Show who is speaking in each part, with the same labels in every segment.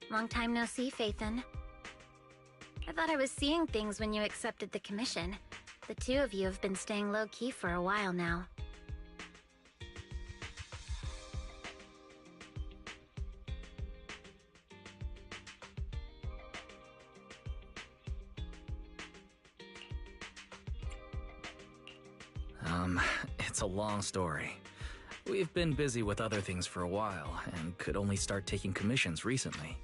Speaker 1: Long time no see, Phaethon. I thought I was seeing things when you accepted the commission. The two of you have been staying low-key for a while now.
Speaker 2: It's a long story. We've been busy with other things for a while, and could only start taking commissions recently.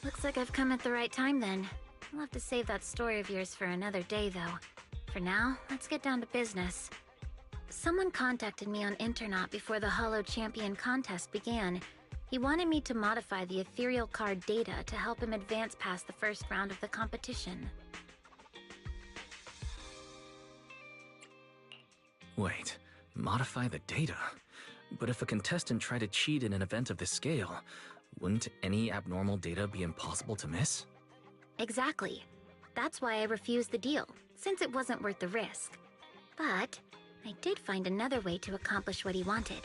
Speaker 1: Looks like I've come at the right time then. I'll have to save that story of yours for another day, though. For now, let's get down to business. Someone contacted me on Internet before the Hollow Champion contest began. He wanted me to modify the ethereal card data to help him advance past the first round of the competition.
Speaker 2: Wait, modify the data? But if a contestant tried to cheat in an event of this scale, wouldn't any abnormal data be impossible to miss?
Speaker 1: Exactly. That's why I refused the deal, since it wasn't worth the risk. But I did find another way to accomplish what he wanted.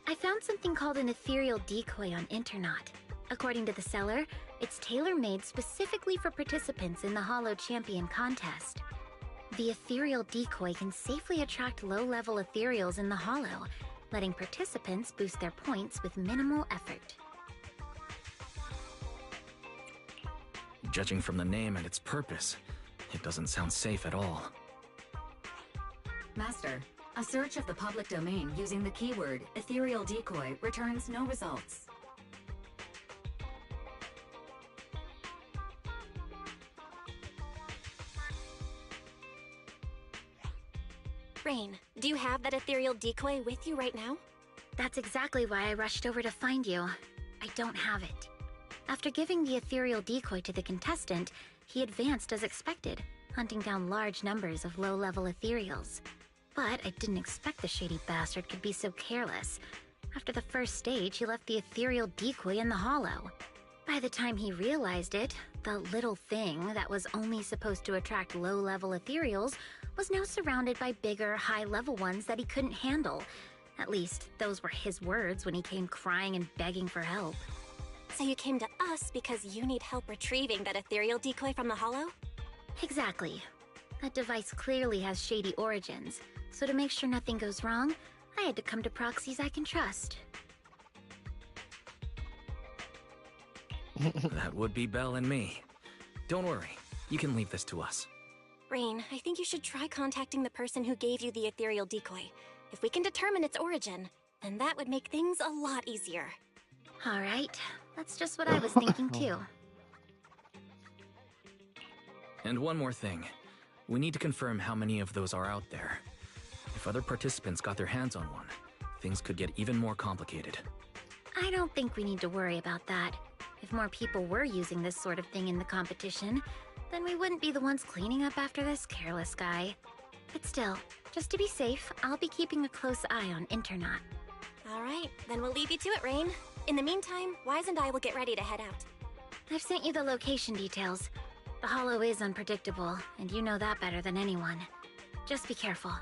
Speaker 1: I found something called an ethereal decoy on Internet. According to the seller, it's tailor-made specifically for participants in the Hollow Champion contest. The ethereal decoy can safely attract low-level ethereals in the Hollow, letting participants boost their points with minimal effort.
Speaker 2: Judging from the name and its purpose, it doesn't sound safe at all.
Speaker 3: Master, a search of the public domain using the keyword ethereal decoy returns no results.
Speaker 4: Rain, do you have that ethereal decoy with you right now?
Speaker 1: That's exactly why I rushed over to find you. I don't have it. After giving the ethereal decoy to the contestant, he advanced as expected, hunting down large numbers of low-level ethereals. But I didn't expect the shady bastard could be so careless. After the first stage, he left the ethereal decoy in the Hollow. By the time he realized it, the little thing that was only supposed to attract low-level ethereals was now surrounded by bigger, high-level ones that he couldn't handle. At least, those were his words when he came crying and begging for help.
Speaker 4: So you came to us because you need help retrieving that ethereal decoy from the Hollow?
Speaker 1: Exactly. That device clearly has shady origins, so to make sure nothing goes wrong, I had to come to proxies I can trust.
Speaker 2: That would be Belle and me. Don't worry, you can leave this to us.
Speaker 4: Rain, I think you should try contacting the person who gave you the ethereal decoy. If we can determine its origin, then that would make things a lot easier.
Speaker 1: All right, that's just what I was thinking too.
Speaker 2: And one more thing. We need to confirm how many of those are out there. If other participants got their hands on one, things could get even more complicated.
Speaker 1: I don't think we need to worry about that. If more people were using this sort of thing in the competition, then we wouldn't be the ones cleaning up after this careless guy. But still, just to be safe, I'll be keeping a close eye on Internet.
Speaker 4: All right, then we'll leave you to it, Rain. In the meantime, Wise and I will get ready to head out.
Speaker 1: I've sent you the location details. The Hollow is unpredictable, and you know that better than anyone. Just be careful.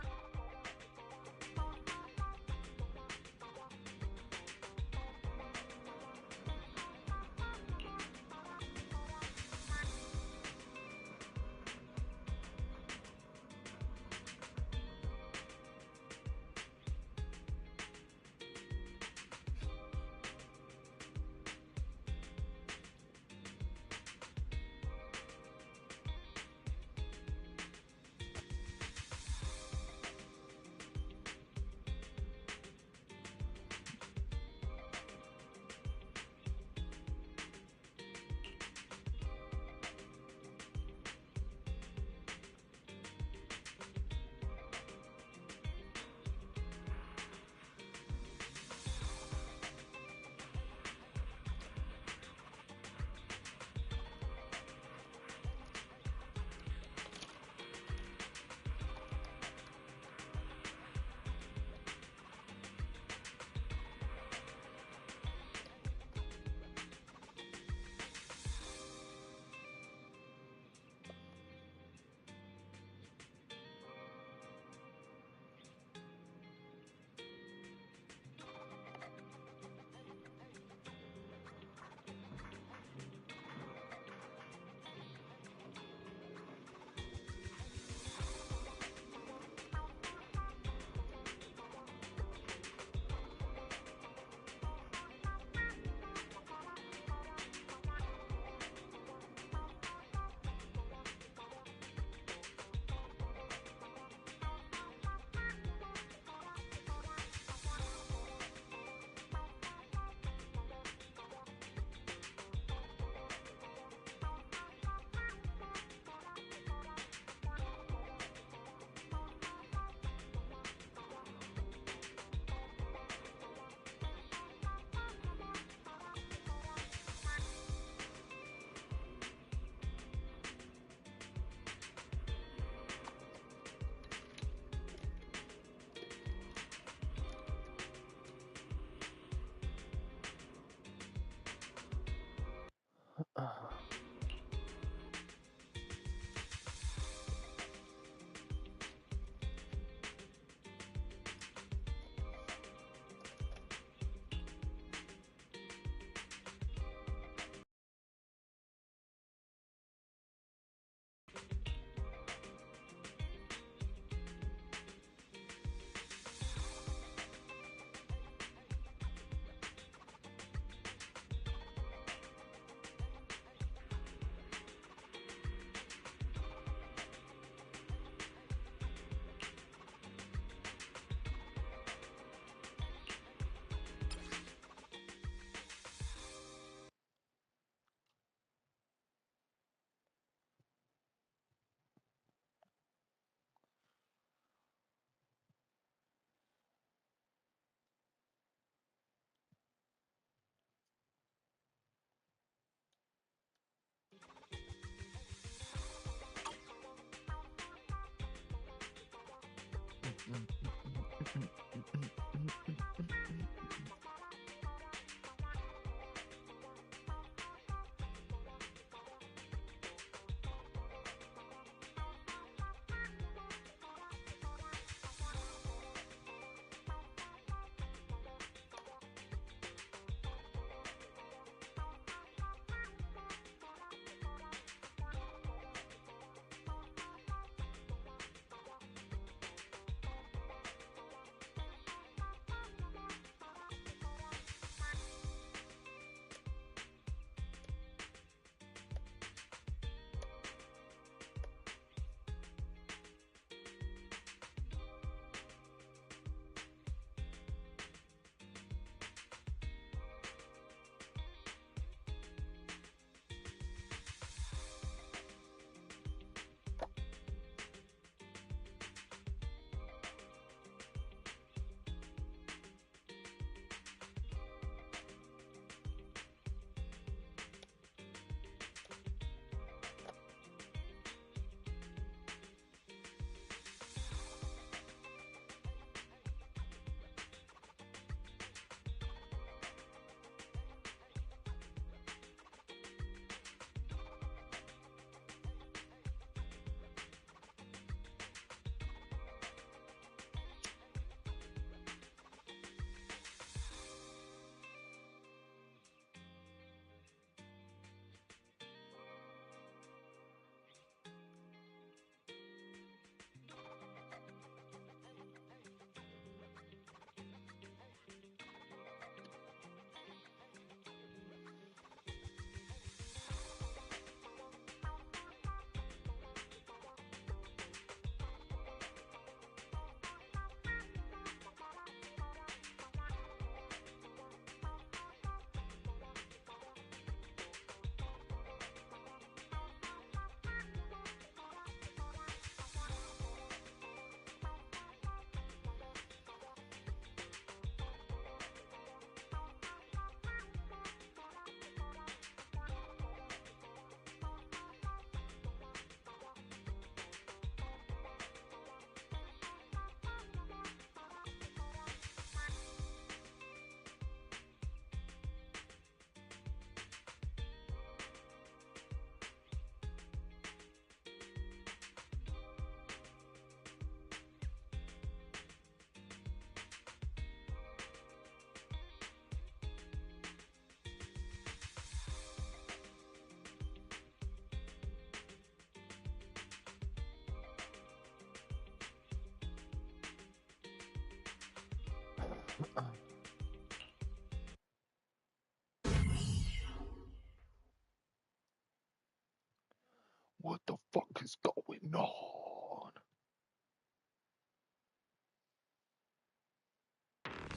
Speaker 5: What the fuck is going on?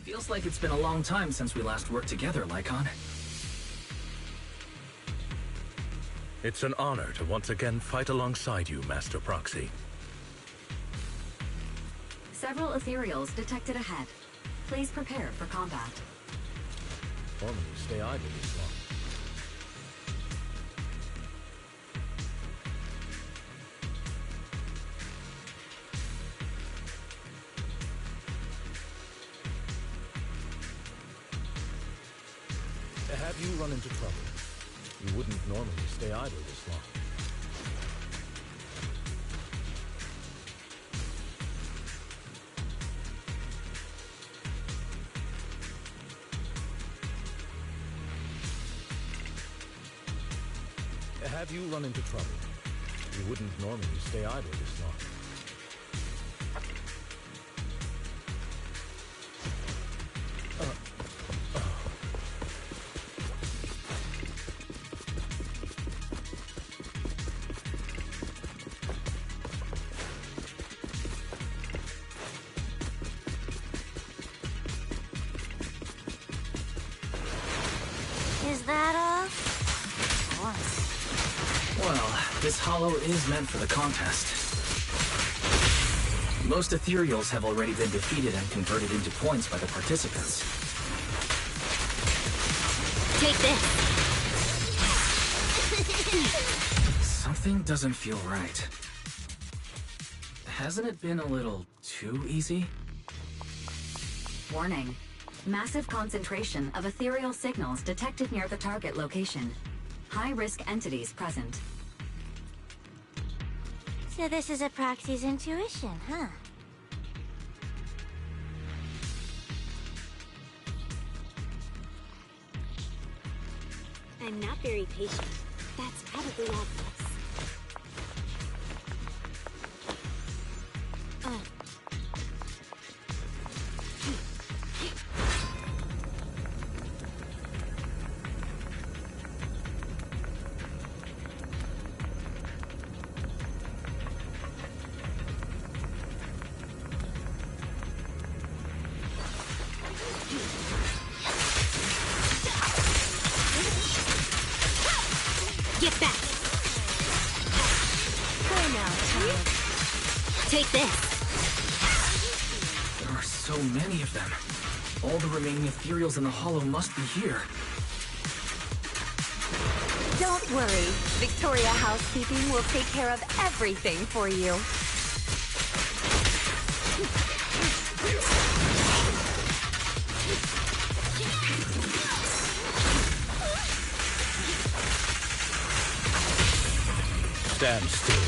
Speaker 2: Feels like it's been a long time since we last worked together, Lycon.
Speaker 6: It's an honor to once again fight alongside you, Master Proxy.
Speaker 3: Several ethereals detected ahead. Please prepare for combat.
Speaker 6: Normally stay idle this long. Have you run into trouble? You wouldn't normally stay idle this long. Have you run into trouble? You wouldn't normally stay idle this long.
Speaker 1: Is that all?
Speaker 2: Well, this hollow is meant for the contest. Most ethereals have already been defeated and converted into points by the participants.
Speaker 1: Take this.
Speaker 2: Something doesn't feel right. Hasn't it been a little too easy?
Speaker 3: Warning. Massive concentration of ethereal signals detected near the target location. High-risk entities present.
Speaker 1: So this is a proxy's intuition, huh?
Speaker 4: I'm not very patient. That's probably obvious.
Speaker 1: Get back! Where now, child? Take this!
Speaker 2: There are so many of them. All the remaining ethereals in the hollow must be here.
Speaker 7: Don't worry. Victoria Housekeeping will take care of everything for you.
Speaker 6: Stand still.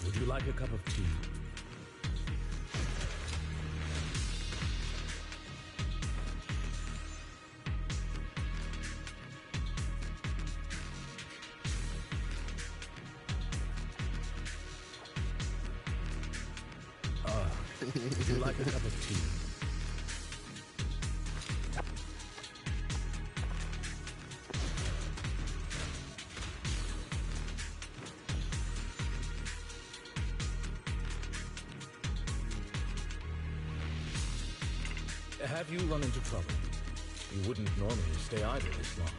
Speaker 6: Would you like a cup of tea? Would you like a cup of tea? Have you run into trouble? You wouldn't normally stay idle this long.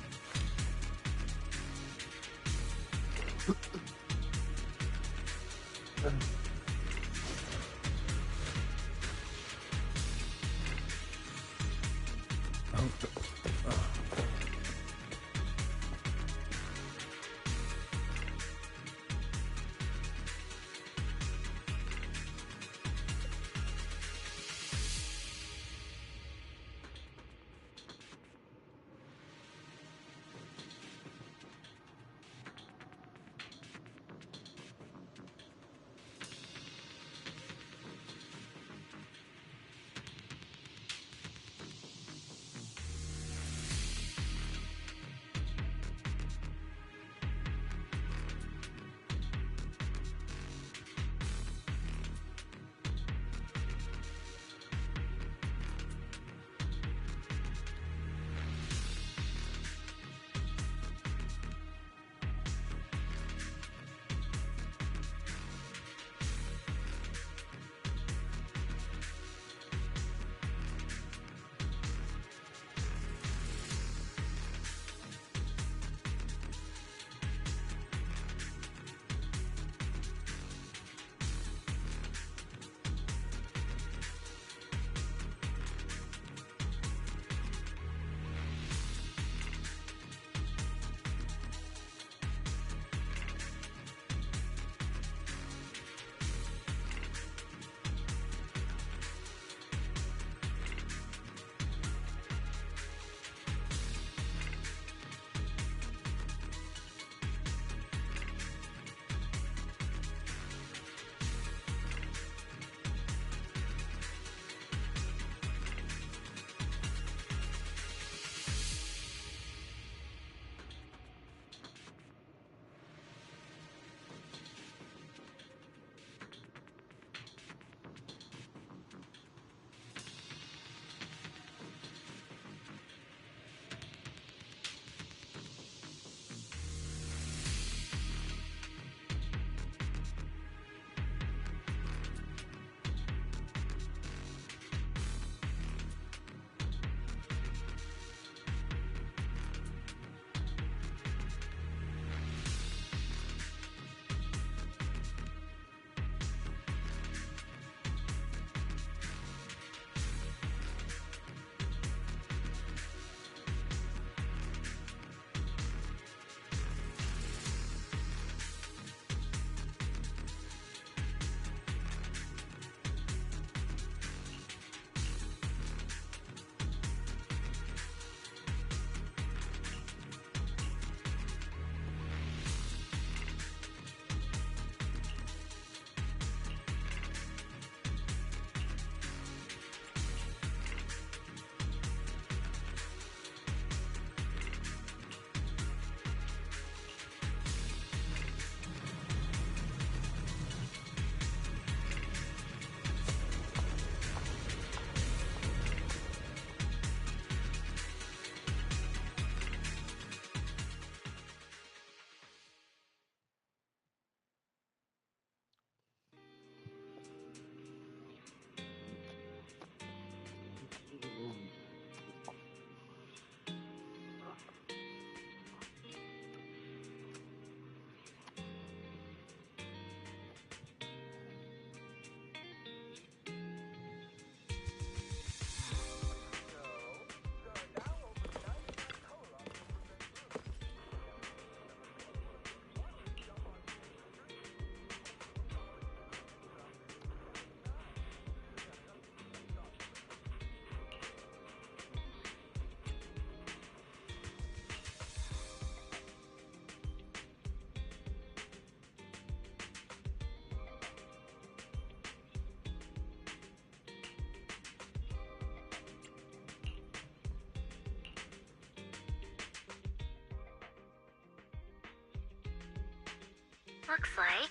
Speaker 1: Looks like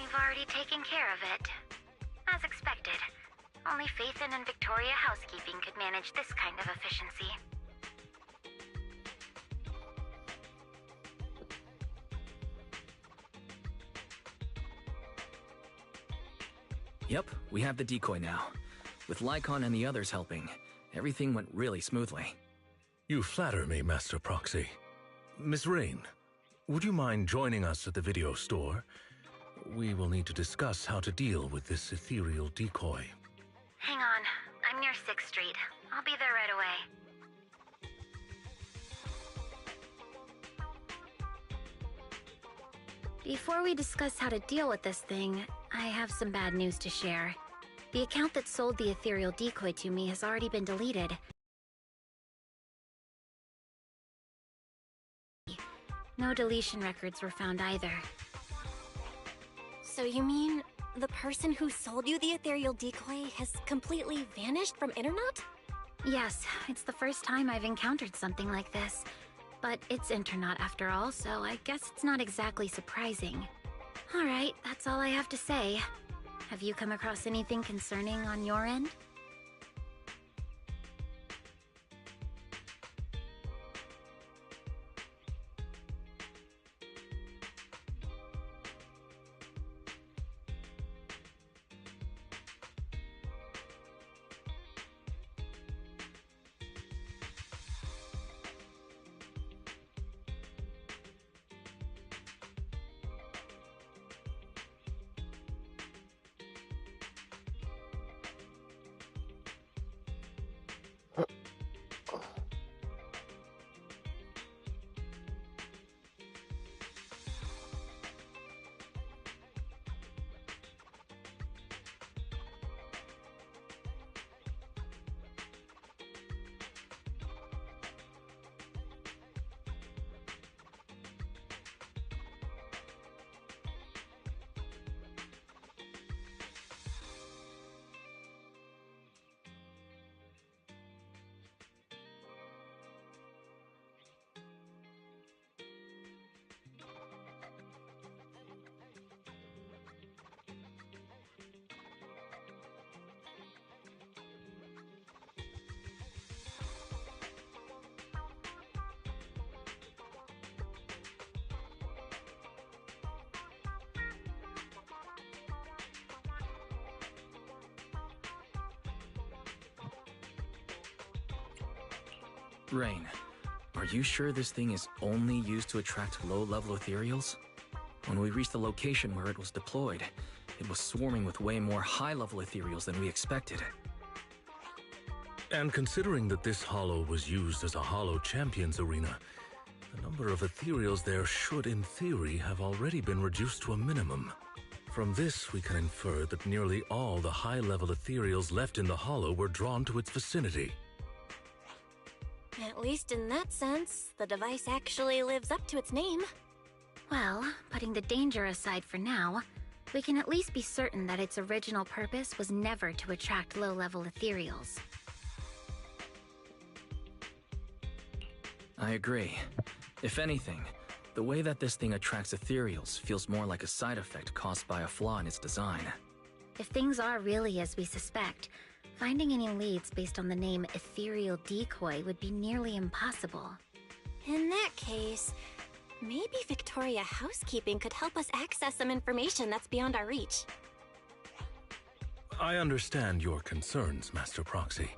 Speaker 1: you've already taken care of it. As expected, only Faithin and Victoria Housekeeping could manage this kind of efficiency.
Speaker 2: Yep, we have the decoy now. With Lycon and the others helping, everything went really smoothly.
Speaker 6: You flatter me, Master Proxy. Miss Rain, would you mind joining us at the video store? We will need to discuss how to deal with this ethereal decoy.
Speaker 1: Hang on, I'm near 6th Street. I'll be there right away. Before we discuss how to deal with this thing, I have some bad news to share. The account that sold the ethereal decoy to me has already been deleted. No deletion records were found either.
Speaker 4: So you mean the person who sold you the ethereal decoy has completely vanished from internet?
Speaker 1: Yes, it's the first time I've encountered something like this. But it's internet after all, so I guess it's not exactly surprising. Alright, that's all I have to say. Have you come across anything concerning on your end?
Speaker 2: Rain, are you sure this thing is only used to attract low-level ethereals? When we reached the location where it was deployed, it was swarming with way more high-level ethereals than we expected.
Speaker 6: And considering that this hollow was used as a hollow champions arena, the number of ethereals there should, in theory, have already been reduced to a minimum. From this, we can infer that nearly all the high-level ethereals left in the hollow were drawn to its vicinity.
Speaker 4: At least in that sense, the device actually lives up to its name.
Speaker 1: Well, putting the danger aside for now, we can at least be certain that its original purpose was never to attract low-level ethereals.
Speaker 2: I agree. If anything, the way that this thing attracts ethereals feels more like a side effect caused by a flaw in its design.
Speaker 1: If things are really as we suspect, finding any leads based on the name Ethereal Decoy would be nearly impossible.
Speaker 4: In that case, maybe Victoria Housekeeping could help us access some information that's beyond our reach.
Speaker 6: I understand your concerns, Master Proxy,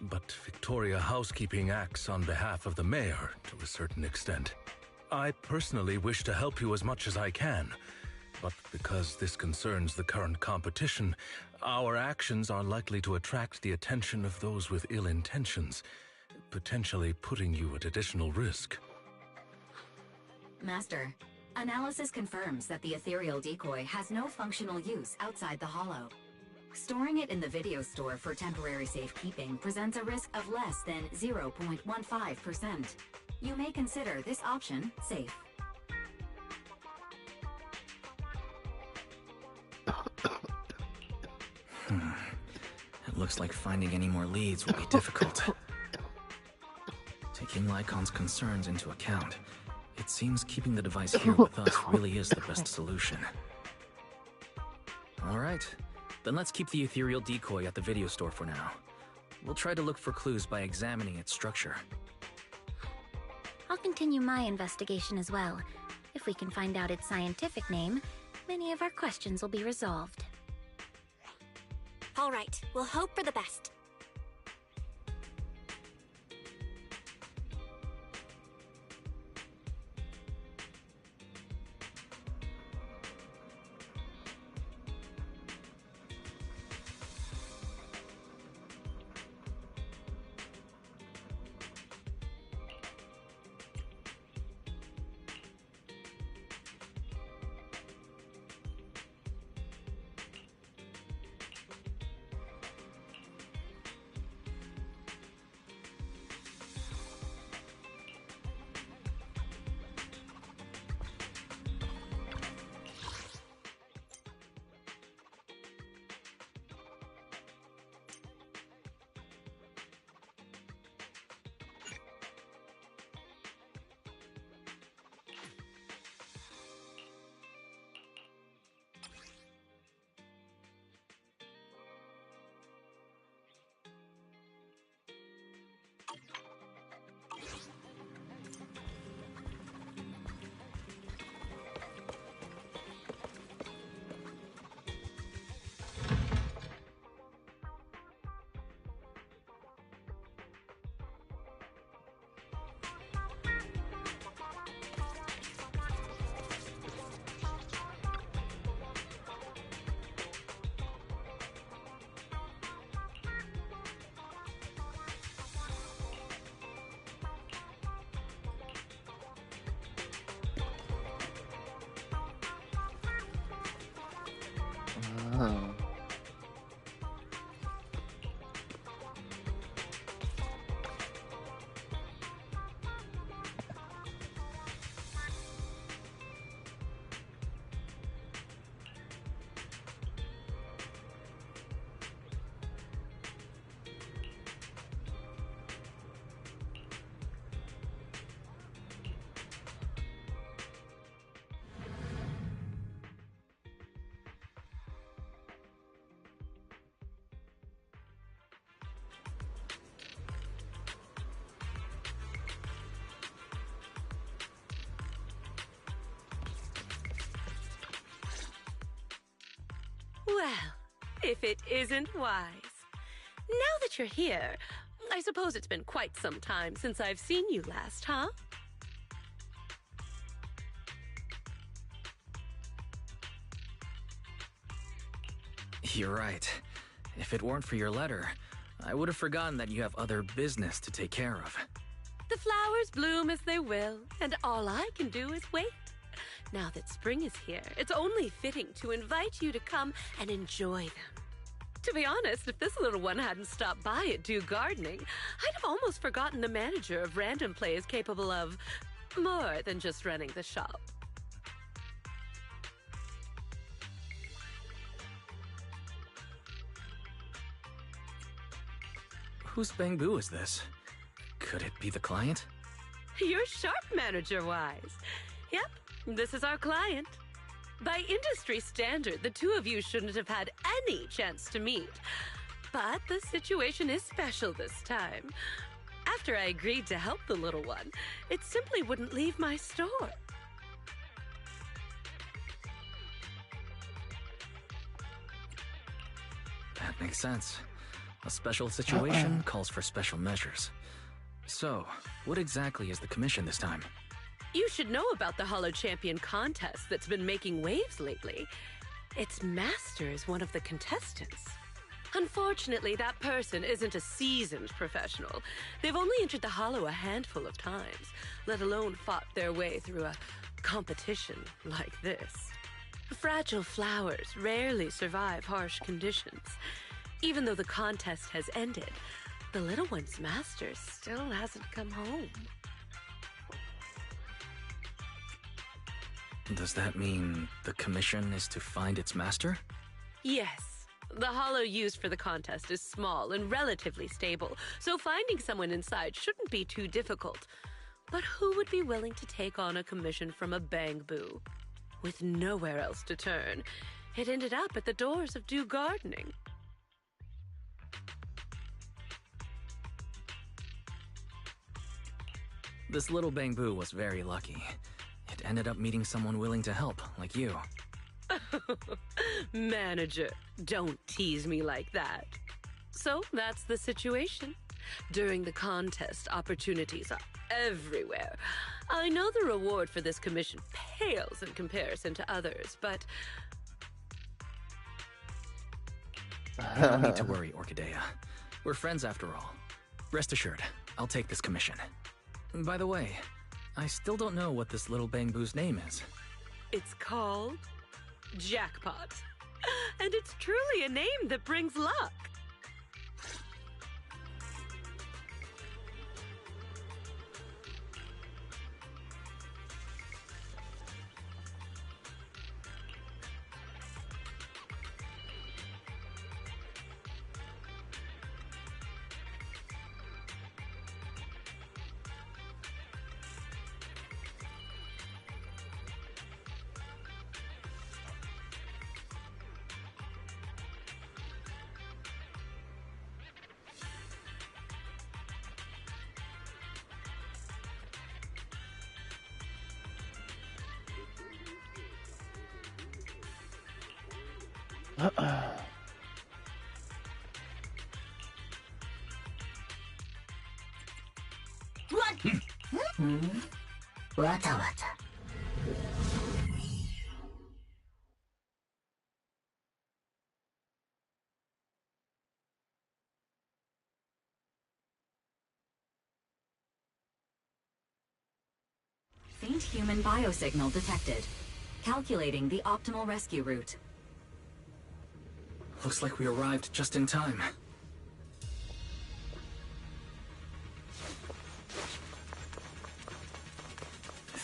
Speaker 6: but Victoria Housekeeping acts on behalf of the mayor to a certain extent. I personally wish to help you as much as I can, but because this concerns the current competition, our actions are likely to attract the attention of those with ill intentions, potentially putting you at additional risk.
Speaker 3: Master, analysis confirms that the ethereal decoy has no functional use outside the hollow. Storing it in the video store for temporary safekeeping presents a risk of less than 0.15%. You may consider this option safe.
Speaker 2: It looks like finding any more leads will be difficult. Taking Lycon's concerns into account, It seems keeping the device here with us really is the best solution. Alright, then let's keep the ethereal decoy at the video store for now. We'll try to look for clues by examining its structure.
Speaker 1: I'll continue my investigation as well. If we can find out its scientific name, many of our questions will be resolved.
Speaker 4: All right, we'll hope for the best.
Speaker 5: Oh.
Speaker 8: Well, if it isn't wise. Now that you're here, I suppose it's been quite some time since I've seen you last, huh?
Speaker 2: You're right. If it weren't for your letter, I would have forgotten that you have other business to take care of.
Speaker 8: The flowers bloom as they will, and all I can do is wait. Now that spring is here, it's only fitting to invite you to come and enjoy them. To be honest, if this little one hadn't stopped by at Do Gardening, I'd have almost forgotten the manager of Random Play is capable of more than just running the shop.
Speaker 2: Whose bamboo is this? Could it be the client?
Speaker 8: You're sharp, manager-wise. Yep, this is our client. By industry standard, the two of you shouldn't have had any chance to meet. But the situation is special this time. After I agreed to help the little one, it simply wouldn't leave my store.
Speaker 2: That makes sense. A special situation calls for special measures. So, what exactly is the commission this time?
Speaker 8: You should know about the Hollow Champion contest that's been making waves lately. Its master is one of the contestants. Unfortunately, that person isn't a seasoned professional. They've only entered the Hollow a handful of times, let alone fought their way through a competition like this. Fragile flowers rarely survive harsh conditions. Even though the contest has ended, the little one's master still hasn't come home.
Speaker 2: Does that mean the commission is to find its master?
Speaker 8: Yes. The hollow used for the contest is small and relatively stable, so finding someone inside shouldn't be too difficult. But who would be willing to take on a commission from a bang-boo? With nowhere else to turn, it ended up at the doors of Do Gardening.
Speaker 2: This little bang-boo was very lucky. It ended up meeting someone willing to help, like you.
Speaker 8: Manager, don't tease me like that. So that's the situation. During the contest, opportunities are everywhere. I know the reward for this commission pales in comparison to others, but...
Speaker 2: You don't need to worry, Orchidea. We're friends after all. Rest assured, I'll take this commission. By the way, I still don't know what this little bang-boo's name is.
Speaker 8: It's called Jackpot. And it's truly a name that brings luck.
Speaker 3: Faint human biosignal detected. Calculating the optimal rescue route.
Speaker 2: Looks like we arrived just in time.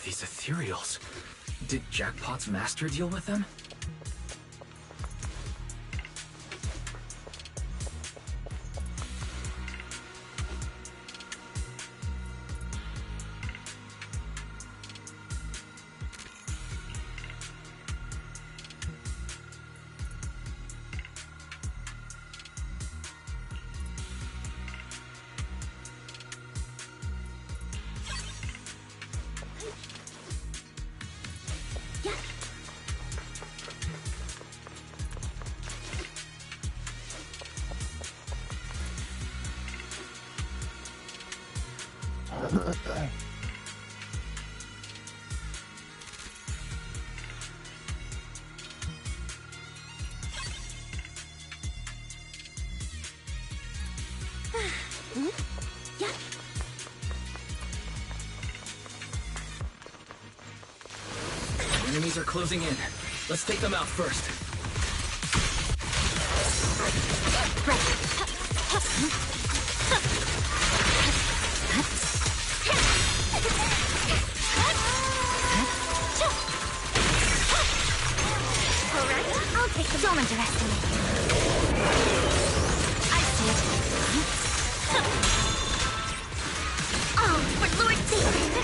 Speaker 2: These ethereals. Did Jackpot's master deal with them? Enemies are closing in. Let's take them out first.
Speaker 1: Alright, I'll take them. Don't underestimate me. I see. Oh, for Lord's sake!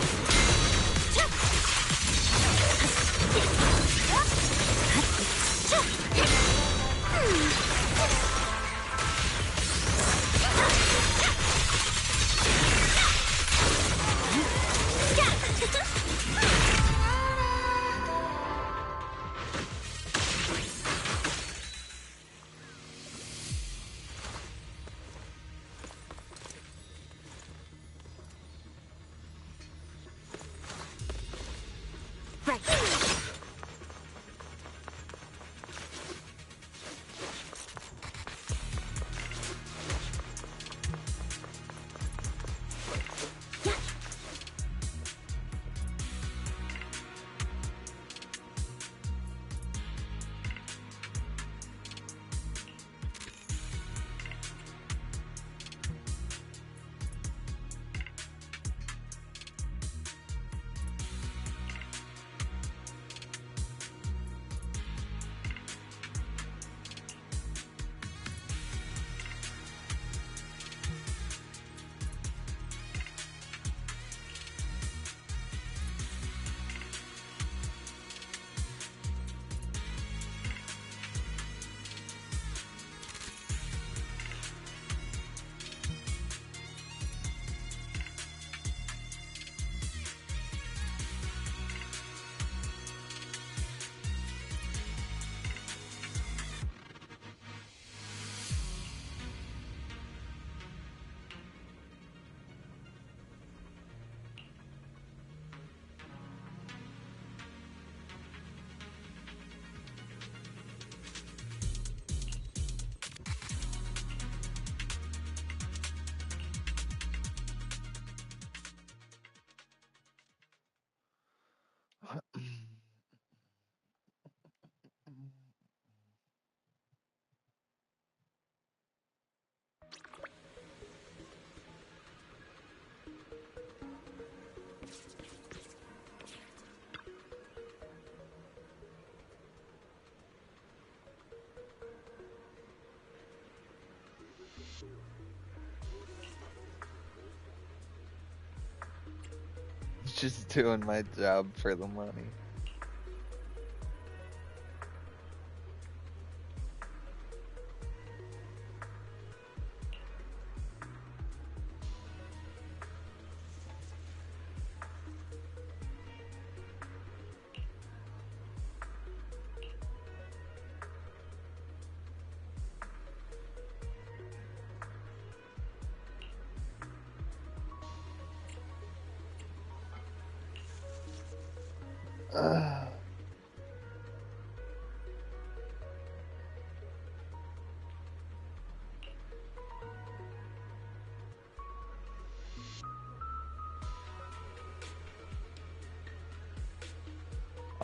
Speaker 9: just doing my job for the money.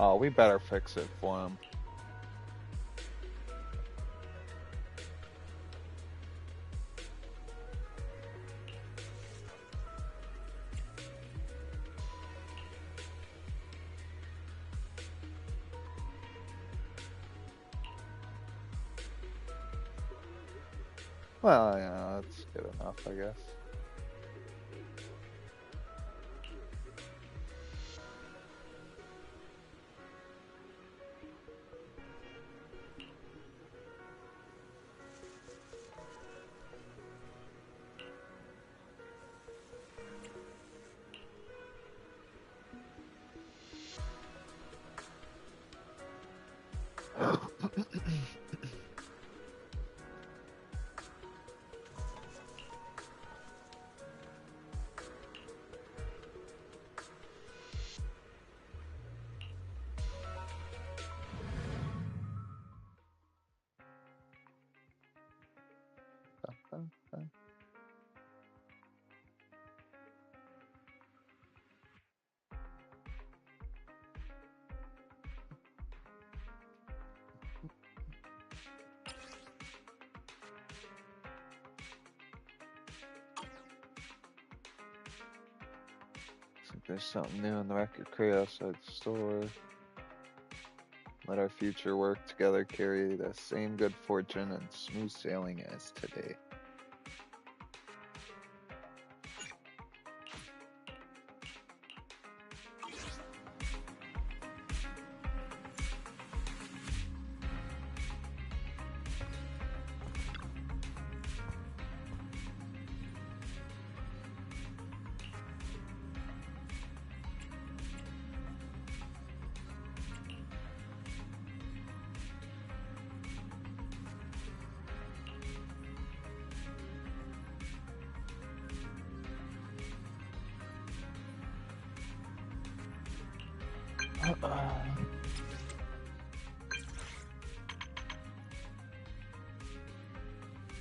Speaker 9: Oh, we better fix it for him. Well, yeah, that's good enough, I guess. There's something new in the record crate outside the store. Let our future work together carry the same good fortune and smooth sailing as today.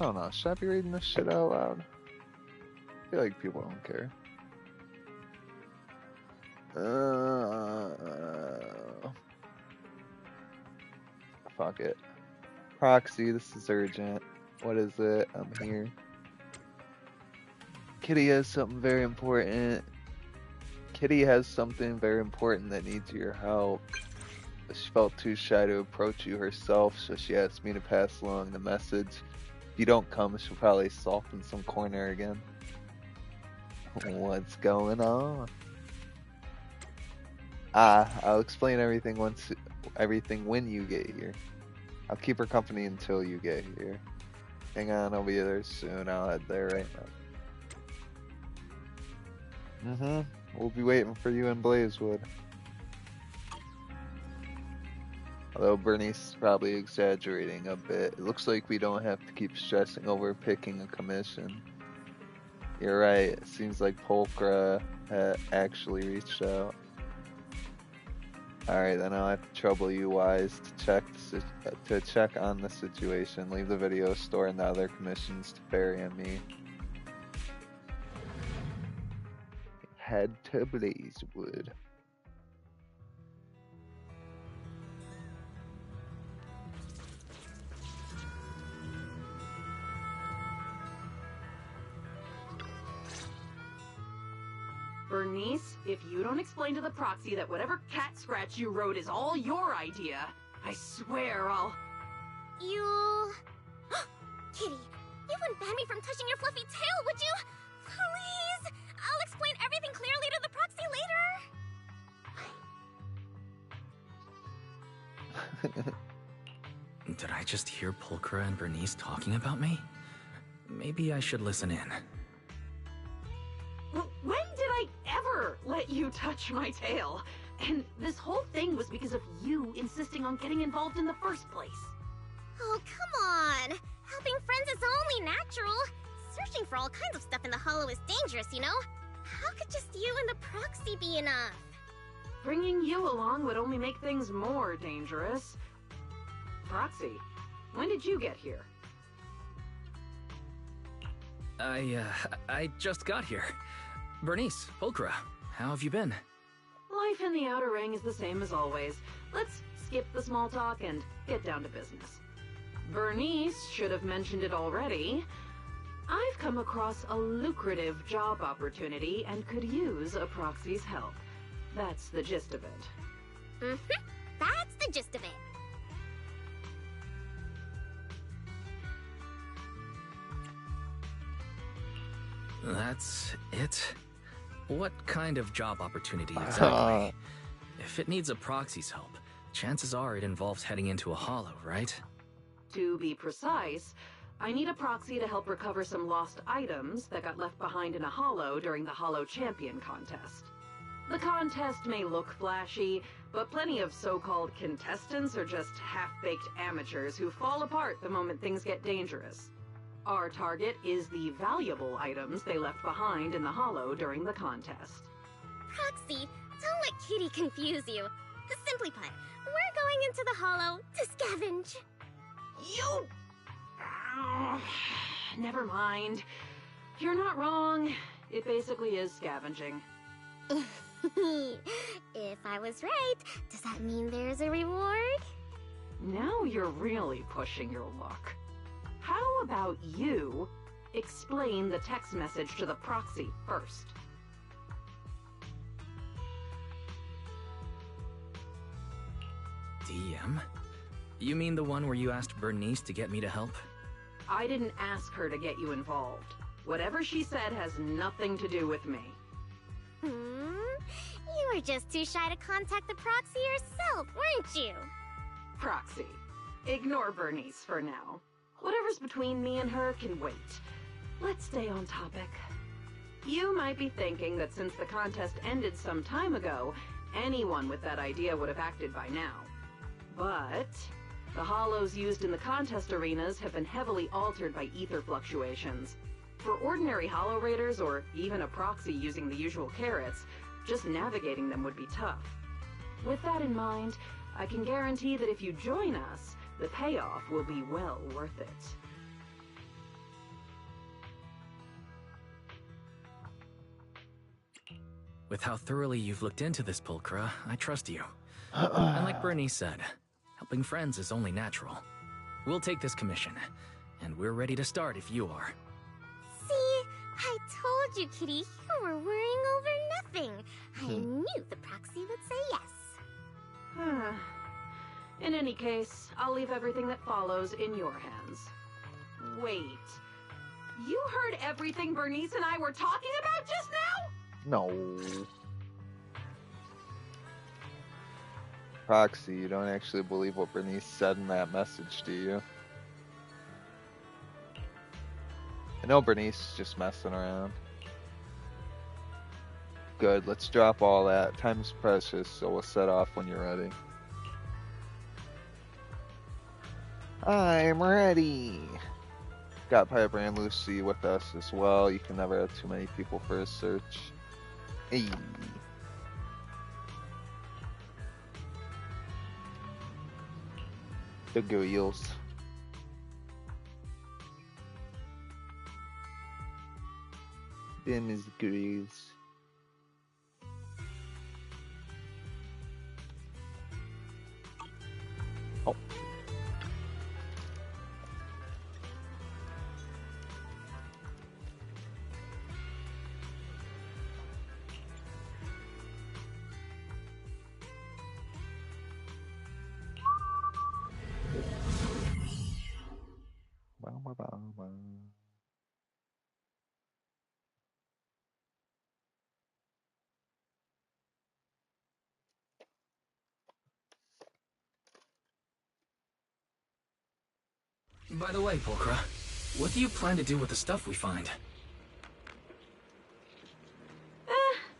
Speaker 9: I don't know, should I be reading this shit out loud? I feel like people don't care. Fuck it. Proxy, this is urgent. What is it? I'm here. Kitty has something very important. Kitty has something very important that needs your help. She felt too shy to approach you herself, so she asked me to pass along the message. If you don't come, she'll probably sulk in some corner again. What's going on? I'll explain everything when you get here. I'll keep her company until you get here. Hang on, I'll be there soon. I'll head there right now. We'll be waiting for you in Blazewood. Although Bernice is probably exaggerating a bit. It looks like we don't have to keep stressing over picking a commission. You're right. It seems like Polkra actually reached out. Alright, then I'll have to trouble you Wise to check on the situation. Leave the video store and the other commissions to Barry and me. Head to Blazewood.
Speaker 10: Bernice, if you don't explain to the proxy that whatever cat scratch you wrote is all your idea, I swear I'll...
Speaker 4: You... Kitty, you wouldn't ban me from touching your fluffy tail, would you? Please! I'll explain everything clearly to the proxy later.
Speaker 2: Did I just hear Pulchra and Bernice talking about me? Maybe I should listen in.
Speaker 10: When did I ever let you touch my tail? And this whole thing was because of you insisting on getting involved in the first place.
Speaker 4: Oh, come on! Helping friends is only natural. Searching for all kinds of stuff in the Hollow is dangerous, you know? How could just you and the proxy be enough?
Speaker 10: Bringing you along would only make things more dangerous. Proxy, when did you get here?
Speaker 2: I just got here. Bernice, Pulchra, how have you been?
Speaker 10: Life in the Outer Ring is the same as always. Let's skip the small talk and get down to business. Bernice should have mentioned it already. I've come across a lucrative job opportunity and could use a proxy's help. That's the gist of it.
Speaker 4: Mm-hmm. That's the gist of it.
Speaker 2: That's it? What kind of job opportunity exactly? If it needs a proxy's help, chances are it involves heading into a hollow, right?
Speaker 10: To be precise, I need a proxy to help recover some lost items that got left behind in a hollow during the Hollow Champion contest. The contest may look flashy, but plenty of so-called contestants are just half-baked amateurs who fall apart the moment things get dangerous. Our target is the valuable items they left behind in the hollow during the contest.
Speaker 4: Proxy, don't let Kitty confuse you. Simply put, we're going into the hollow to scavenge.
Speaker 10: You... Never mind. You're not wrong. It basically is scavenging.
Speaker 4: If I was right, does that mean there's a reward?
Speaker 10: Now you're really pushing your luck. How about you explain the text message to the proxy first?
Speaker 2: DM? You mean the one where you asked Bernice to get me to help?
Speaker 10: I didn't ask her to get you involved. Whatever she said has nothing to do with me.
Speaker 4: You were just too shy to contact the proxy yourself, weren't you?
Speaker 10: Proxy, ignore Bernice for now. Whatever's between me and her can wait. Let's stay on topic. You might be thinking that since the contest ended some time ago, anyone with that idea would have acted by now. But the hollows used in the contest arenas have been heavily altered by ether fluctuations. For ordinary hollow raiders, or even a proxy using the usual carrots, just navigating them would be tough. With that in mind, I can guarantee that if you join us, the payoff will be well worth it.
Speaker 2: With how thoroughly you've looked into this, Pulchra, I trust you. And like Bernice said, helping friends is only natural. We'll take this commission, and we're ready to start if you are.
Speaker 4: See? I told you, Kitty, you were worrying over nothing. I knew the proxy would say yes.
Speaker 10: In any case, I'll leave everything that follows in your hands. Wait. You heard everything Bernice and I were talking about just now?
Speaker 9: No. Proxy, you don't actually believe what Bernice said in that message, do you? I know Bernice is just messing around. Good, let's drop all that. Time's precious, so we'll set off when you're ready. I'm ready! Got Piper and Lucy with us as well. You can never have too many people for a search. Hey. The girls. Them is girls. Oh.
Speaker 2: By the way, Pulchra, what do you plan to do with the stuff we find?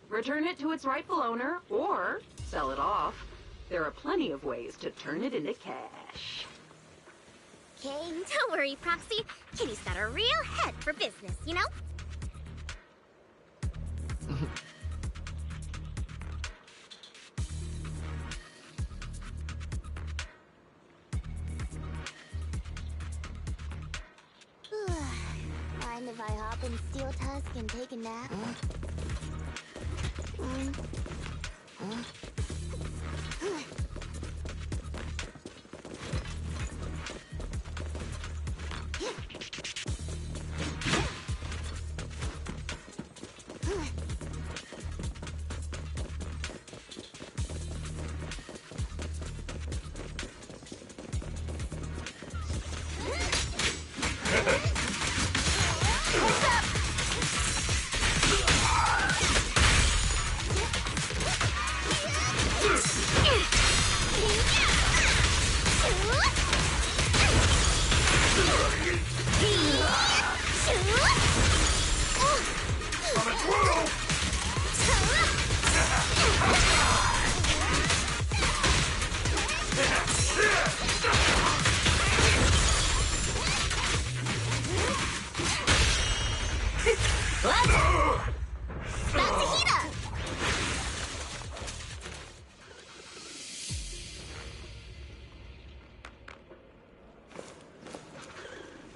Speaker 10: Return it to its rightful owner, or sell it off. There are plenty of ways to turn it into cash.
Speaker 4: Okay, don't worry, Proxy. Kitty's got a real head for business, you know?
Speaker 11: Mind if I hop in Steel Tusk and take a nap?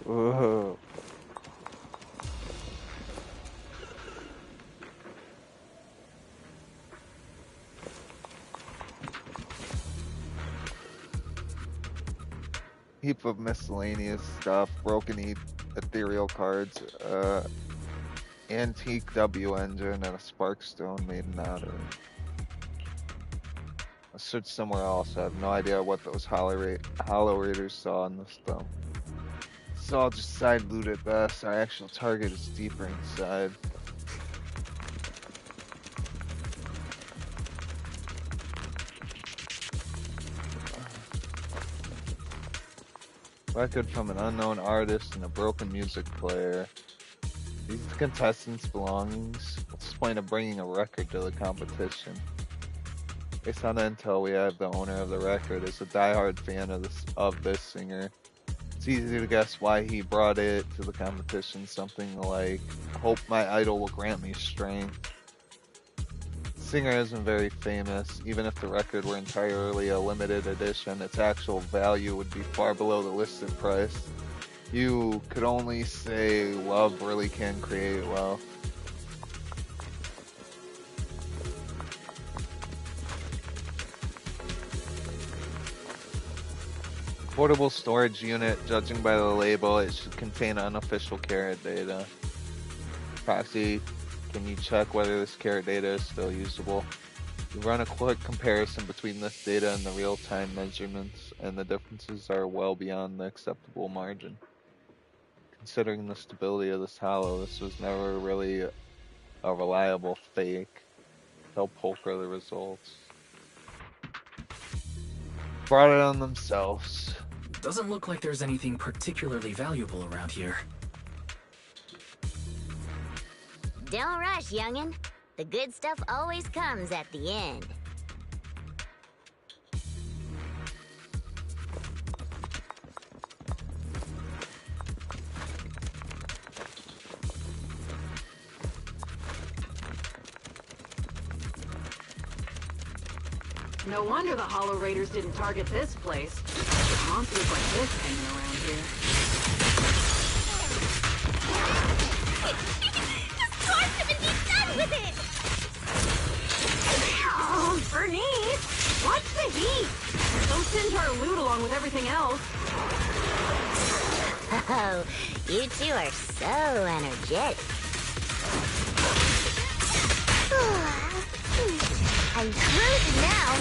Speaker 9: Whoa. Heap of miscellaneous stuff, broken ethereal cards, antique W engine, and a Sparkstone made in outer. I searched somewhere else. I have no idea what those Hollow Raiders saw in this though. It's all just side loot at best. Our actual target is deeper inside. Record from an unknown artist and a broken music player. These are the contestants' belongings. What's the point of bringing a record to the competition? Based on the intel we have, the owner of the record is a diehard fan of this singer. It's easy to guess why he brought it to the competition. Something like, hope my idol will grant me strength. The singer isn't very famous. Even if the record were entirely a limited edition, its actual value would be far below the listed price. You could only say love really can create wealth. Portable storage unit, judging by the label, it should contain unofficial carrot data. Proxy, can you check whether this carrot data is still usable? You run a quick comparison between this data and the real-time measurements, and the differences are well beyond the acceptable margin. Considering the stability of this hollow, this was never really a reliable fake. Tell Pulchra the results. Brought it on themselves.
Speaker 2: Doesn't look like there's anything particularly valuable around here.
Speaker 11: Don't rush, youngin'. The good stuff always comes at the end.
Speaker 10: No wonder the Hollow Raiders didn't target this place. There's monsters like this hanging around here.
Speaker 4: Just torch him and be done with it!
Speaker 10: Oh, Bernice! Watch the heat! Don't send our loot along with everything else.
Speaker 11: Oh, you two are so energetic. I'm frozen now.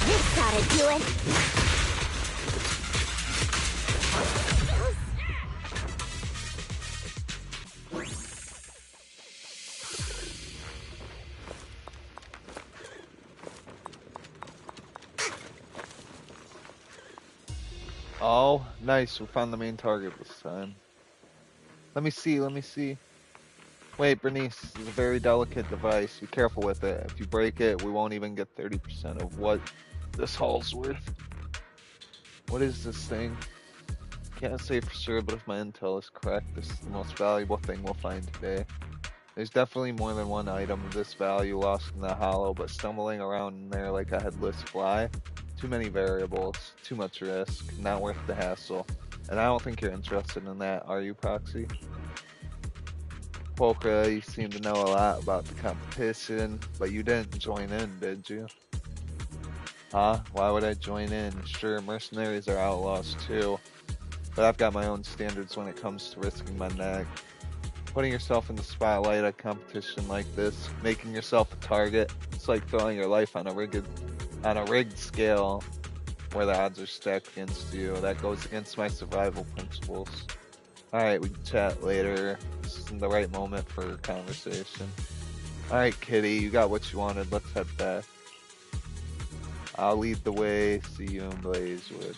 Speaker 11: This gotta do it.
Speaker 9: Oh, nice. We found the main target this time. Let me see. Wait, Bernice, this is a very delicate device. Be careful with it. If you break it, we won't even get 30% of what this haul's worth. What is this thing? Can't say for sure, but if my intel is correct, this is the most valuable thing we'll find today. There's definitely more than one item of this value lost in the hollow, but stumbling around in there like a headless fly, too many variables, too much risk, not worth the hassle. And I don't think you're interested in that, are you, Proxy? Polka, you seem to know a lot about the competition, but you didn't join in, did you? Huh? Why would I join in? Sure, mercenaries are outlaws too, but I've got my own standards when it comes to risking my neck. Putting yourself in the spotlight at a competition like this, making yourself a target, it's like throwing your life on a rigged scale where the odds are stacked against you. That goes against my survival principles. Alright, we can chat later. This isn't the right moment for a conversation. Alright, Kitty, you got what you wanted. Let's head back. I'll lead the way. See you in Blazewood.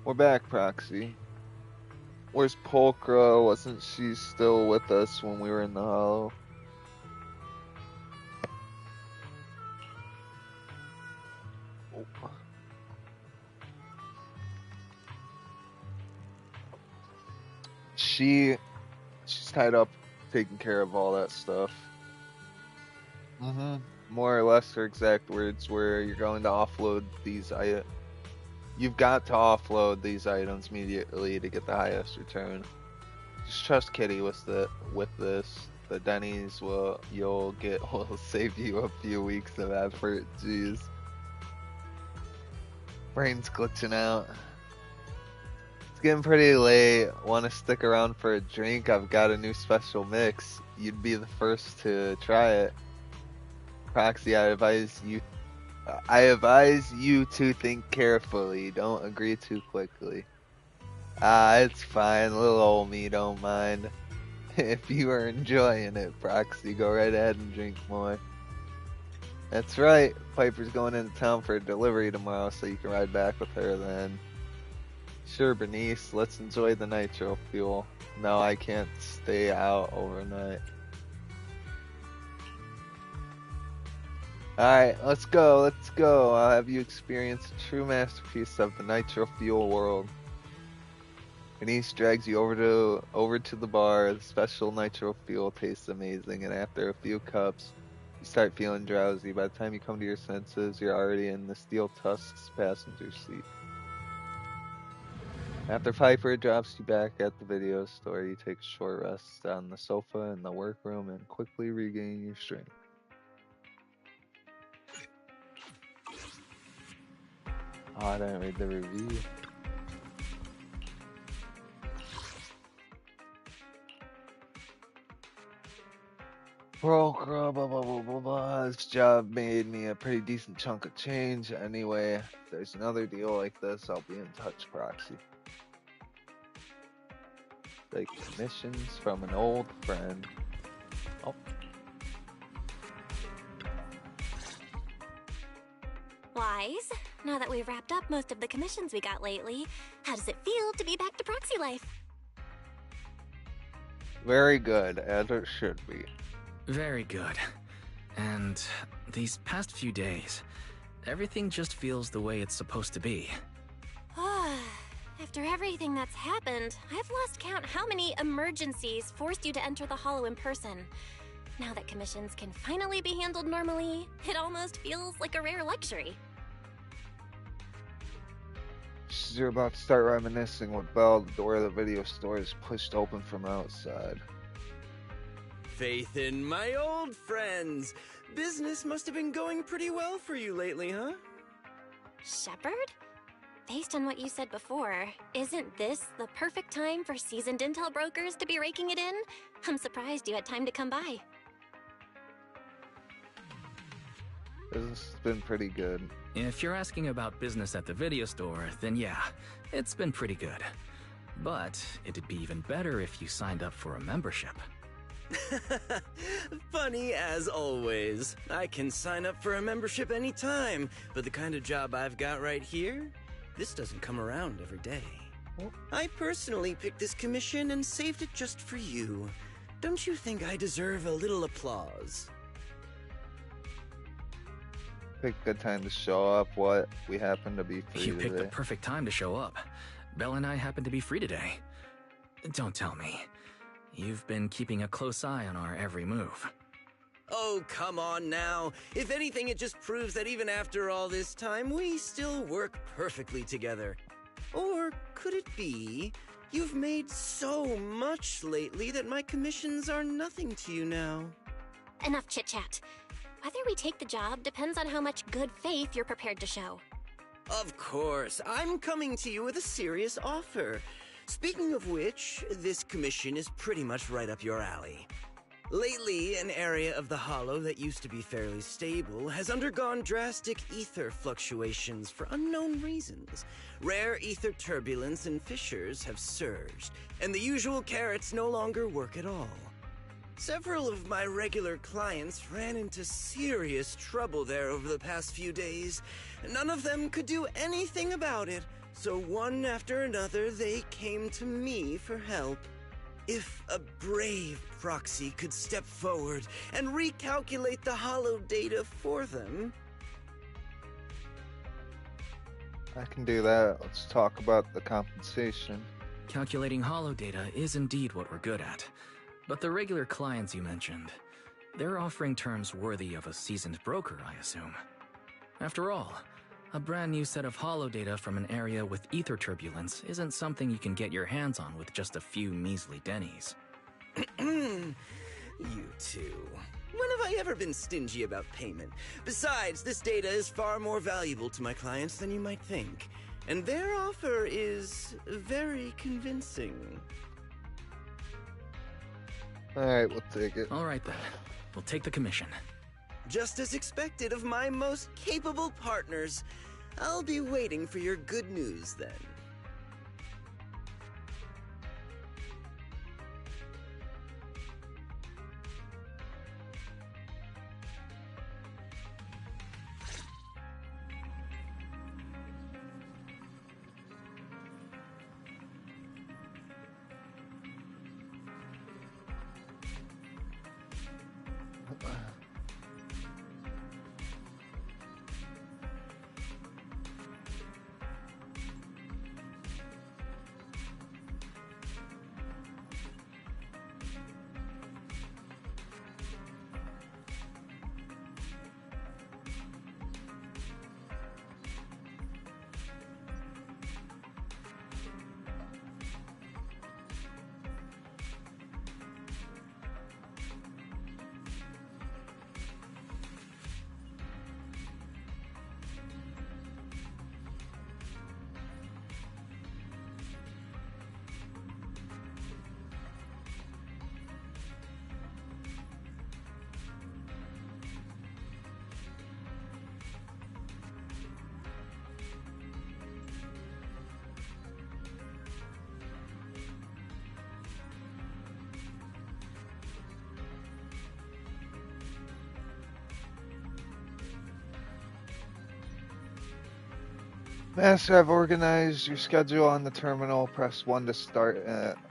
Speaker 9: We're back, Proxy. Where's Polka? Wasn't she still with us when we were in the hollow? Oh. She's tied up taking care of all that stuff. More or less her exact words were, you're going to offload these items. You've got to offload these items immediately to get the highest return. Just trust Kitty with this. The Denny's you'll get will save you a few weeks of effort. Jeez. Brain's glitching out. It's getting pretty late. Want to stick around for a drink? I've got a new special mix. You'd be the first to try it. Proxy, I advise you to think carefully. Don't agree too quickly. It's fine. Little old me don't mind. If you are enjoying it, Proxy, go right ahead and drink more. That's right. Piper's going into town for a delivery tomorrow, so you can ride back with her then. Sure, Bernice. Let's enjoy the nitro fuel. No, I can't stay out overnight. Alright, let's go. I'll have you experience a true masterpiece of the nitro fuel world. Bernice drags you over to the bar. The special nitro fuel tastes amazing, and after a few cups, you start feeling drowsy. By the time you come to your senses, you're already in the Steel Tusk's passenger seat. After Piper drops you back at the video store, you take a short rest on the sofa in the workroom and quickly regain your strength. Oh, I didn't read the review. Broke, blah, blah, blah, blah, blah. This job made me a pretty decent chunk of change. Anyway, if there's another deal like this, I'll be in touch, Proxy. Take commissions from an old friend. Oh.
Speaker 4: Wise, now that we've wrapped up most of the commissions we got lately, how does it feel to be back to proxy life?
Speaker 9: Very good, as it should be.
Speaker 2: Very good. And these past few days, everything just feels the way it's supposed to be.
Speaker 4: After everything that's happened, I've lost count how many emergencies forced you to enter the Hollow in person. Now that commissions can finally be handled normally, it almost feels like a rare luxury.
Speaker 9: You're about to start reminiscing with Belle. The door of the video store is pushed open from outside.
Speaker 12: Faith in my old friends. Business must have been going pretty well for you lately, huh?
Speaker 4: Shepard? based on what you said before, isn't this the perfect time for seasoned intel brokers to be raking it in? I'm surprised you had time to come by.
Speaker 9: Business has been pretty good.
Speaker 2: If you're asking about business at the video store, then yeah, it's been pretty good. But it'd be even better if you signed up for a membership.
Speaker 12: Funny as always. I can sign up for a membership anytime, but the kind of job I've got right here, this doesn't come around every day. I personally picked this commission and saved it just for you. Don't you think I deserve a little applause?
Speaker 9: Pick a good time to show up. What? We happen to be free
Speaker 2: You picked the
Speaker 9: today.
Speaker 2: perfect time to show up. Belle and I happen to be free today. Don't tell me. You've been keeping a close eye on our every move.
Speaker 12: Oh, come on now. If anything, it just proves that even after all this time, we still work perfectly together. Or could it be you've made so much lately that my commissions are nothing to you now?
Speaker 4: Enough chit-chat. Whether we take the job depends on how much good faith you're prepared to show.
Speaker 12: Of course, I'm coming to you with a serious offer. Speaking of which, this commission is pretty much right up your alley. Lately, an area of the Hollow that used to be fairly stable has undergone drastic ether fluctuations for unknown reasons. Rare ether turbulence and fissures have surged, and the usual carrots no longer work at all. Several of my regular clients ran into serious trouble there over the past few days. None of them could do anything about it, so one after another they came to me for help. If a brave proxy could step forward and recalculate the hollow data for them...
Speaker 9: I can do that. Let's talk about the compensation.
Speaker 2: Calculating hollow data is indeed what we're good at. But the regular clients you mentioned, they're offering terms worthy of a seasoned broker, I assume. After all, a brand new set of hollow data from an area with ether turbulence isn't something you can get your hands on with just a few measly dennies.
Speaker 12: You two. When have I ever been stingy about payment? Besides, this data is far more valuable to my clients than you might think. And their offer is very convincing.
Speaker 9: Alright, we'll take it.
Speaker 2: Alright then. We'll take the commission.
Speaker 12: Just as expected of my most capable partners. I'll be waiting for your good news then.
Speaker 9: Master, I've organized your schedule on the terminal. Press 1 to start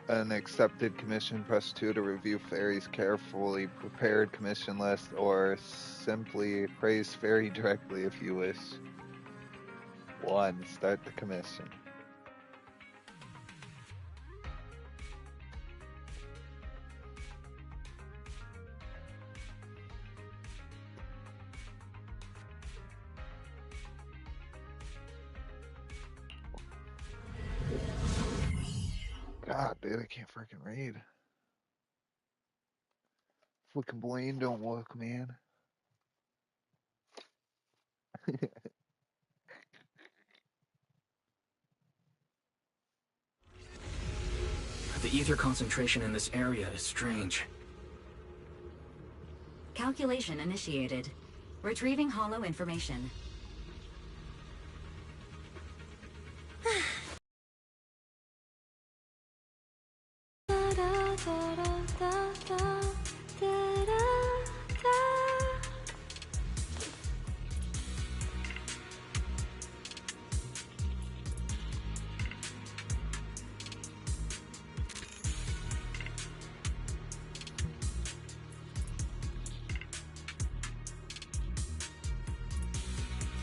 Speaker 9: an accepted commission. Press 2 to review Fairy's carefully prepared commission list, or simply praise Fairy directly if you wish. 1. Start the commission. God, dude, I can't freaking read. Fucking brain don't work, man.
Speaker 2: ether concentration in this area is strange.
Speaker 3: Calculation initiated. Retrieving hollow information.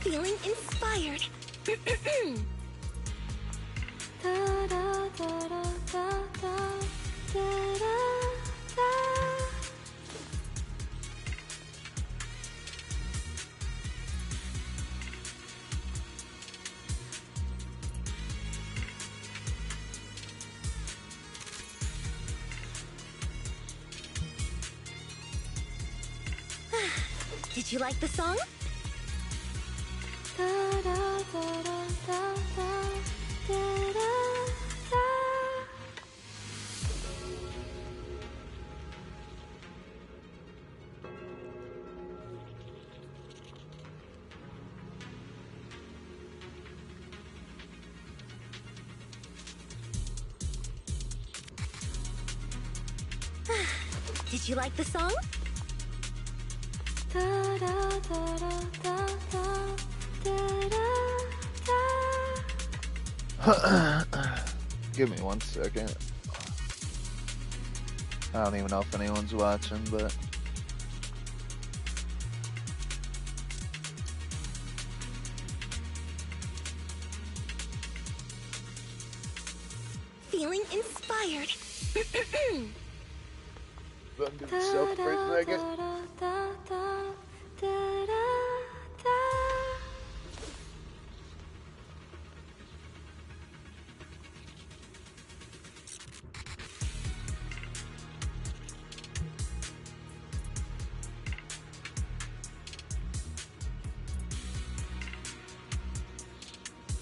Speaker 4: Feeling inspired. Did you like the song? Did you like the song?
Speaker 9: Give me 1 second. I don't even know if anyone's watching, but
Speaker 4: Feeling inspired.
Speaker 9: let me myself for a second.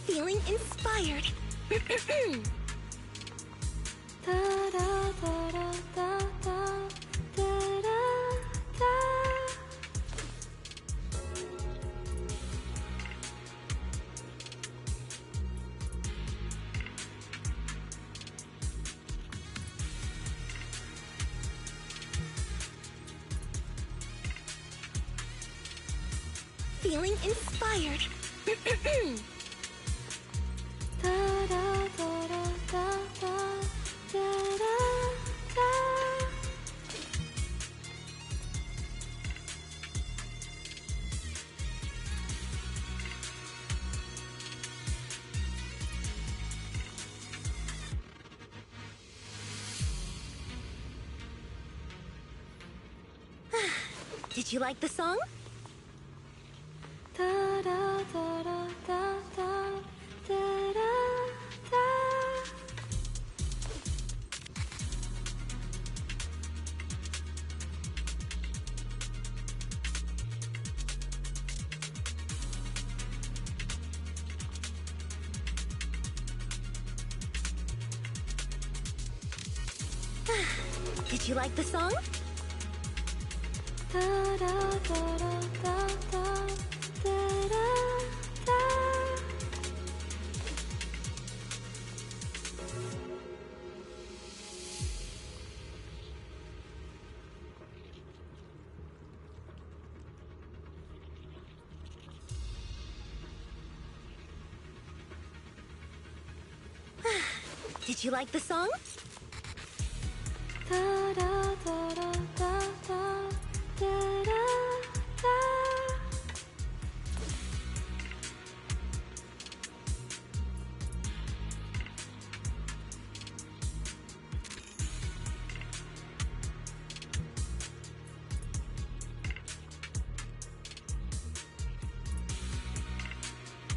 Speaker 4: Feeling inspired. Feeling inspired. Did you like the song? Did you like the song? Did you like the song?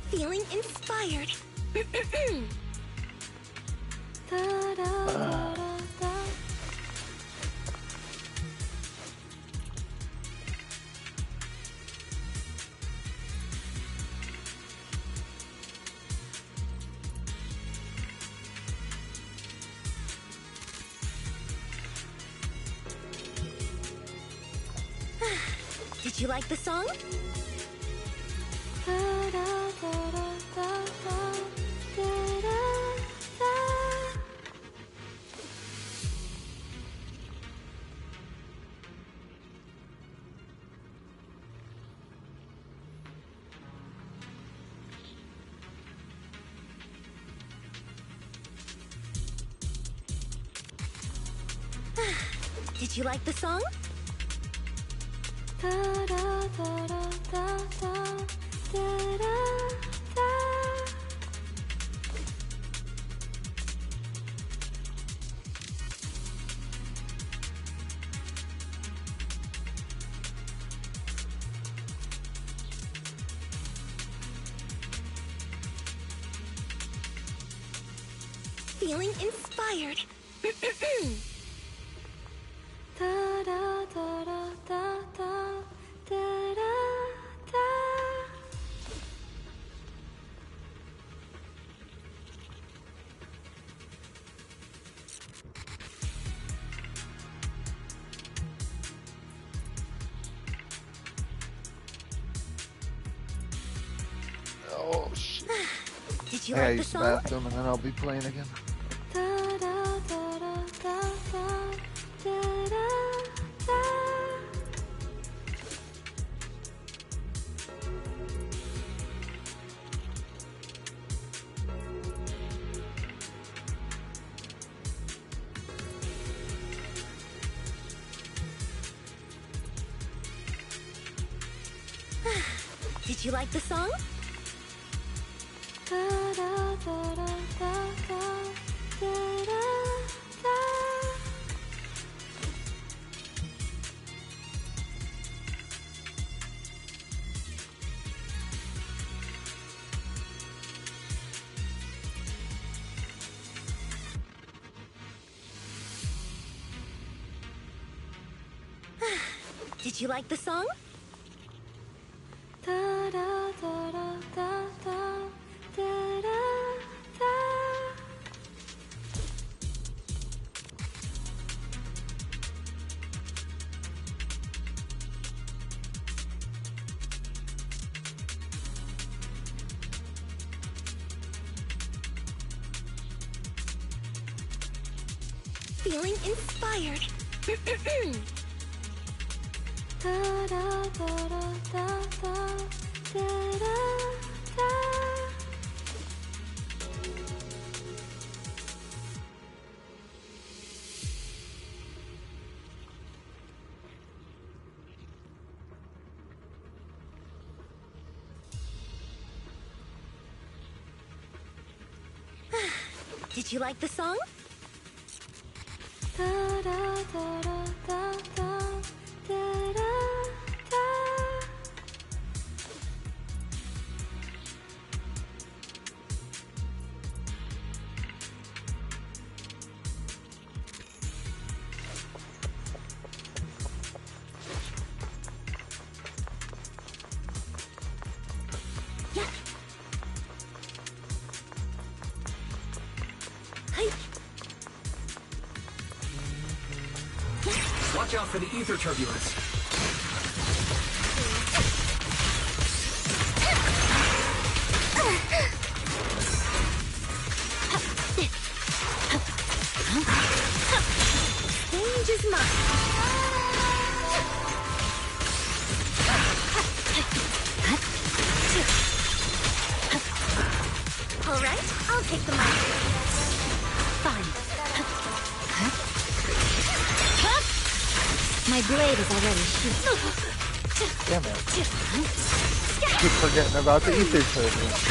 Speaker 4: Feeling inspired.
Speaker 7: Did you like the song? Did you like the song? Feeling inspired.
Speaker 9: Oh shit.
Speaker 7: Did you
Speaker 9: I
Speaker 7: like the
Speaker 9: use the
Speaker 7: song?
Speaker 9: bathroom and then I'll be playing again.
Speaker 7: Did you like the song? Did you like the song? Feeling inspired. Did you like the song?
Speaker 2: Watch out for the ether turbulence.
Speaker 7: Stage is mine. All right, I'll take the mic. Fine. My blade is already sheathed.
Speaker 9: Damn it. Keep forgetting about the ether turbulence.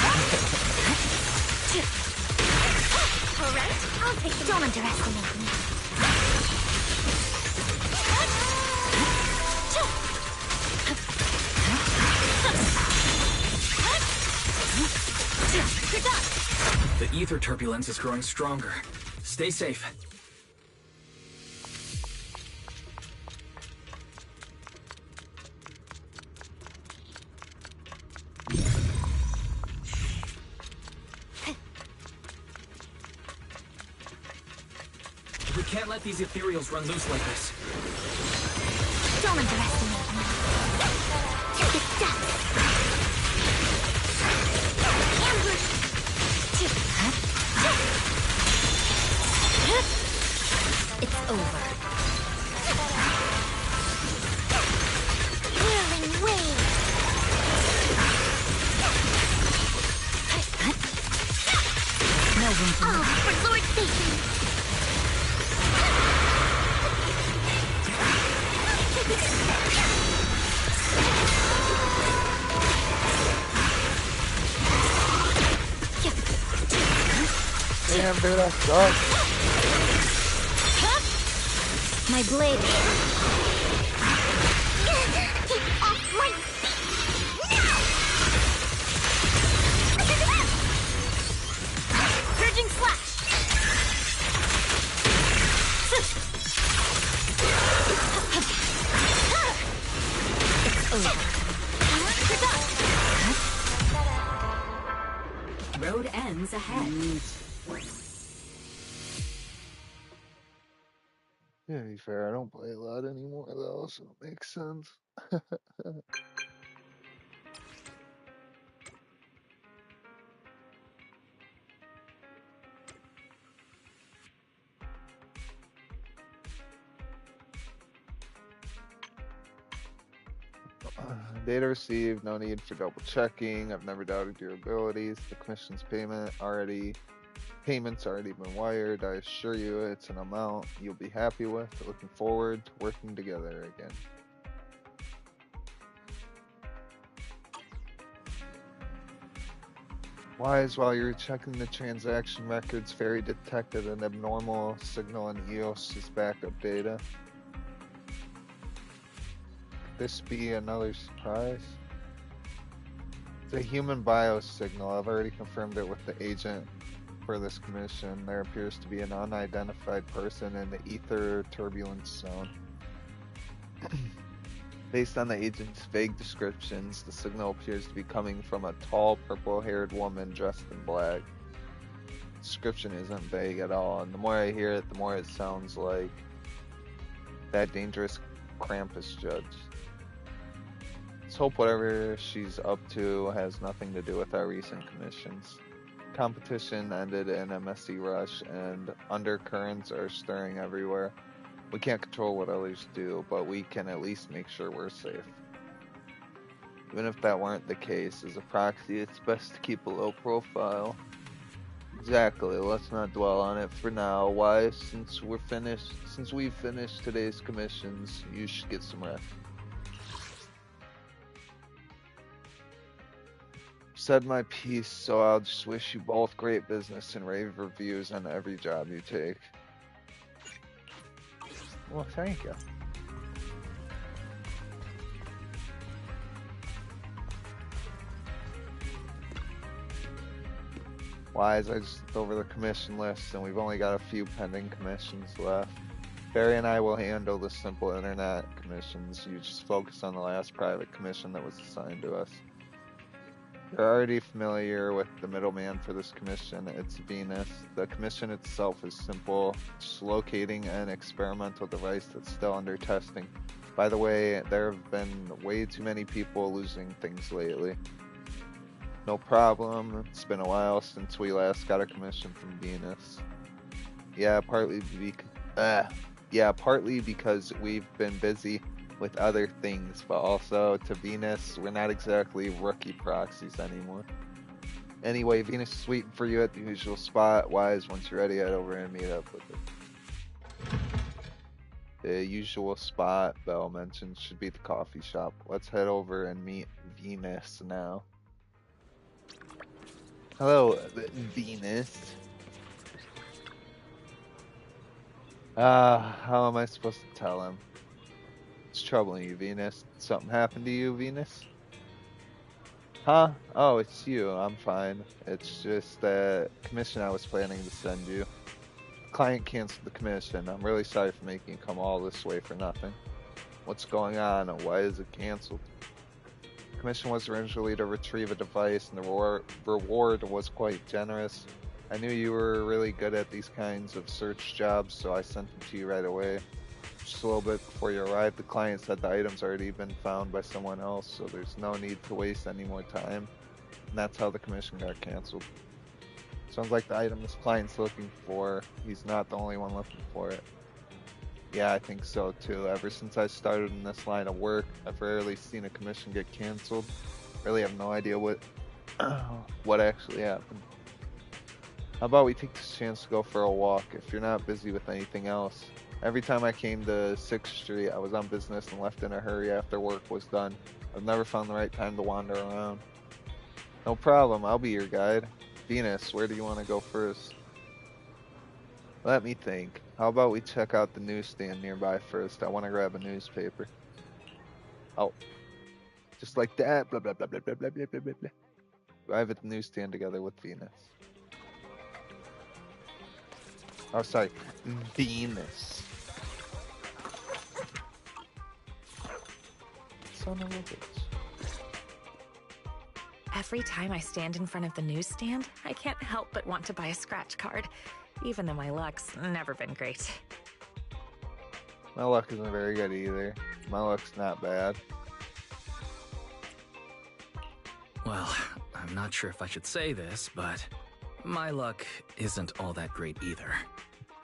Speaker 7: All right, I'll take the mic. Don't underestimate me.
Speaker 2: The ether turbulence is growing stronger. Stay safe. We can't let these ethereals run loose like this.
Speaker 7: Don't underestimate me.
Speaker 1: It's over.
Speaker 11: Whirling wave.
Speaker 1: No room for
Speaker 11: Oh, for Lord Satan.
Speaker 9: Damn, dude, that sucks.
Speaker 1: My blade.
Speaker 11: Off my
Speaker 1: Surging slash. It's over.
Speaker 3: Road ends ahead.
Speaker 9: Yeah, to be fair, I don't play a lot anymore though, so it makes sense. Data received, no need for double checking. I've never doubted your abilities. The commission's payment's already been wired. I assure you it's an amount you'll be happy with. Looking forward to working together again. Wise, while you're checking the transaction records, Fairy detected an abnormal signal in EOS's backup data. Could this be another surprise? It's a human bios signal. I've already confirmed it with the agent for this commission. There appears to be an unidentified person in the ether turbulence zone. Based on the agent's vague descriptions, the signal appears to be coming from a tall, purple-haired woman dressed in black. The description isn't vague at all, and the more I hear it, the more it sounds like that dangerous Krampus judge. Let's hope whatever she's up to has nothing to do with our recent commissions. Competition ended in a messy rush, and undercurrents are stirring everywhere. We can't control what others do, but we can at least make sure we're safe. Even if that weren't the case, as a proxy, it's best to keep a low profile. Exactly, let's not dwell on it for now. Why? Since we've finished today's commissions, you should get some rest. Said my piece, so I'll just wish you both great business and rave reviews on every job you take. Well, thank you. Wise, I just looked over the commission list, and we've only got a few pending commissions left. Barry and I will handle the simple internet commissions. You just focus on the last private commission that was assigned to us. You're already familiar with the middleman for this commission. It's Venus. The commission itself is simple, just locating an experimental device that's still under testing. By the way, there have been way too many people losing things lately. No problem. It's been a while since we last got a commission from Venus. Yeah, partly because we've been busy with other things, but also to Venus, we're not exactly rookie proxies anymore. Anyway, Venus is waiting for you at the usual spot. Wise, once you're ready, head over and meet up with it. The usual spot Belle mentioned should be the coffee shop. Let's head over and meet Venus now. Hello, Venus. How am I supposed to tell him? What's troubling you, Venus? Something happened to you, Venus? Huh? Oh, it's you. I'm fine. It's just that commission I was planning to send you. Client canceled the commission. I'm really sorry for making you come all this way for nothing. What's going on and why is it canceled? The commission was originally to retrieve a device and the reward was quite generous. I knew you were really good at these kinds of search jobs, so I sent them to you right away. Just a little bit before you arrived, the client said the item's already been found by someone else, so there's no need to waste any more time. And that's how the commission got canceled. Sounds like the item this client's looking for, he's not the only one looking for it. Yeah, I think so too. Ever since I started in this line of work, I've rarely seen a commission get canceled. Really have no idea what actually happened. How about we take this chance to go for a walk if you're not busy with anything else? Every time I came to 6th Street, I was on business and left in a hurry after work was done. I've never found the right time to wander around. No problem, I'll be your guide. Venus, where do you want to go first? Let me think. How about we check out the newsstand nearby first? I want to grab a newspaper. Oh. Just like that. Blah, blah, blah, blah, blah, blah, blah, blah, blah. Arrive at the newsstand together with Venus. Oh, sorry. Venus. Son of a bitch.
Speaker 13: Every time I stand in front of the newsstand, I can't help but want to buy a scratch card, even though my luck's never been great.
Speaker 9: My luck isn't very good either. My luck's not bad.
Speaker 2: Well, I'm not sure if I should say this, but my luck isn't all that great either.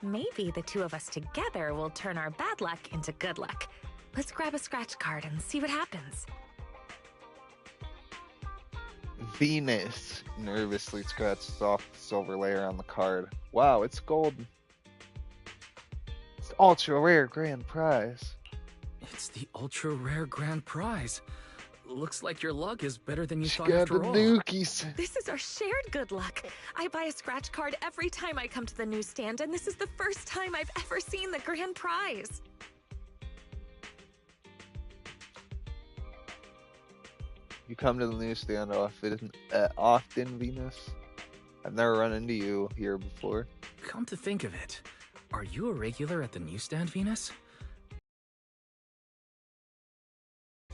Speaker 13: Maybe the two of us together will turn our bad luck into good luck. Let's grab a scratch card and see what happens.
Speaker 9: Venus nervously scratches off the silver layer on the card. Wow, it's golden. It's the ultra rare grand prize.
Speaker 2: It's the ultra rare grand prize. Looks like your luck is better than you
Speaker 9: She
Speaker 2: thought
Speaker 9: got
Speaker 2: after
Speaker 9: the
Speaker 2: all.
Speaker 9: nookies.
Speaker 13: This is our shared good luck. I buy a scratch card every time I come to the newsstand, and this is the first time I've ever seen the grand prize.
Speaker 9: You come to the newsstand often, Venus? I've never run into you here before.
Speaker 2: Come to think of it, are you a regular at the newsstand, Venus?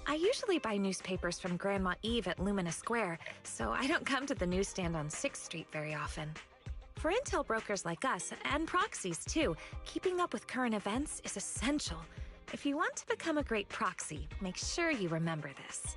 Speaker 13: I usually buy newspapers from Grandma Eve at Lumina Square, so I don't come to the newsstand on 6th Street very often. For intel brokers like us, and proxies too, keeping up with current events is essential. If you want to become a great proxy, make sure you remember this.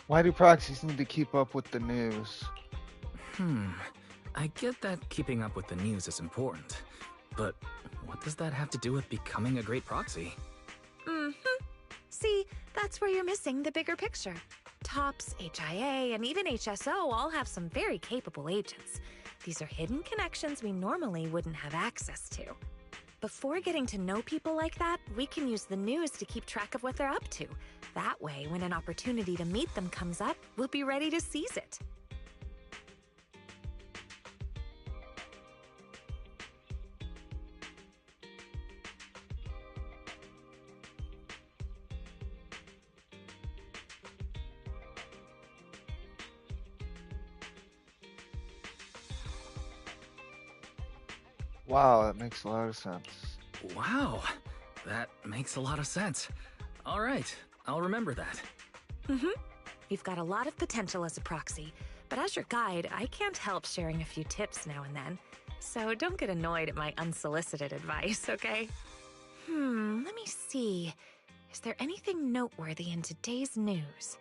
Speaker 9: Why do proxies need to keep up with the news?
Speaker 2: I get that keeping up with the news is important, but what does that have to do with becoming a great proxy?
Speaker 13: See, that's where you're missing the bigger picture. TOPS, HIA, and even HSO all have some very capable agents. These are hidden connections we normally wouldn't have access to. Before getting to know people like that, we can use the news to keep track of what they're up to. That way, when an opportunity to meet them comes up, we'll be ready to seize it.
Speaker 9: Wow, that makes a lot of sense.
Speaker 2: Wow, that makes a lot of sense. All right, I'll remember that.
Speaker 13: You've got a lot of potential as a proxy, but as your guide, I can't help sharing a few tips now and then. So don't get annoyed at my unsolicited advice, okay? Let me see. Is there anything noteworthy in today's news?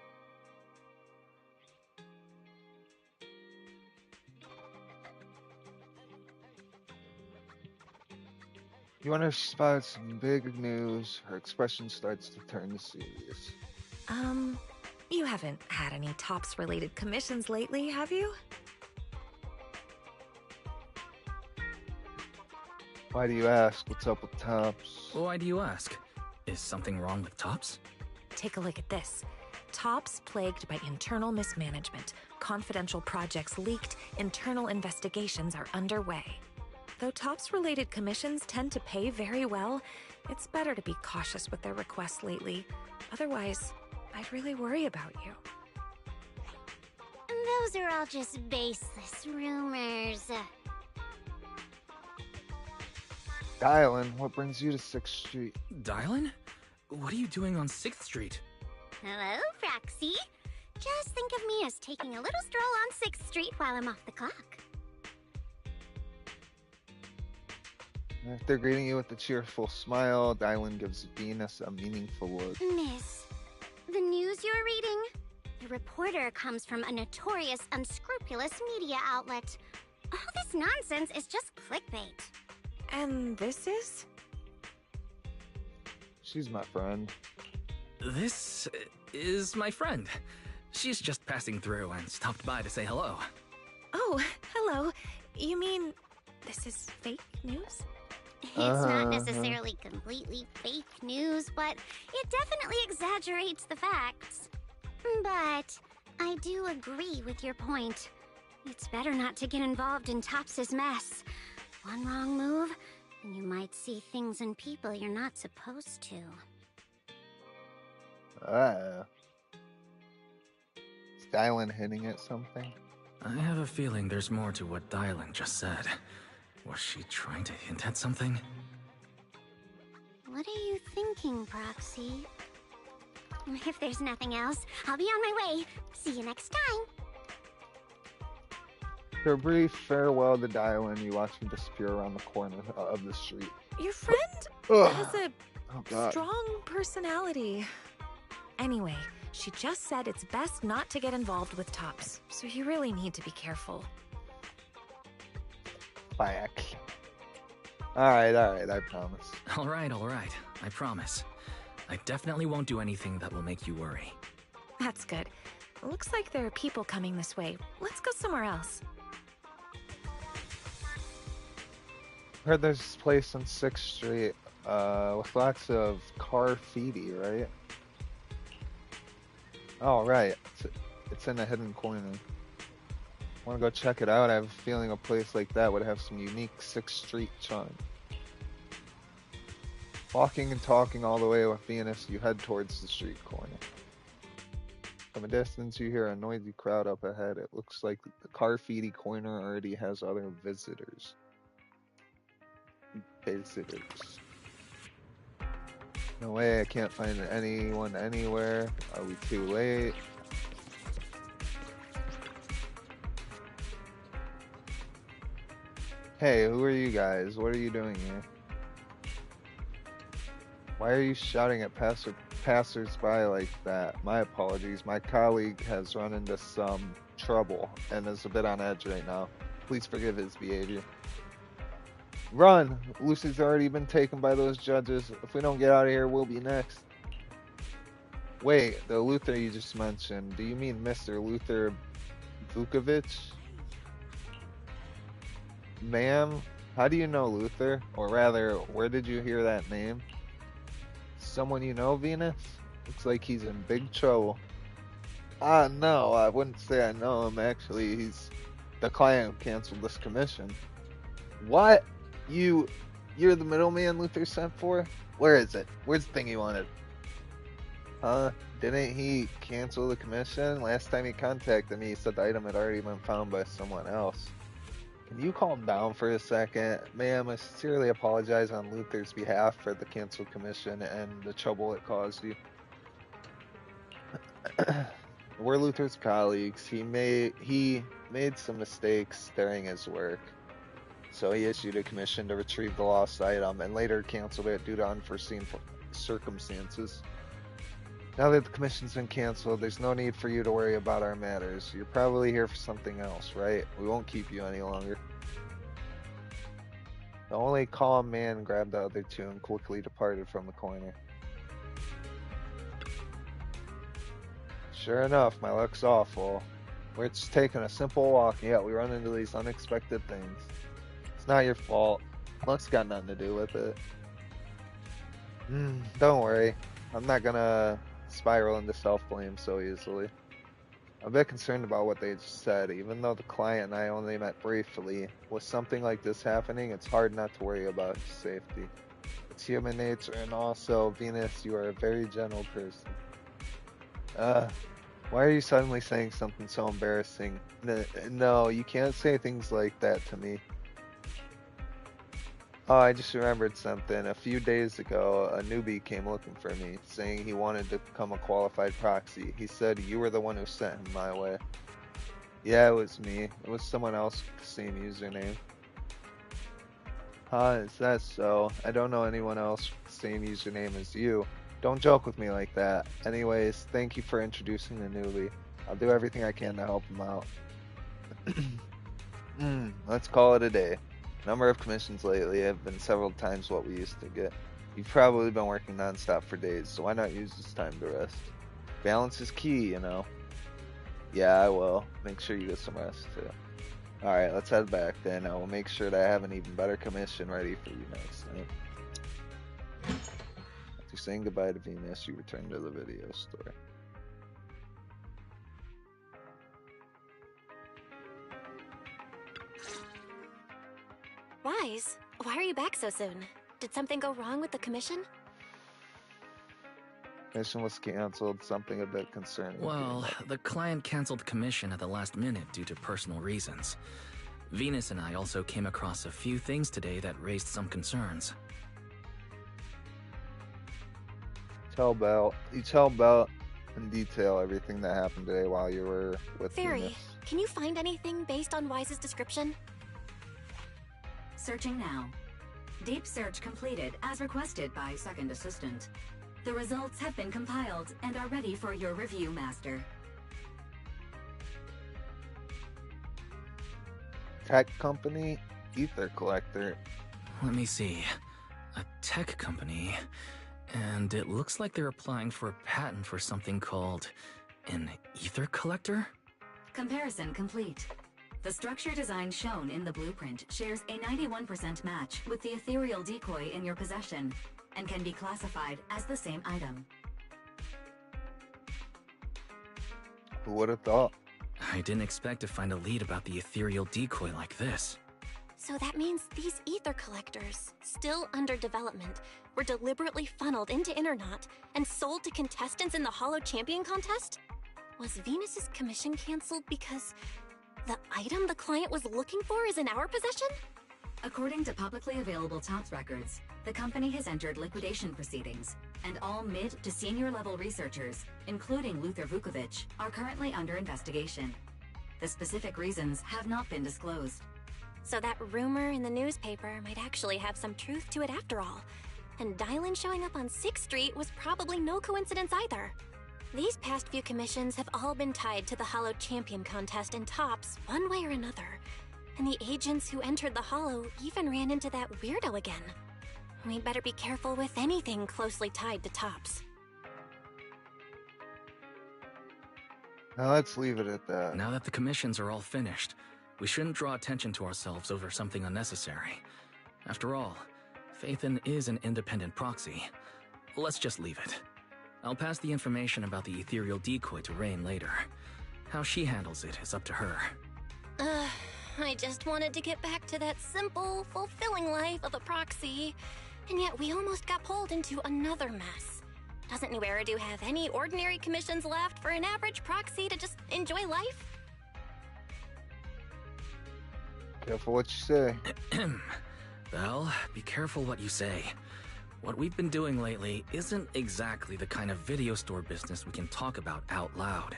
Speaker 9: You want to spot some big news, her expression starts to turn serious.
Speaker 13: You haven't had any TOPS-related commissions lately, have you?
Speaker 9: Why do you ask? What's up with TOPS?
Speaker 2: Why do you ask? Is something wrong with TOPS?
Speaker 13: Take a look at this. TOPS plagued by internal mismanagement. Confidential projects leaked. Internal investigations are underway. Though TOPS-related commissions tend to pay very well, it's better to be cautious with their requests lately. Otherwise, I'd really worry about you.
Speaker 11: Those are all just baseless rumors.
Speaker 9: Dylan, what brings you to 6th Street?
Speaker 2: Dylan? What are you doing on 6th Street?
Speaker 11: Hello, Proxy. Just think of me as taking a little stroll on 6th Street while I'm off the clock.
Speaker 9: After greeting you with a cheerful smile, Dylan gives Venus a meaningful look.
Speaker 11: Miss, the news you're reading? The reporter comes from a notorious, unscrupulous media outlet. All this nonsense is just clickbait.
Speaker 13: And this is?
Speaker 9: She's my friend.
Speaker 2: This is my friend. She's just passing through and stopped by to say hello.
Speaker 13: Oh, hello. You mean this is fake news?
Speaker 11: It's not necessarily completely fake news, but it definitely exaggerates the facts. But I do agree with your point. It's better not to get involved in TOPS' mess. One wrong move, and you might see things and people you're not supposed to.
Speaker 9: Is Dylan hinting at something?
Speaker 2: I have a feeling there's more to what Dylan just said. Was she trying to hint at something?
Speaker 11: What are you thinking, Proxy? If there's nothing else, I'll be on my way. See you next time.
Speaker 9: For a brief farewell to Dylan, you watch him disappear around the corner of the street.
Speaker 13: Your friend has a strong personality. Anyway, she just said it's best not to get involved with TOPS, so you really need to be careful.
Speaker 9: Back. Alright, I promise.
Speaker 2: Alright, I promise. I definitely won't do anything that will make you worry.
Speaker 13: That's good. Looks like there are people coming this way. Let's go somewhere else.
Speaker 9: Heard there's this place on 6th Street with lots of graffiti, right? Oh, right. It's in a hidden corner. Want to go check it out? I have a feeling a place like that would have some unique 6th Street charm. Walking and talking all the way with Venus, you head towards the street corner. From a distance, you hear a noisy crowd up ahead. It looks like the graffiti corner already has other visitors. No way, I can't find anyone anywhere. Are we too late? Hey, who are you guys? What are you doing here? Why are you shouting at passersby like that. My apologies. My colleague has run into some trouble and is a bit on edge right now. Please forgive his behavior. Run! Lucy's already been taken by those judges. If we don't get out of here, we'll be next. Wait, the Luther you just mentioned, do you mean Mr. Luther Vukovic? Ma'am, how do you know Luther? Or rather, where did you hear that name? Someone you know, Venus? Looks like he's in big trouble. No, I wouldn't say I know him. Actually, he's the client who canceled this commission. What? You're the middleman Luther sent for? Where is it? Where's the thing he wanted? Didn't he cancel the commission? Last time he contacted me, he said the item had already been found by someone else. Can you calm down for a second? Ma'am, I sincerely apologize on Luther's behalf for the canceled commission and the trouble it caused you. We're Luther's colleagues. He made some mistakes during his work. So he issued a commission to retrieve the lost item and later canceled it due to unforeseen circumstances. Now that the commission's been canceled, there's no need for you to worry about our matters. You're probably here for something else, right? We won't keep you any longer. The only calm man grabbed the other two and quickly departed from the corner. Sure enough, my luck's awful. We're just taking a simple walk, yet we run into these unexpected things. It's not your fault. Luck's got nothing to do with it. Don't worry. I'm not gonna spiral into self-blame so easily. I'm a bit concerned about what they just said. Even though the client and I only met briefly, with something like this happening, it's hard not to worry about his safety. It's human nature, and also, Venus, you are a very gentle person. Why are you suddenly saying something so embarrassing? No, you can't say things like that to me. Oh, I just remembered something. A few days ago, a newbie came looking for me, saying he wanted to become a qualified proxy. He said you were the one who sent him my way. Yeah, it was me. It was someone else with the same username. Is that so? I don't know anyone else with the same username as you. Don't joke with me like that. Anyways, thank you for introducing the newbie. I'll do everything I can to help him out. Let's call it a day. Number of commissions lately have been several times what we used to get. You've probably been working non-stop for days, so why not use this time to rest? Balance is key, you know. Yeah, I will. Make sure you get some rest, too. Alright, let's head back then. I will make sure that I have an even better commission ready for you next time. After saying goodbye to Venus, you return to the video store.
Speaker 4: Wise, why are you back so soon? Did something go wrong with the commission?
Speaker 9: Commission was canceled, something a bit concerning.
Speaker 2: Well, the client canceled the commission at the last minute due to personal reasons. Venus and I also came across a few things today that raised some concerns.
Speaker 9: Tell about in detail everything that happened today while you were with
Speaker 4: Fairy,
Speaker 9: Venus.
Speaker 4: can you find anything based on Wise's description?
Speaker 3: Searching now. Deep search completed as requested by Second Assistant. The results have been compiled and are ready for your review, Master.
Speaker 9: Tech company, ether collector.
Speaker 2: Let me see. A tech company. And it looks like they're applying for a patent for something called an ether collector?
Speaker 3: Comparison complete. The structure design shown in the blueprint shares a 91% match with the ethereal decoy in your possession and can be classified as the same item.
Speaker 9: Who would have thought?
Speaker 2: I didn't expect to find a lead about the ethereal decoy like this.
Speaker 4: So that means these ether collectors, still under development, were deliberately funneled into Internaut and sold to contestants in the Hollow Champion contest? Was Venus's commission canceled because the item the client was looking for is in our possession?
Speaker 3: According to publicly available TOPS records, the company has entered liquidation proceedings, and all mid to senior level researchers, including Luther Vukovic, are currently under investigation. The specific reasons have not been disclosed.
Speaker 4: So that rumor in the newspaper might actually have some truth to it after all. And Dylan showing up on 6th Street was probably no coincidence either. These past few commissions have all been tied to the Hollow Champion contest in Tops, one way or another. And the agents who entered the Hollow even ran into that weirdo again. We'd better be careful with anything closely tied to Tops.
Speaker 9: Now let's leave it at that.
Speaker 2: Now that the commissions are all finished, we shouldn't draw attention to ourselves over something unnecessary. After all, Phaethon is an independent proxy. Let's just leave it. I'll pass the information about the ethereal decoy to Rain later. How she handles it is up to her.
Speaker 4: I just wanted to get back to that simple, fulfilling life of a proxy. And yet we almost got pulled into another mess. Doesn't New Eridu have any ordinary commissions left for an average proxy to just enjoy life?
Speaker 9: Careful what you say.
Speaker 2: Well, be careful what you say. What we've been doing lately isn't exactly the kind of video store business we can talk about out loud.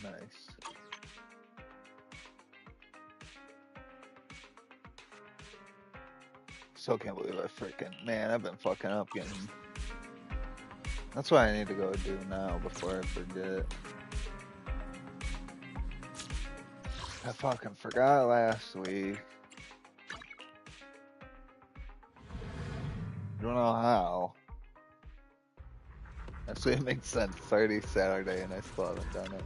Speaker 9: Nice. Still can't believe man, I've been fucking up getting. That's what I need to go do now before I forget. I fucking forgot last week. Don't know how. Actually, it makes sense. It's already Saturday and I still haven't done it.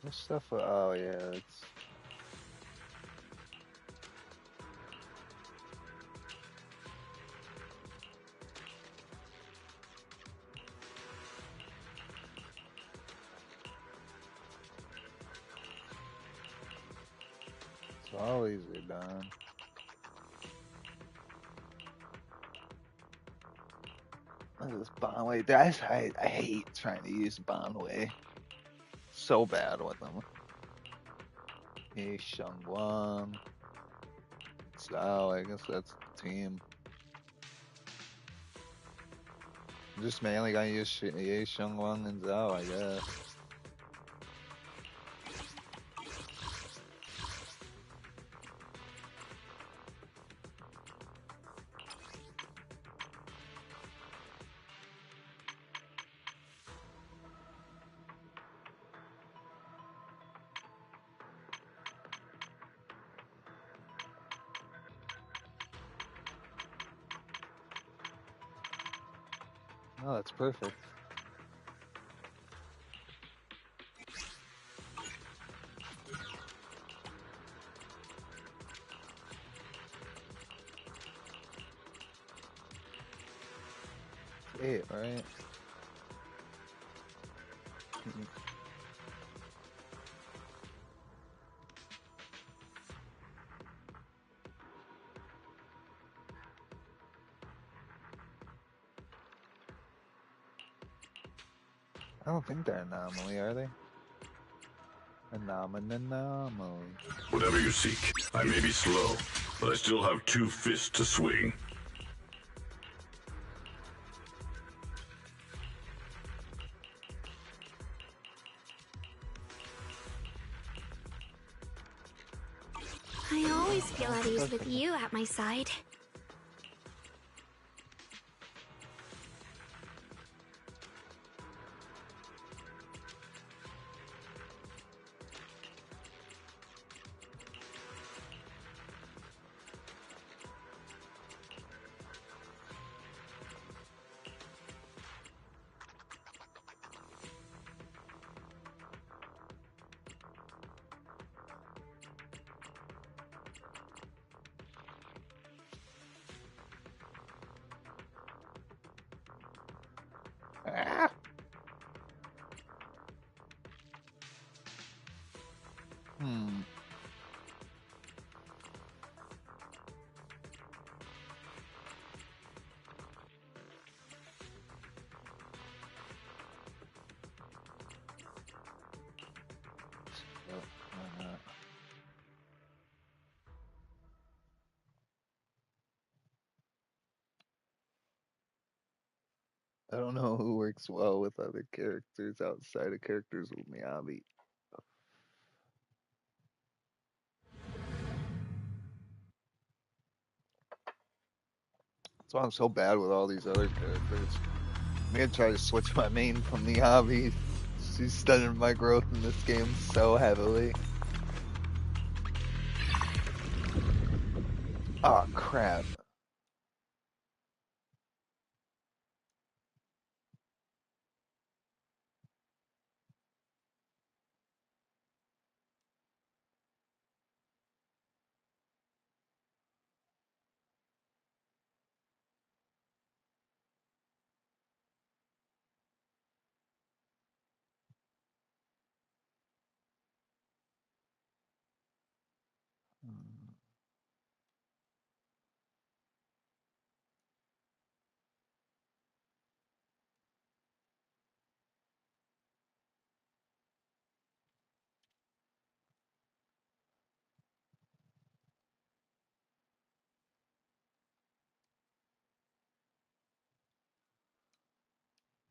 Speaker 9: This stuff, oh yeah, it's. So all these are done. This Bondway, I hate trying to use Bondway. So bad with them. Hey, Shangguan. So I guess that's the team. I'm just mainly gonna use Ye Shangguan and Zhao, I guess. Oh, that's perfect. It's 8, right? I don't think they're anomaly, are they? Anomaly.
Speaker 14: Whatever you seek, I may be slow, but I still have 2 fists to swing.
Speaker 11: I always feel at ease with you at my side.
Speaker 9: I don't know who works well with other characters outside of characters with Miyabi. That's why I'm so bad with all these other characters. I'm gonna try to switch my main from Miyabi. She's stunning my growth in this game so heavily. Oh crap.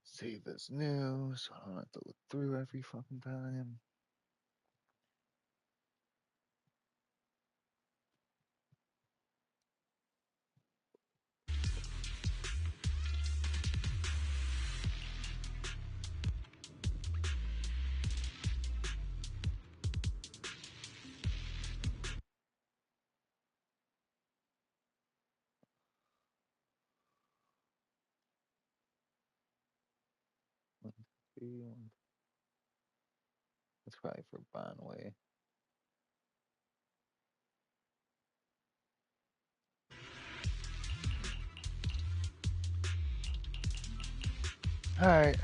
Speaker 9: Save as new, so I don't have to look through every fucking time. That's probably for Bonway. Alright.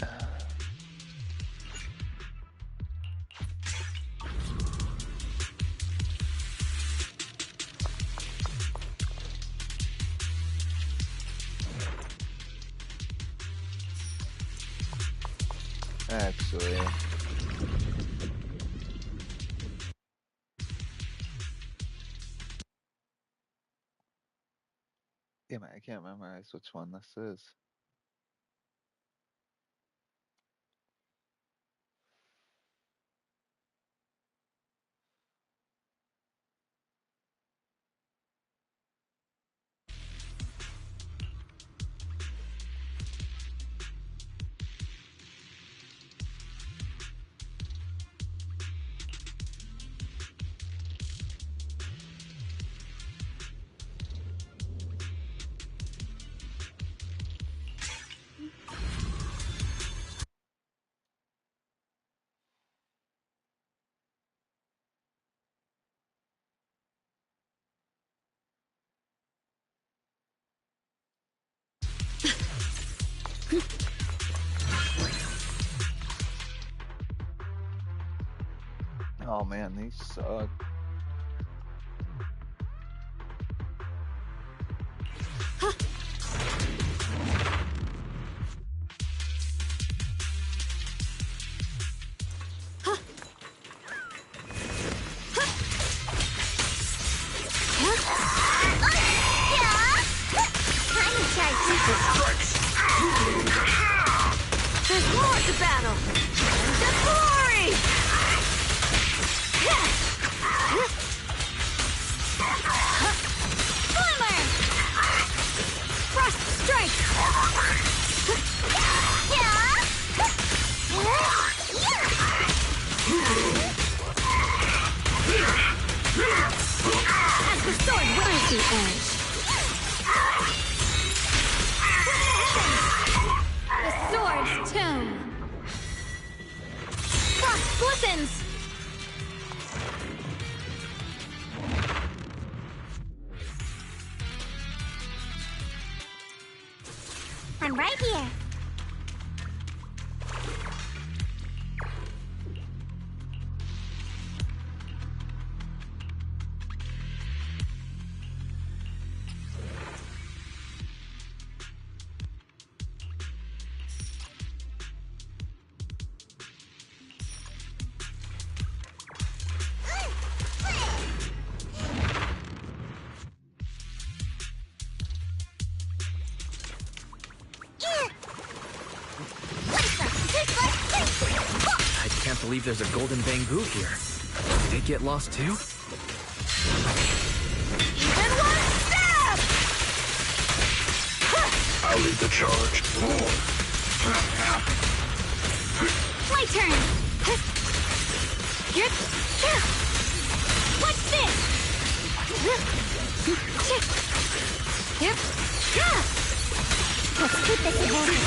Speaker 9: Actually. Damn it, I can't memorize which one this is. Oh man, these suck.
Speaker 7: There's more to battle! The glory! Glimmer! Frost strike! As the sword wears the edge! The sword's tomb! Frost glistens! I'm right here.
Speaker 2: Can't believe there's a golden bamboo here. Did it get lost too?
Speaker 7: Even one step!
Speaker 14: I'll lead the charge.
Speaker 11: My turn! What's this?
Speaker 7: Yep.
Speaker 11: Let's keep this advantage.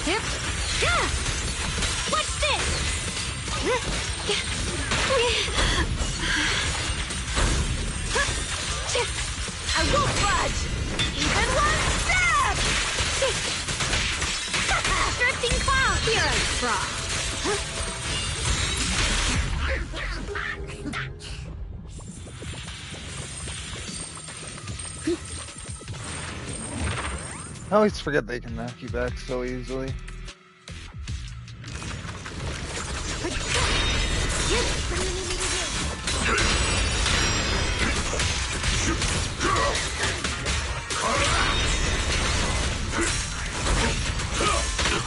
Speaker 7: Yep.
Speaker 11: What's this?
Speaker 7: I won't budge! Even one step!
Speaker 11: Drifting cloud!
Speaker 7: Hero's frog.
Speaker 9: I always forget they can knock you back so easily.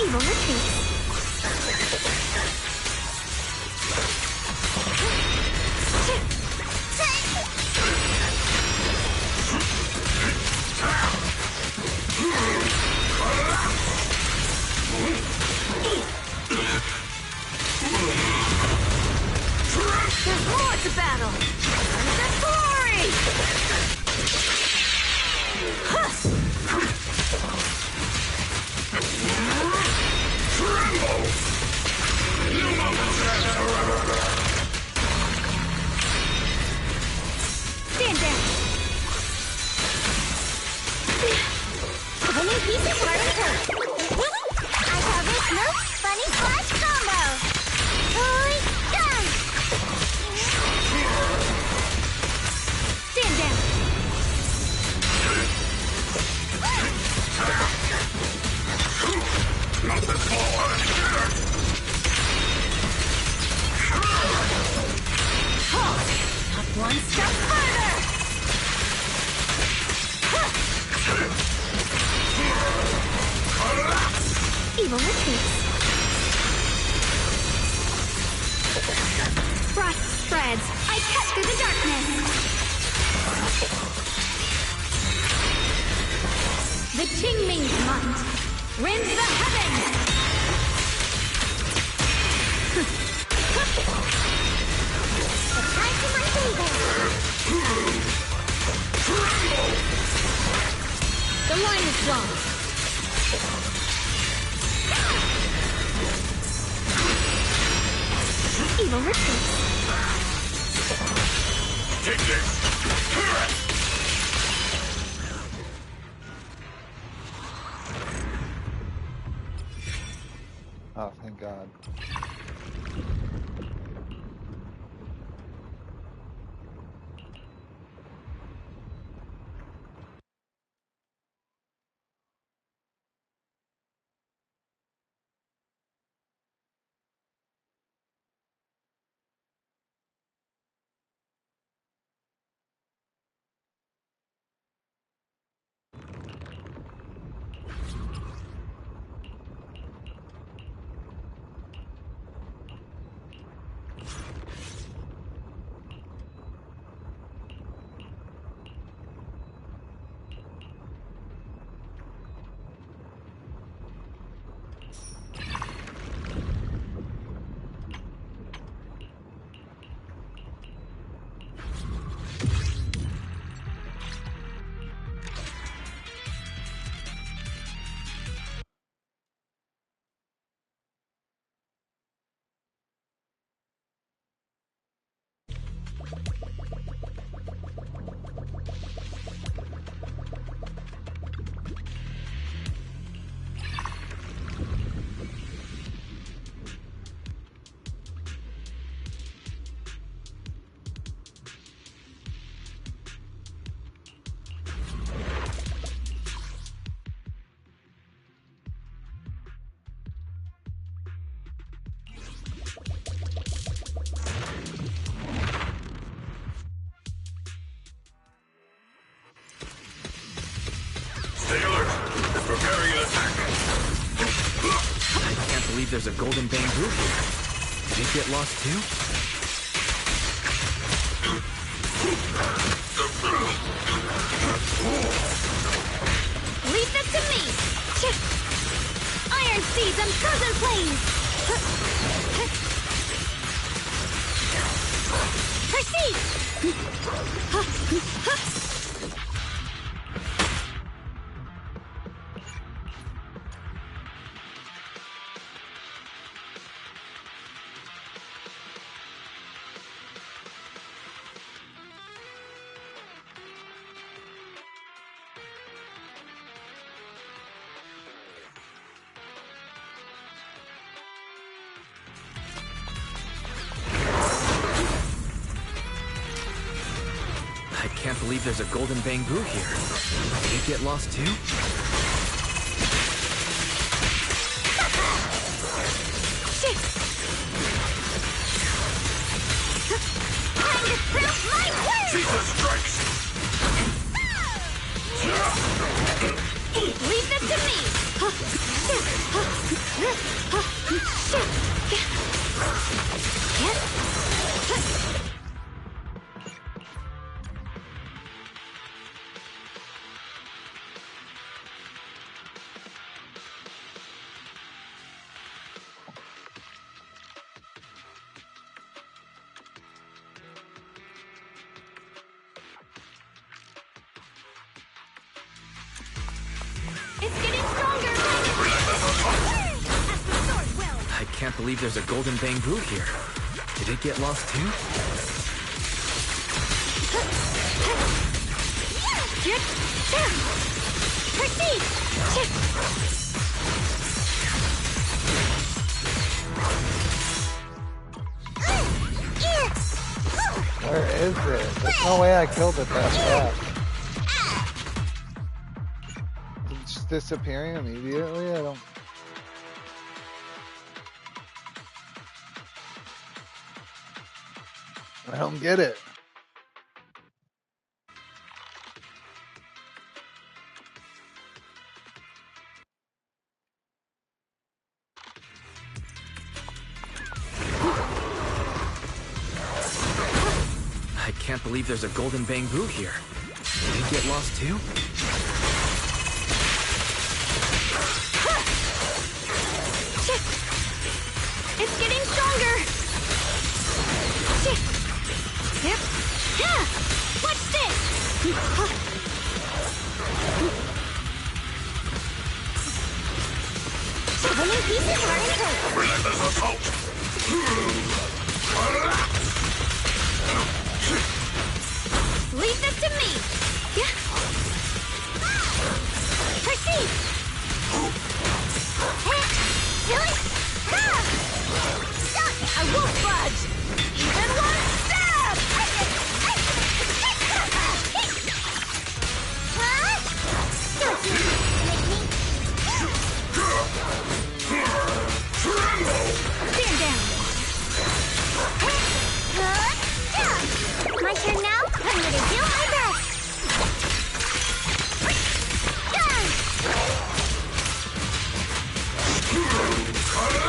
Speaker 11: Evil retreat.
Speaker 7: There's more to battle! There's glory!
Speaker 11: Stand down. Any pieces learned her. I call this move Funny Flash Combo. Holy gun! Stand down.
Speaker 7: Not one step further!
Speaker 11: Evil retreats. Frost spreads. I cut through the darkness.
Speaker 7: The Qingming's might rends the heavens!
Speaker 11: The tides in my favor.
Speaker 7: The line is drawn.
Speaker 11: Evil retreats.
Speaker 14: Take this.
Speaker 9: Oh, thank God.
Speaker 2: believe there's a golden bamboo here. Did it get lost too?
Speaker 11: Leave that to me! Iron seeds and frozen flames! Proceed!
Speaker 2: I can't believe there's a golden bamboo here. Did it get lost too?
Speaker 11: Time to prove my worth!
Speaker 14: Jesus strikes!
Speaker 11: Leave this to me! It's getting stronger!
Speaker 2: I can't believe there's a golden bamboo here. Did it get lost too?
Speaker 11: Proceed!
Speaker 9: Where is it? There's no way I killed it that fast. It's just disappearing immediately? I don't get it.
Speaker 2: I can't believe there's a golden bamboo here. Did it get lost too?
Speaker 11: It's getting stronger! What's this? Several pieces are in turn.
Speaker 14: Relentless assault!
Speaker 11: Leave this to me! Proceed! Silly! I won't budge! Even one stab! Stand down! My turn now? I'm gonna do my best!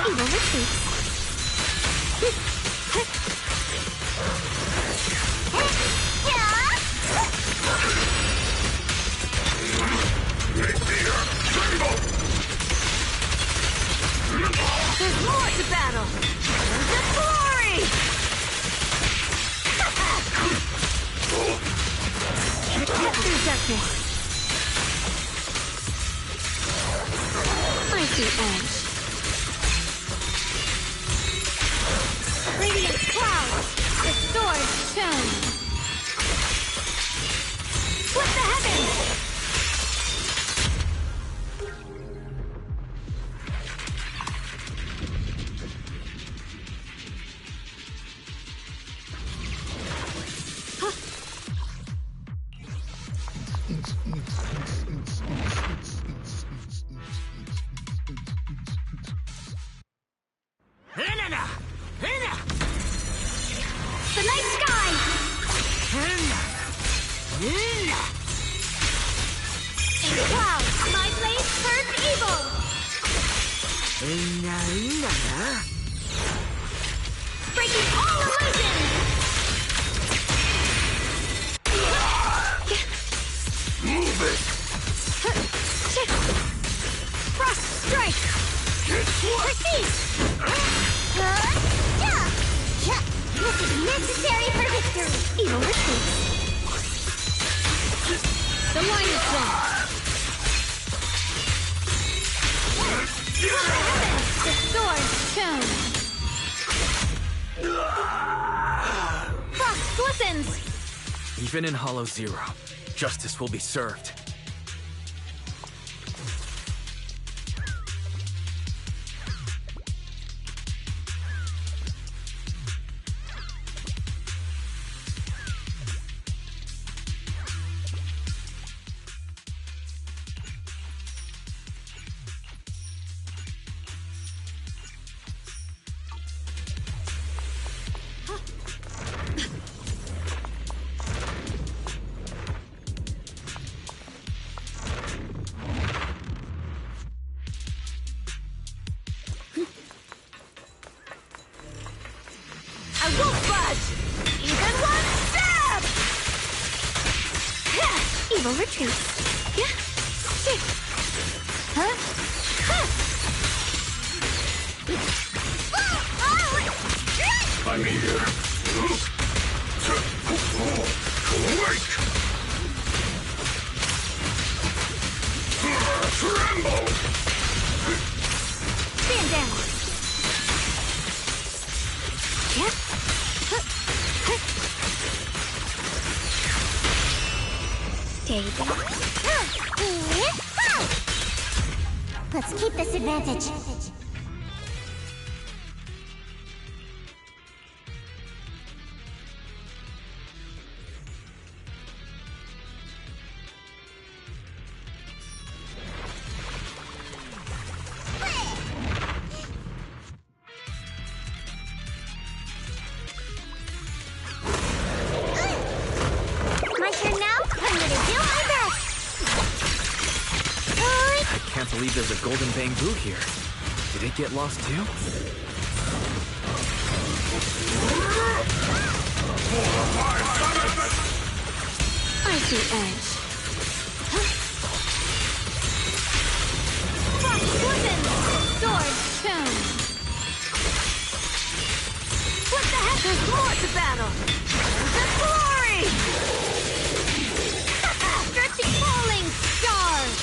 Speaker 11: Evil retreats. There's more to battle! There's a glory! Cut through darkness. Mighty edge. Radiant clouds. The sword shone. Split the heavens! The night sky! Breaking all illusions!
Speaker 14: Move it!
Speaker 11: Frost strike! Proceed! This is necessary for victory! Evil retreats! The line is drawn! The sword shown! Frost glistens!
Speaker 2: Even in Hollow Zero, justice will be served.
Speaker 11: I won't budge! Even one stab! Evil retreat. Huh?
Speaker 14: I'm here. Wake! Tremble!
Speaker 11: Stand down. Stay down. Let's keep this advantage. My turn now? I'm gonna do my best!
Speaker 2: I can't believe there's a golden bamboo here. Did it get lost too?
Speaker 11: Icy edge. Frost glisten! Sword shown. What the heck? There's more to battle! The glory! Stretching falling stars!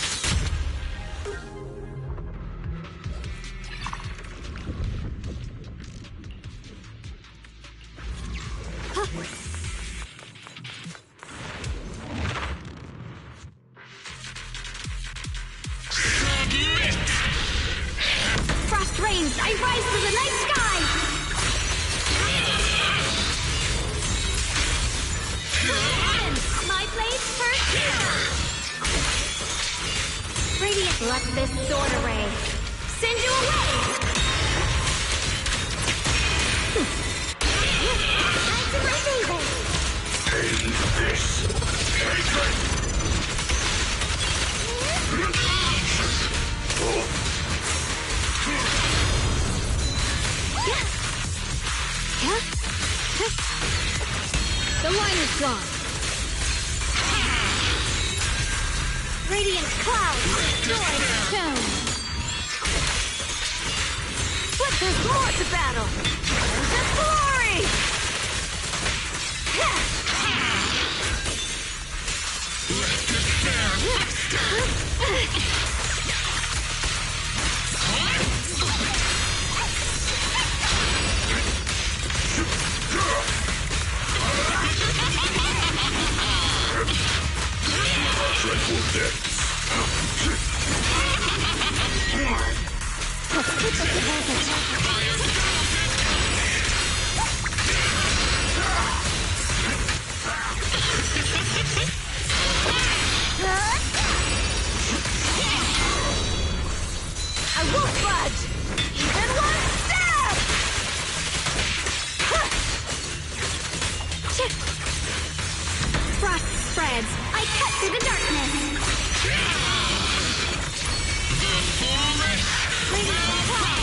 Speaker 11: Frost rains! I rise to the night sky! My blades first! Radiant, let this sword array send you away! Time to my favor!
Speaker 14: End this! Hatred!
Speaker 11: The line is drawn. Radiant clouds, sword shown. But there's more to battle. The glory!
Speaker 14: Dreadful depths.
Speaker 11: Let's keep this advantage. I won't budge! Even one stab! Frost spreads. I cut through the darkness. Radiant clouds.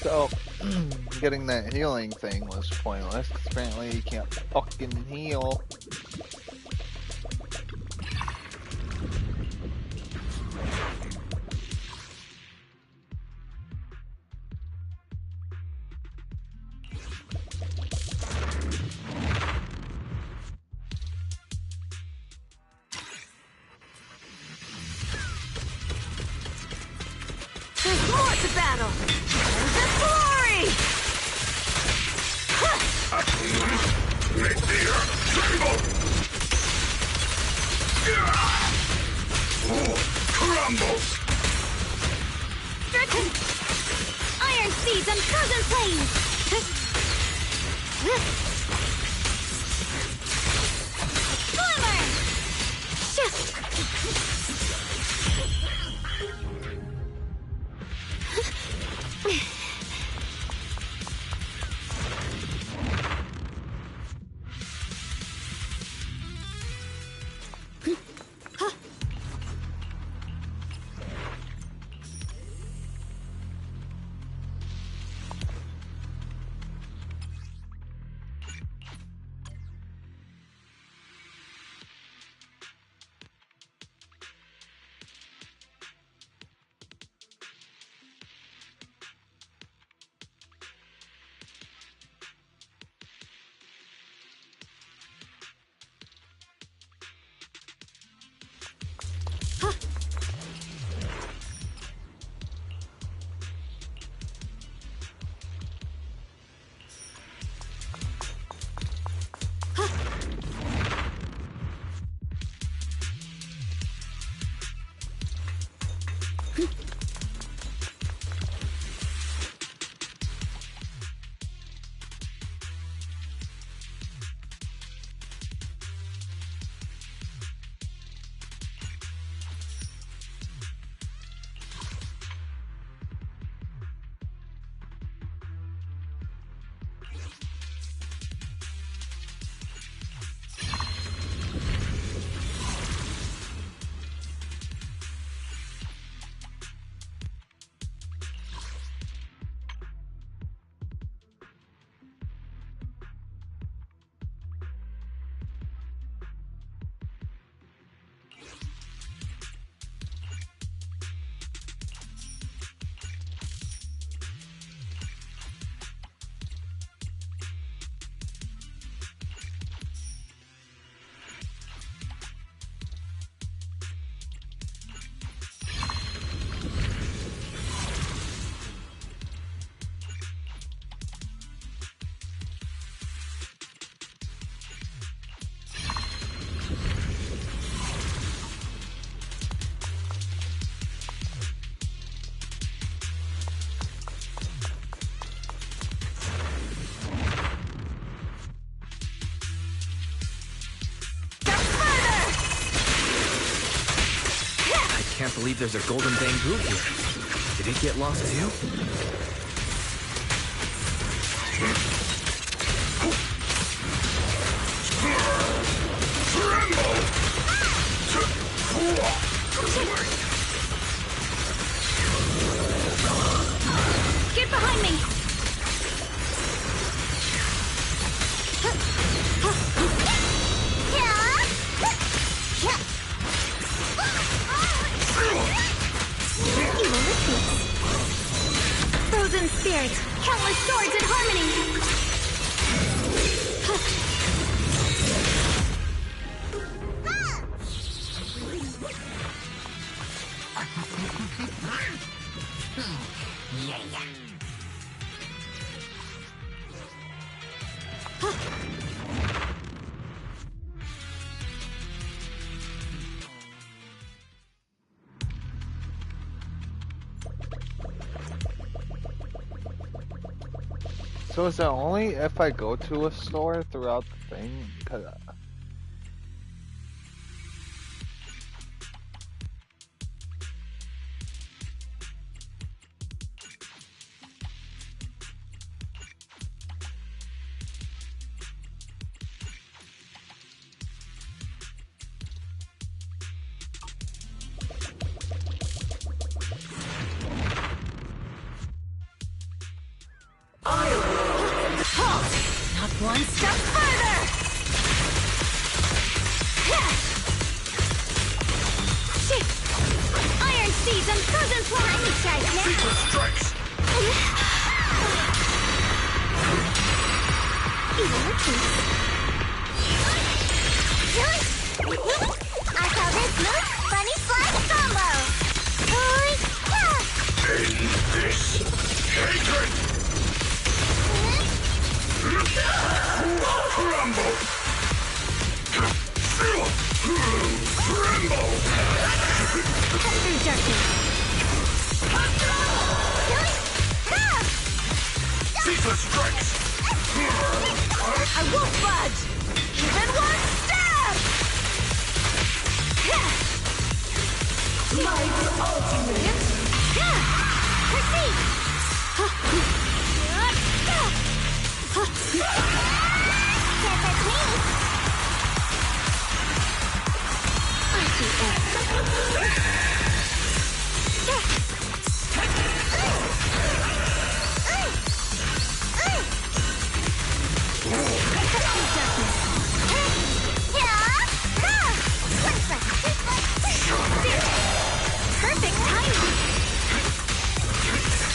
Speaker 9: So, getting that healing thing was pointless, 'cause apparently you can't fucking heal.
Speaker 7: There's more to battle! The glory!
Speaker 14: Make the earth tremble! Crumble!
Speaker 7: Stricken! Iron seeds and frozen flames! Glimmer!
Speaker 2: I can't believe there's a golden bamboo here. Did it get lost too?
Speaker 7: Get behind me! Frozen spirits, countless swords in harmony!
Speaker 9: So is that only if I go to a store throughout the thing? 'Cause
Speaker 11: one step further! Iron Seeds and Frozen Slime!
Speaker 14: Secret strikes!
Speaker 11: Even retreats. I call this move Funny Slime Combo!
Speaker 14: End this hatred! Crumble! Tremble!
Speaker 11: Cut through darkness.
Speaker 14: Secret strikes!
Speaker 11: I won't budge! Even one step!
Speaker 14: My ultimate!
Speaker 11: Proceed! Can't touch me! I see that. Perfect timing!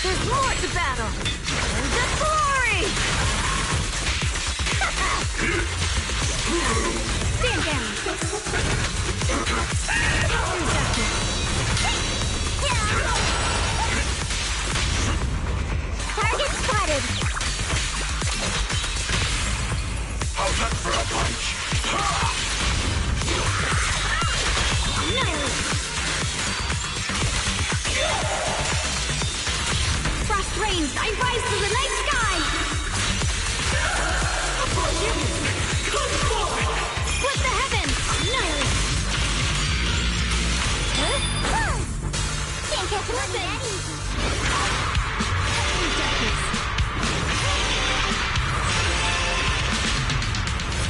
Speaker 11: There's more to battle! And the glory! Stand down! Target spotted!
Speaker 14: How's that for a punch?
Speaker 11: Frost rains! I rise to the night sky! Split the heavens! Can't catch me that easy! Darkness!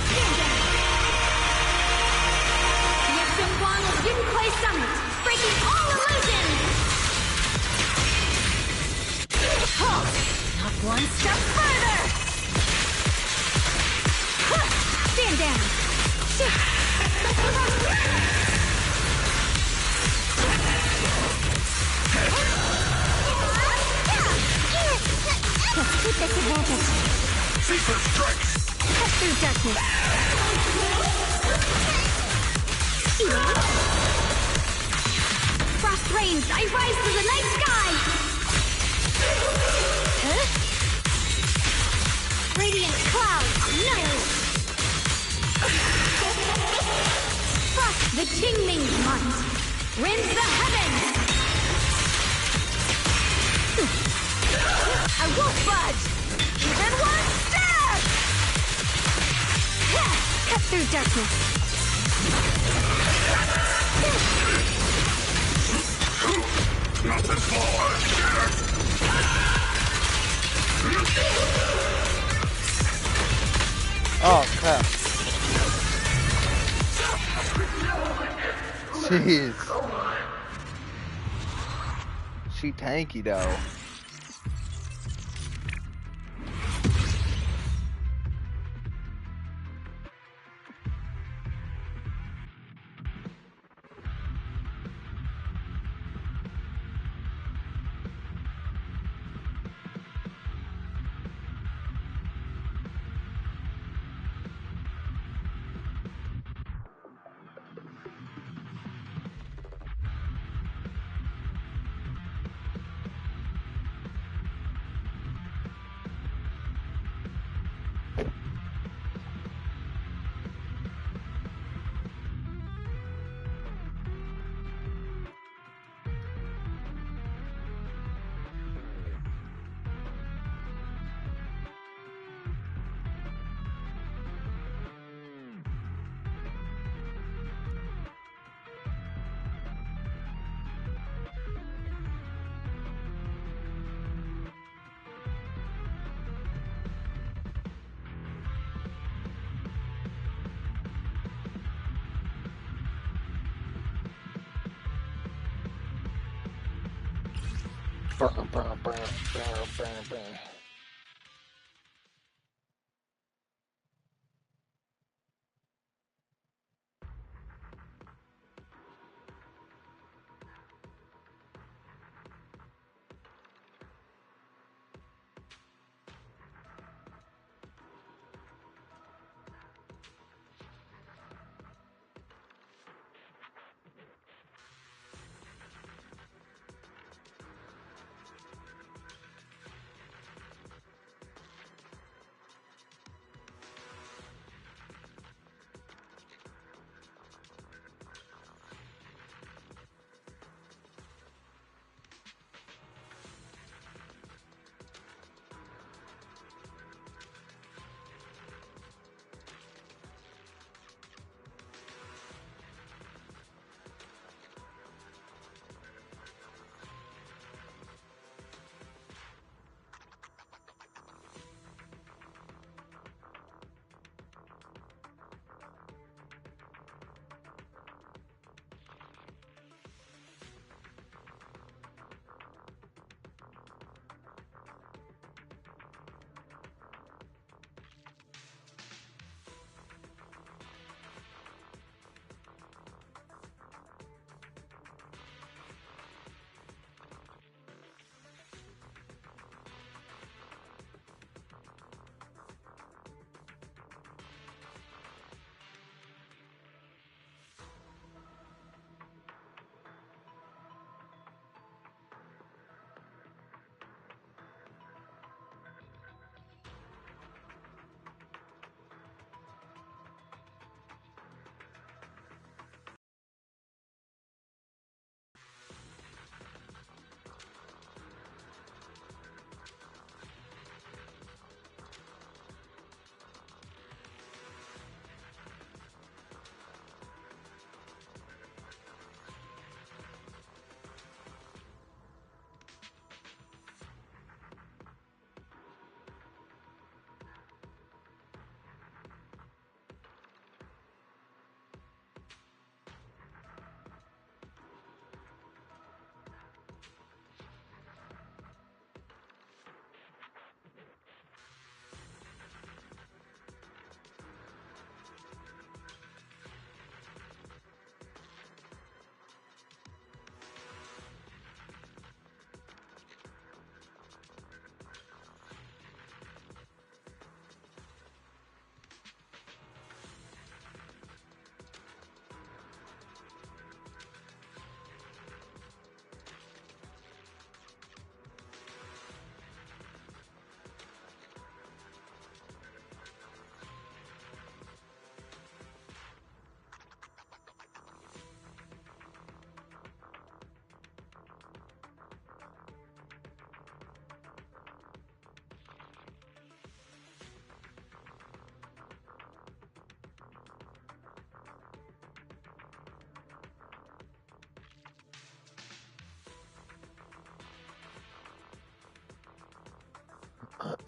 Speaker 11: Stand down! Yinkwei Summit! Breaking all illusions! Halt! Not one step further! Stand down! Let's keep this advantage.
Speaker 14: Secret strikes!
Speaker 11: Cut through darkness. Frost rains! I rise to the night sky! Radiant clouds! Annihilate! Frost the Qingming Month! Rends the heavens! I won't budge! Even one step! Cut through darkness!
Speaker 14: Not this far!
Speaker 9: Oh crap. Jeez. She tanky though.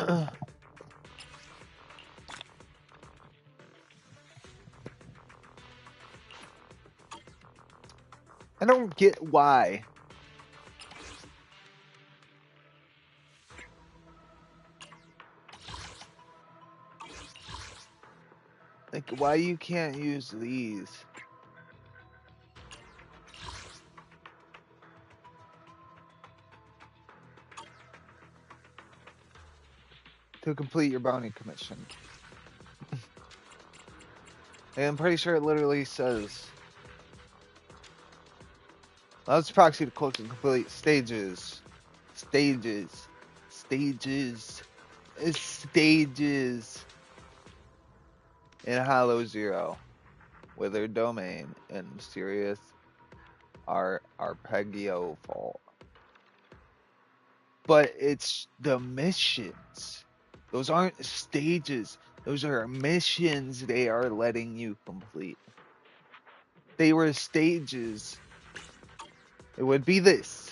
Speaker 9: I don't get why. Like, why you can't use these? To complete your bounty commission. And I'm pretty sure it literally says allows proxy to close and complete stages. Stages. In Hollow Zero. With their domain and mysterious arpeggio fault. But it's the missions. Those aren't stages. Those are missions they are letting you complete. They were stages. It would be this.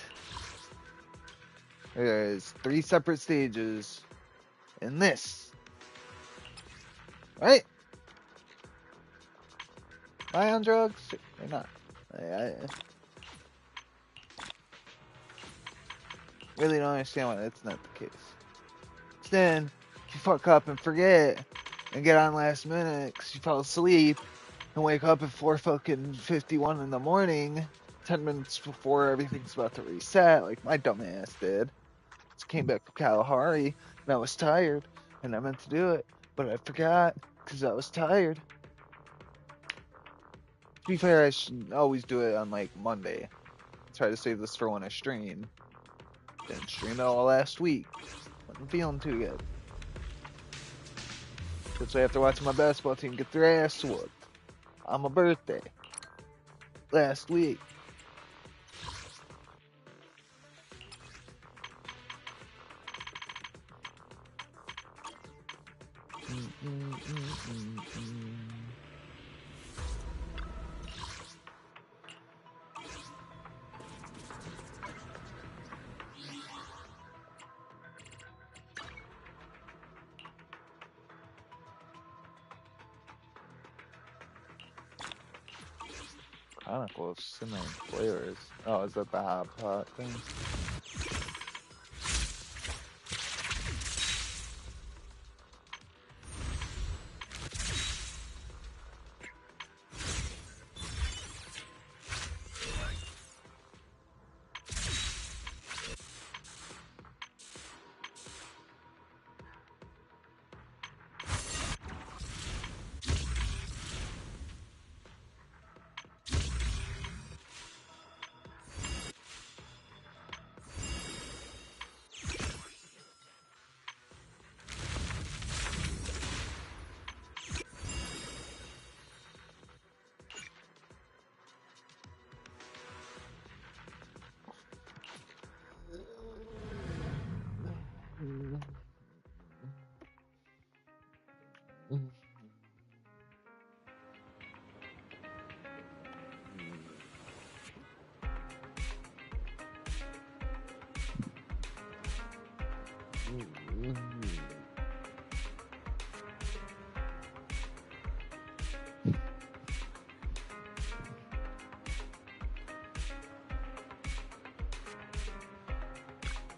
Speaker 9: There's 3 separate stages in this. Right? Am I on drugs? Or not? I really don't understand why that's not the case. Then, if you fuck up and forget, and get on last minute because you fell asleep, and wake up at 4:51 in the morning, 10 minutes before everything's about to reset, like my dumb ass did. Just came back from Kalahari, and I was tired, and I meant to do it, but I forgot, because I was tired. To be fair, I should always do it on, like, Monday. Try to save this for when I stream. Didn't stream it all last week. Wasn't feeling too good. So after watching my basketball team get their ass whooped on my birthday last week. Chronicles, simmering flavors. Oh, is that the hot pot thing?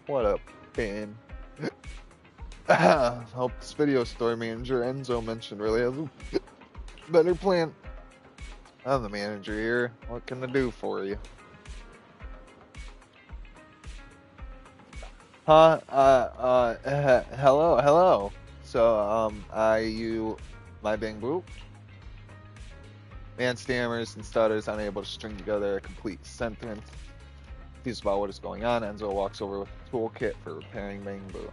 Speaker 9: What up, Ben? Hope this video store manager Enzo mentioned really has a better plan. I'm the manager here. What can I do for you? Hello. So, you my Bang Boo? Man stammers and stutters, unable to string together a complete sentence. Confused about what is going on, Enzo walks over with a toolkit for repairing Bang Boo.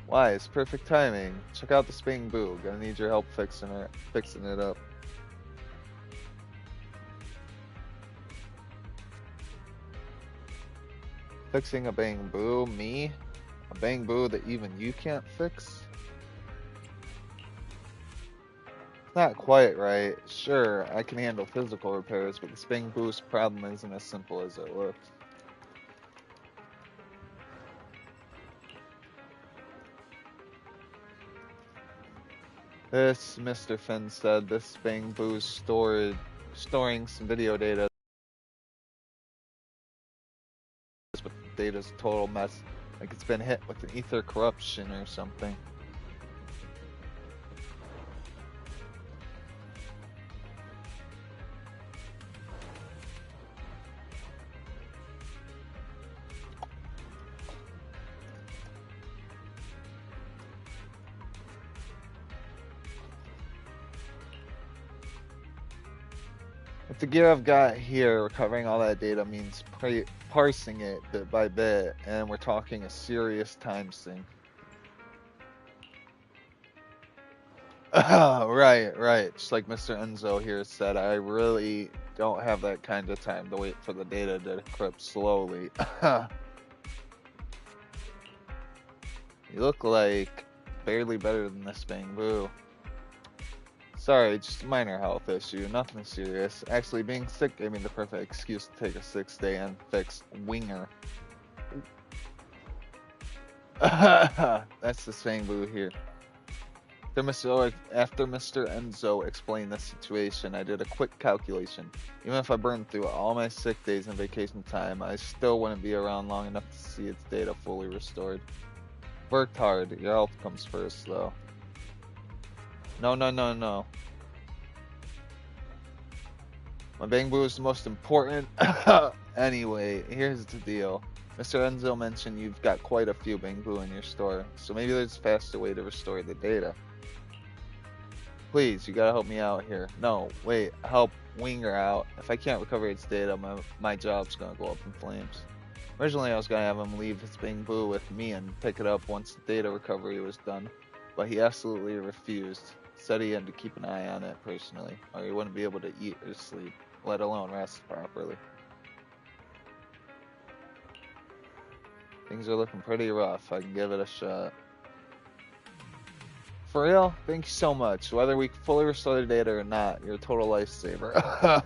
Speaker 9: Why? It's perfect timing. Check out this Bang Boo. Gonna need your help fixing it up. Fixing a Bang Boo? Me? A Bang Boo that even you can't fix? Not quite right. Sure, I can handle physical repairs, but this Bang Boo's problem isn't as simple as it looks. This, Mr. Finn said, this Bangbu's storing some video data. But the data's a total mess. Like it's been hit with an ether corruption or something. With the gear I've got here, recovering all that data means parsing it bit by bit, and we're talking a serious time sink. Right. Just like Mr. Enzo here said, I really don't have that kind of time to wait for the data to decrypt slowly. You look like barely better than this Bangbu. Sorry, just a minor health issue, nothing serious. Actually, being sick gave me the perfect excuse to take a 6-day unfixed winger. That's the Bangbu here. After Mr. Enzo explained the situation, I did a quick calculation. Even if I burned through all my sick days and vacation time, I still wouldn't be around long enough to see its data fully restored. Worked hard. Your health comes first, though. No. My Bangbu is the most important. Anyway, here's the deal. Mr. Enzo mentioned you've got quite a few Bangbu in your store, so maybe there's a faster way to restore the data. Please, you gotta help me out here. No, wait, help Winger out. If I can't recover its data, my job's gonna go up in flames. Originally, I was gonna have him leave his Bangbu with me and pick it up once the data recovery was done, but he absolutely refused. Said he had to keep an eye on it personally, or he wouldn't be able to eat or sleep, let alone rest properly. Things are looking pretty rough. I can give it a shot. For real? Thank you so much. Whether we fully restore the data or not, you're a total lifesaver.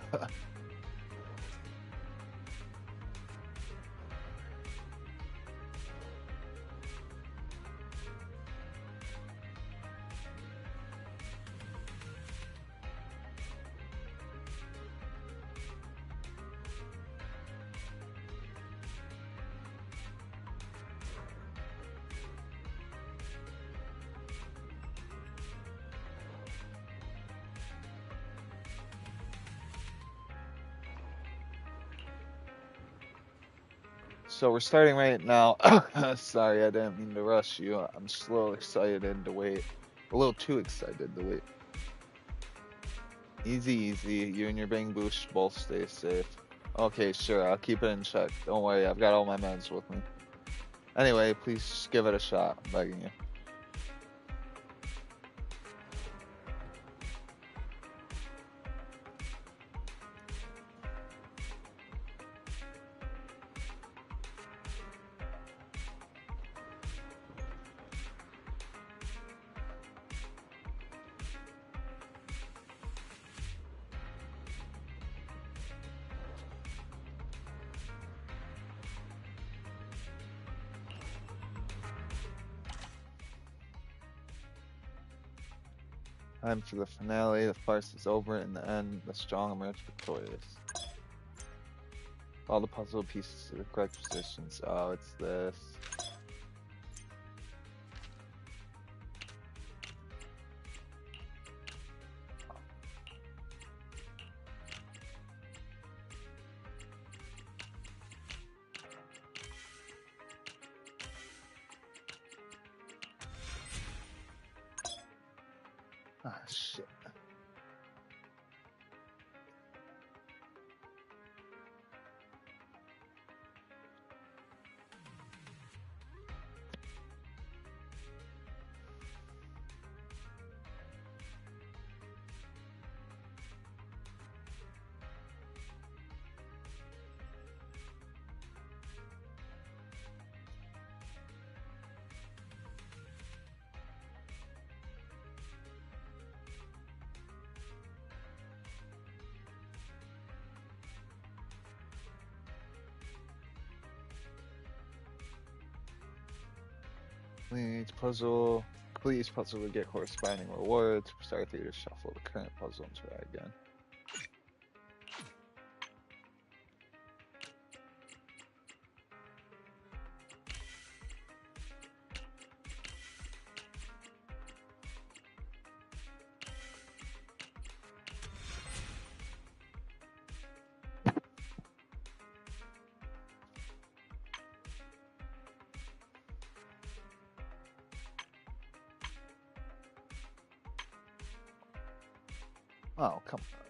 Speaker 9: So we're starting right now. Sorry, I didn't mean to rush you. I'm just a little excited to wait. A little too excited to wait. Easy. You and your Bangbu should both stay safe. Okay, sure. I'll keep it in check. Don't worry. I've got all my meds with me. Anyway, please just give it a shot. I'm begging you. Time for the finale. The farce is over. In the end, the strong emerge victorious. All the puzzle pieces to the correct positions. Oh, it's this. Ah, shit. Each puzzle Complete each puzzle to get corresponding rewards. Start through to shuffle the current puzzle and try again. Oh, come on.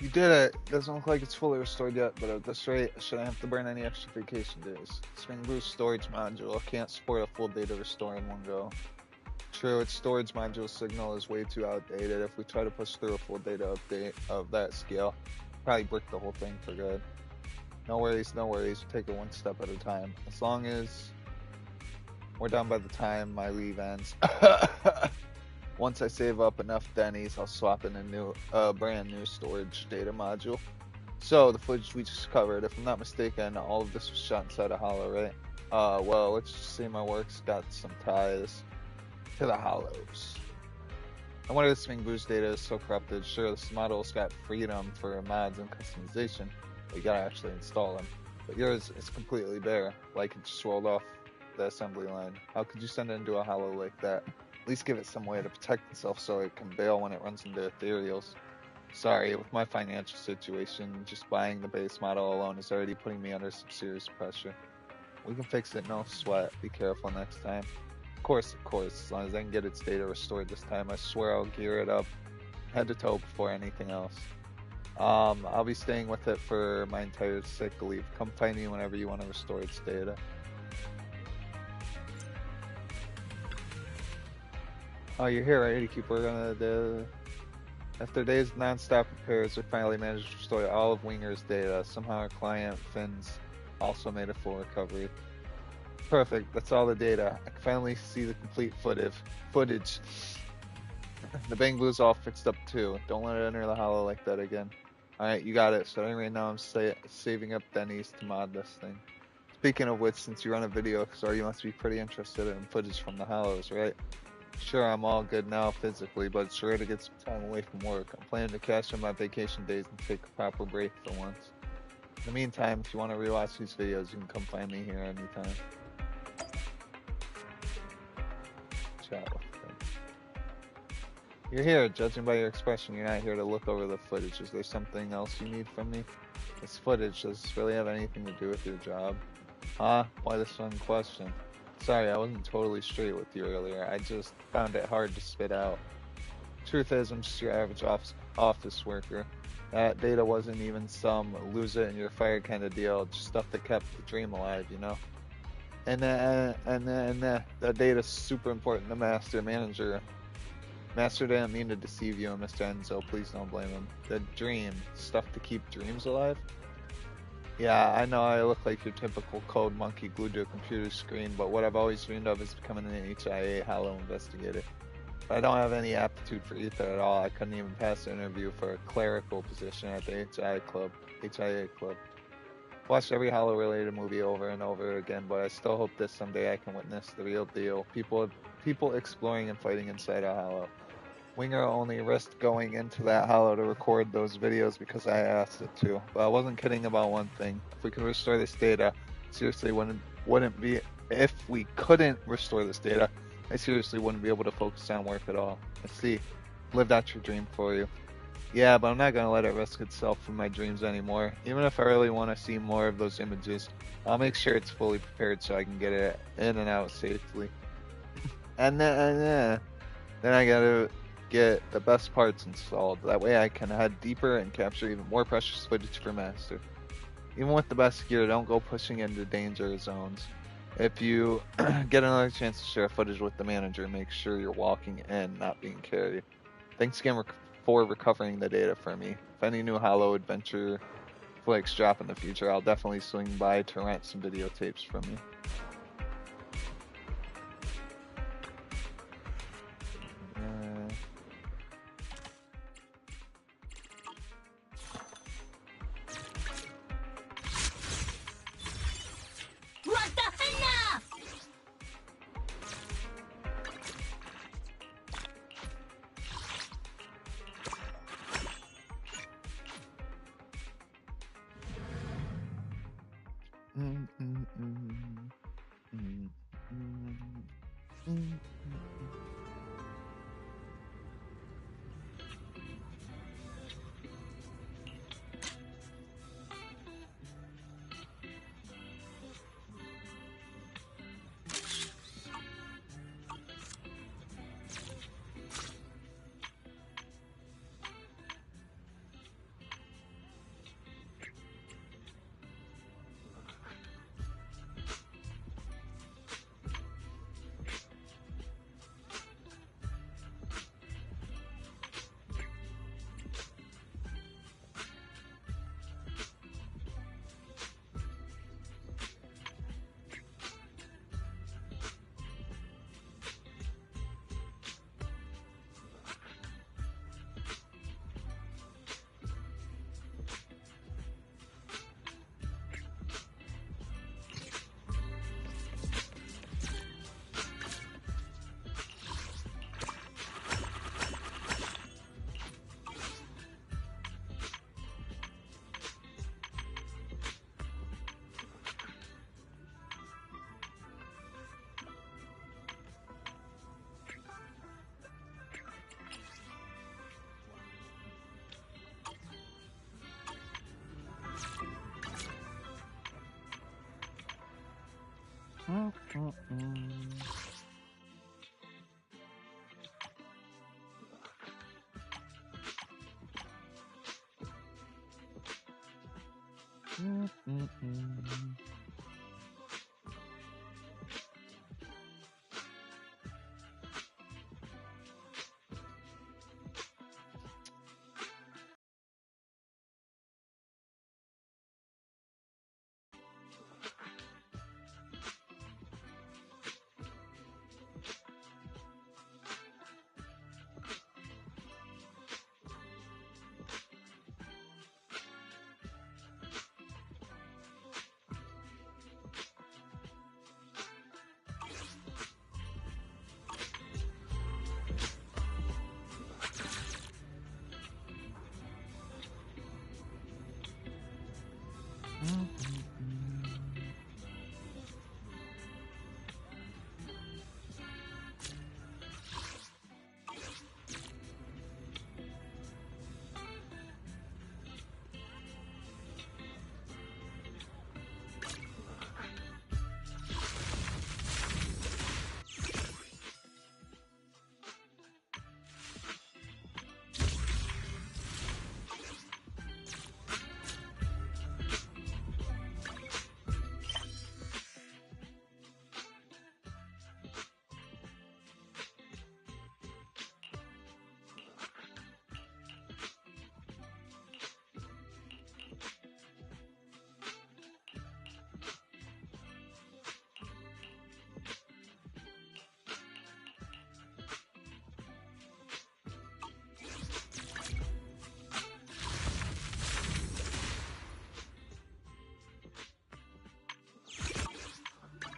Speaker 9: You did it. Doesn't look like it's fully restored yet, but at this rate, I shouldn't have to burn any extra vacation days. Swing Boost storage module can't support a full data restore in one go. True, its storage module signal is way too outdated. If we try to push through a full data update of that scale, probably brick the whole thing for good. No worries, no worries. We'll take it one step at a time. As long as we're done by the time my leave ends. Once I save up enough Denny's, I'll swap in a brand new storage data module. So, the footage we just covered, if I'm not mistaken, all of this was shot inside a hollow, right? Well, let's just say my work's got some ties to the hollows. I wonder if Swing Boost data is so corrupted. Sure, this model's got freedom for mods and customization, but you gotta actually install them. But yours is completely bare, like it just rolled off the assembly line. How could you send it into a hollow like that? At least give it some way to protect itself so it can bail when it runs into ethereals. Sorry, with my financial situation, just buying the base model alone is already putting me under some serious pressure. We can fix it, no sweat. Be careful next time. Of course, as long as I can get its data restored this time, I swear I'll gear it up head to toe before anything else. I'll be staying with it for my entire sick leave. Come find me whenever you want to restore its data. Oh, you're here, right? You keep working on the... After days of non-stop repairs, we finally managed to restore all of Winger's data. Somehow our client, Finn's, also made a full recovery. Perfect, that's all the data. I can finally see the complete footage. The Bang Boo's all fixed up too. Don't let it enter the hollow like that again. Alright, you got it. So right now I'm saving up Denny's to mod this thing. Speaking of which, since you run a video store, you must be pretty interested in footage from the hollows, right? Sure, I'm all good now physically, but it's sure to get some time away from work. I'm planning to cash in my vacation days and take a proper break for once. In the meantime, if you want to rewatch these videos, you can come find me here anytime. Chat with them. You're here, judging by your expression, you're not here to look over the footage. Is there something else you need from me? This footage, does this really have anything to do with your job? Huh? Why this one question? Sorry, I wasn't totally straight with you earlier. I just found it hard to spit out. Truth is, I'm just your average office worker. That data wasn't even some lose it and you're fired kind of deal. Just stuff that kept the dream alive, you know? And that data's super important to Master Manager. Master didn't mean to deceive you, Mr. Enzo. Please don't blame him. The dream, stuff to keep dreams alive? Yeah, I know I look like your typical code monkey glued to a computer screen, but what I've always dreamed of is becoming an HIA Hollow investigator. But I don't have any aptitude for ether at all. I couldn't even pass the interview for a clerical position at the HIA club. Watched every Hollow related movie over and over again, but I still hope that someday I can witness the real deal. People exploring and fighting inside a Hollow. Winger only risked going into that hollow to record those videos because I asked it to. But I wasn't kidding about one thing. If we could restore this data, seriously wouldn't be. If we couldn't restore this data, I seriously wouldn't be able to focus on work at all. I see. Lived out your dream for you. Yeah, but I'm not gonna let it risk itself for my dreams anymore. Even if I really want to see more of those images, I'll make sure it's fully prepared so I can get it in and out safely. And then I gotta get the best parts installed. That way I can head deeper and capture even more precious footage for Master. Even with the best gear, don't go pushing into danger zones. If you get another chance to share footage with the manager, make sure you're walking in, not being carried. Thanks again for recovering the data for me. If any new Hollow Adventure flicks drop in the future, I'll definitely swing by to rent some videotapes from you.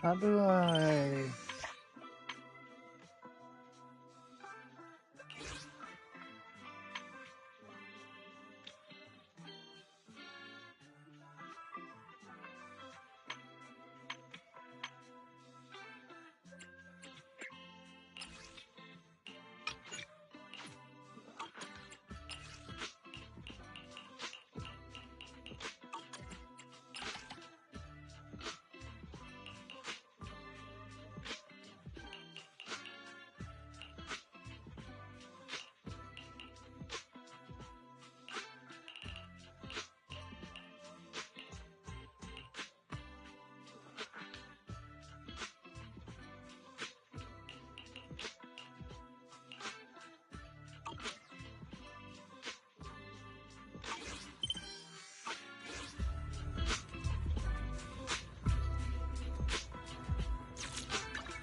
Speaker 9: How do I?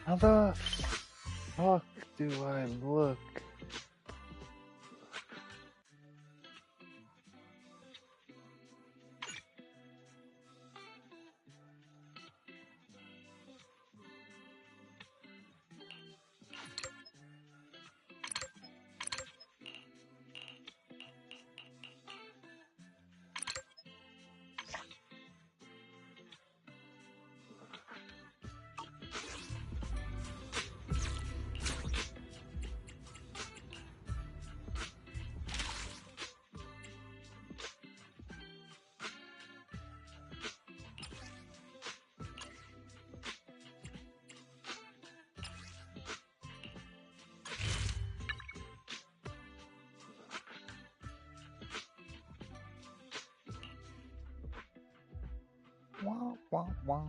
Speaker 9: How the fuck do I look? Wah, wah, wah.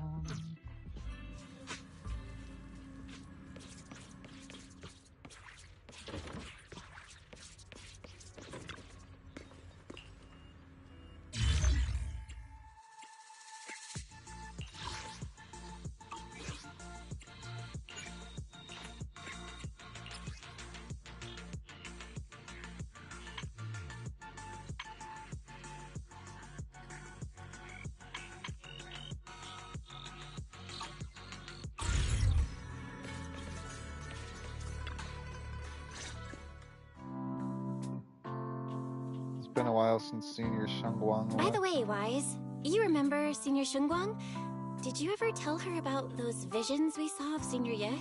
Speaker 9: It's been a while since Senior Shungguang
Speaker 4: By
Speaker 9: left.
Speaker 4: the way, Wise, you remember Senior Shunguang? Did you ever tell her about those visions we saw of Senior Ye?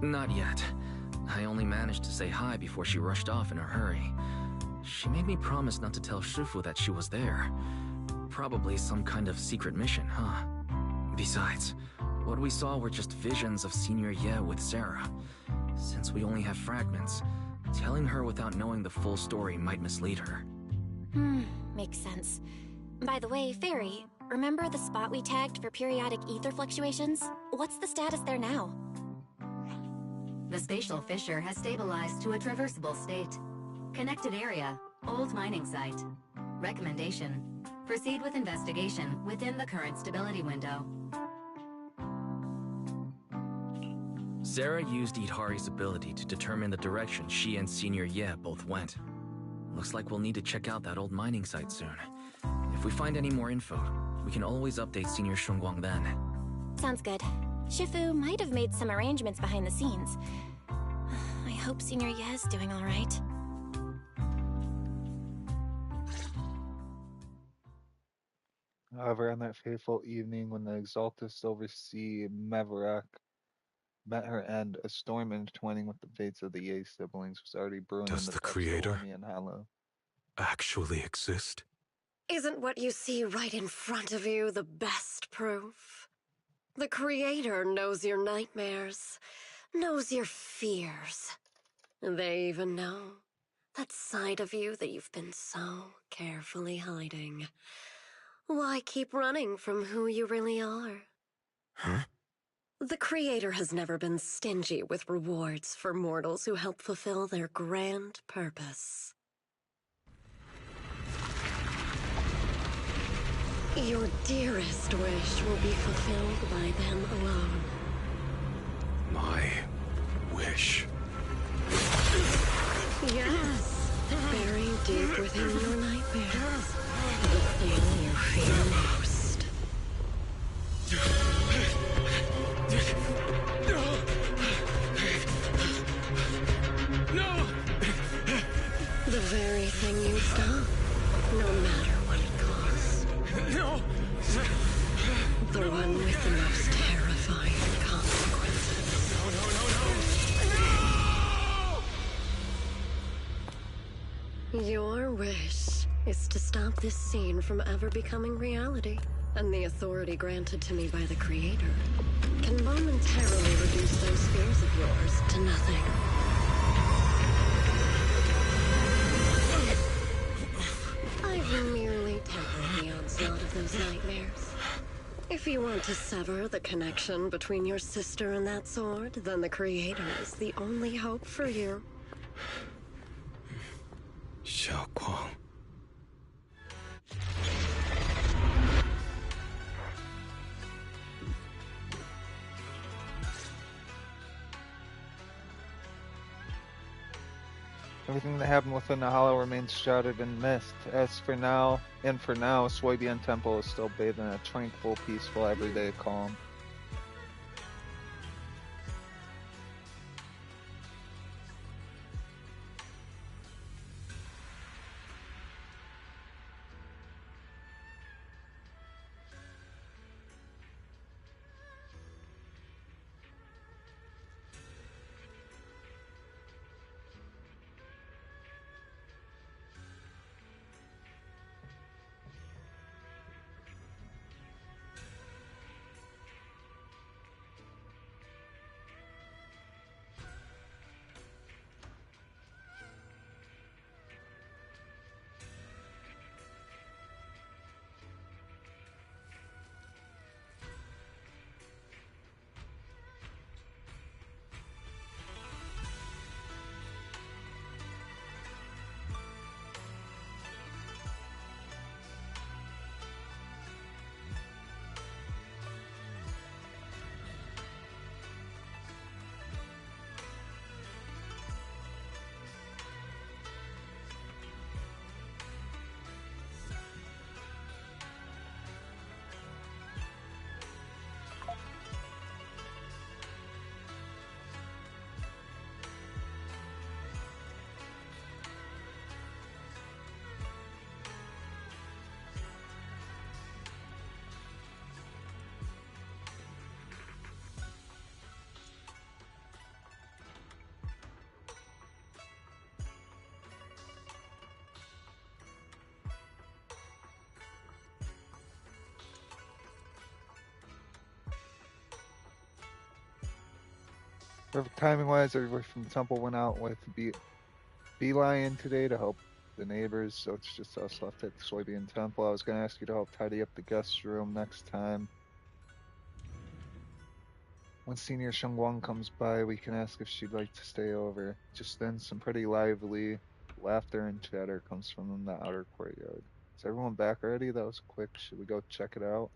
Speaker 2: Not yet. I only managed to say hi before she rushed off in a hurry. She made me promise not to tell Shifu that she was there. Probably some kind of secret mission, huh? Besides, what we saw were just visions of Senior Ye with Sarah. Since we only have fragments, telling her without knowing the full story might mislead her.
Speaker 4: Makes sense. By the way, Fairy, remember the spot we tagged for periodic ether fluctuations? What's the status there now?
Speaker 3: The spatial fissure has stabilized to a traversable state. Connected area, old mining site. Recommendation: proceed with investigation within the current stability window.
Speaker 2: Sarah used Idhari's ability to determine the direction she and Senior Ye both went. Looks like we'll need to check out that old mining site soon. If we find any more info, we can always update Senior Shunguang then.
Speaker 4: Sounds good. Shifu might have made some arrangements behind the scenes. I hope Senior Ye's doing all right.
Speaker 9: However, on that fateful evening when the exalted Silver Sea Maverick met her end, a storm intertwining with the fates of the Ye siblings was already brewing
Speaker 6: Does
Speaker 9: in the
Speaker 6: the
Speaker 9: depths
Speaker 6: Creator
Speaker 9: of Ormian Hollow.
Speaker 6: actually exist?
Speaker 15: Isn't what you see right in front of you the best proof? The Creator knows your nightmares, knows your fears. They even know that side of you that you've been so carefully hiding. Why keep running from who you really are?
Speaker 6: Huh?
Speaker 15: The Creator has never been stingy with rewards for mortals who help fulfill their grand purpose. Your dearest wish will be fulfilled by them alone.
Speaker 6: My wish.
Speaker 15: Yes, buried deep within your nightmares. The thing you fear most.
Speaker 6: No!
Speaker 15: The very thing you stop, no matter what it costs.
Speaker 6: No!
Speaker 15: The one with the most terrifying consequences. No! Your wish is to stop this scene from ever becoming reality, and the authority granted to me by the Creator can momentarily reduce those fears of yours to nothing. I've merely tempered the onslaught of those nightmares. If you want to sever the connection between your sister and that sword, then the Creator is the only hope for you.
Speaker 6: Xiao Guang.
Speaker 9: Everything that happened within the hollow remains shrouded in mist. For now, Suibian Temple is still bathed in a tranquil, peaceful, everyday calm. Perfect timing-wise, everybody from the temple went out with Beeline today to help the neighbors, so it's just us left at the Soybean Temple. I was going to ask you to help tidy up the guest room next time. When Senior Shengguang comes by, we can ask if she'd like to stay over. Just then, some pretty lively laughter and chatter comes from the outer courtyard. Is everyone back already? That was quick. Should we go check it out?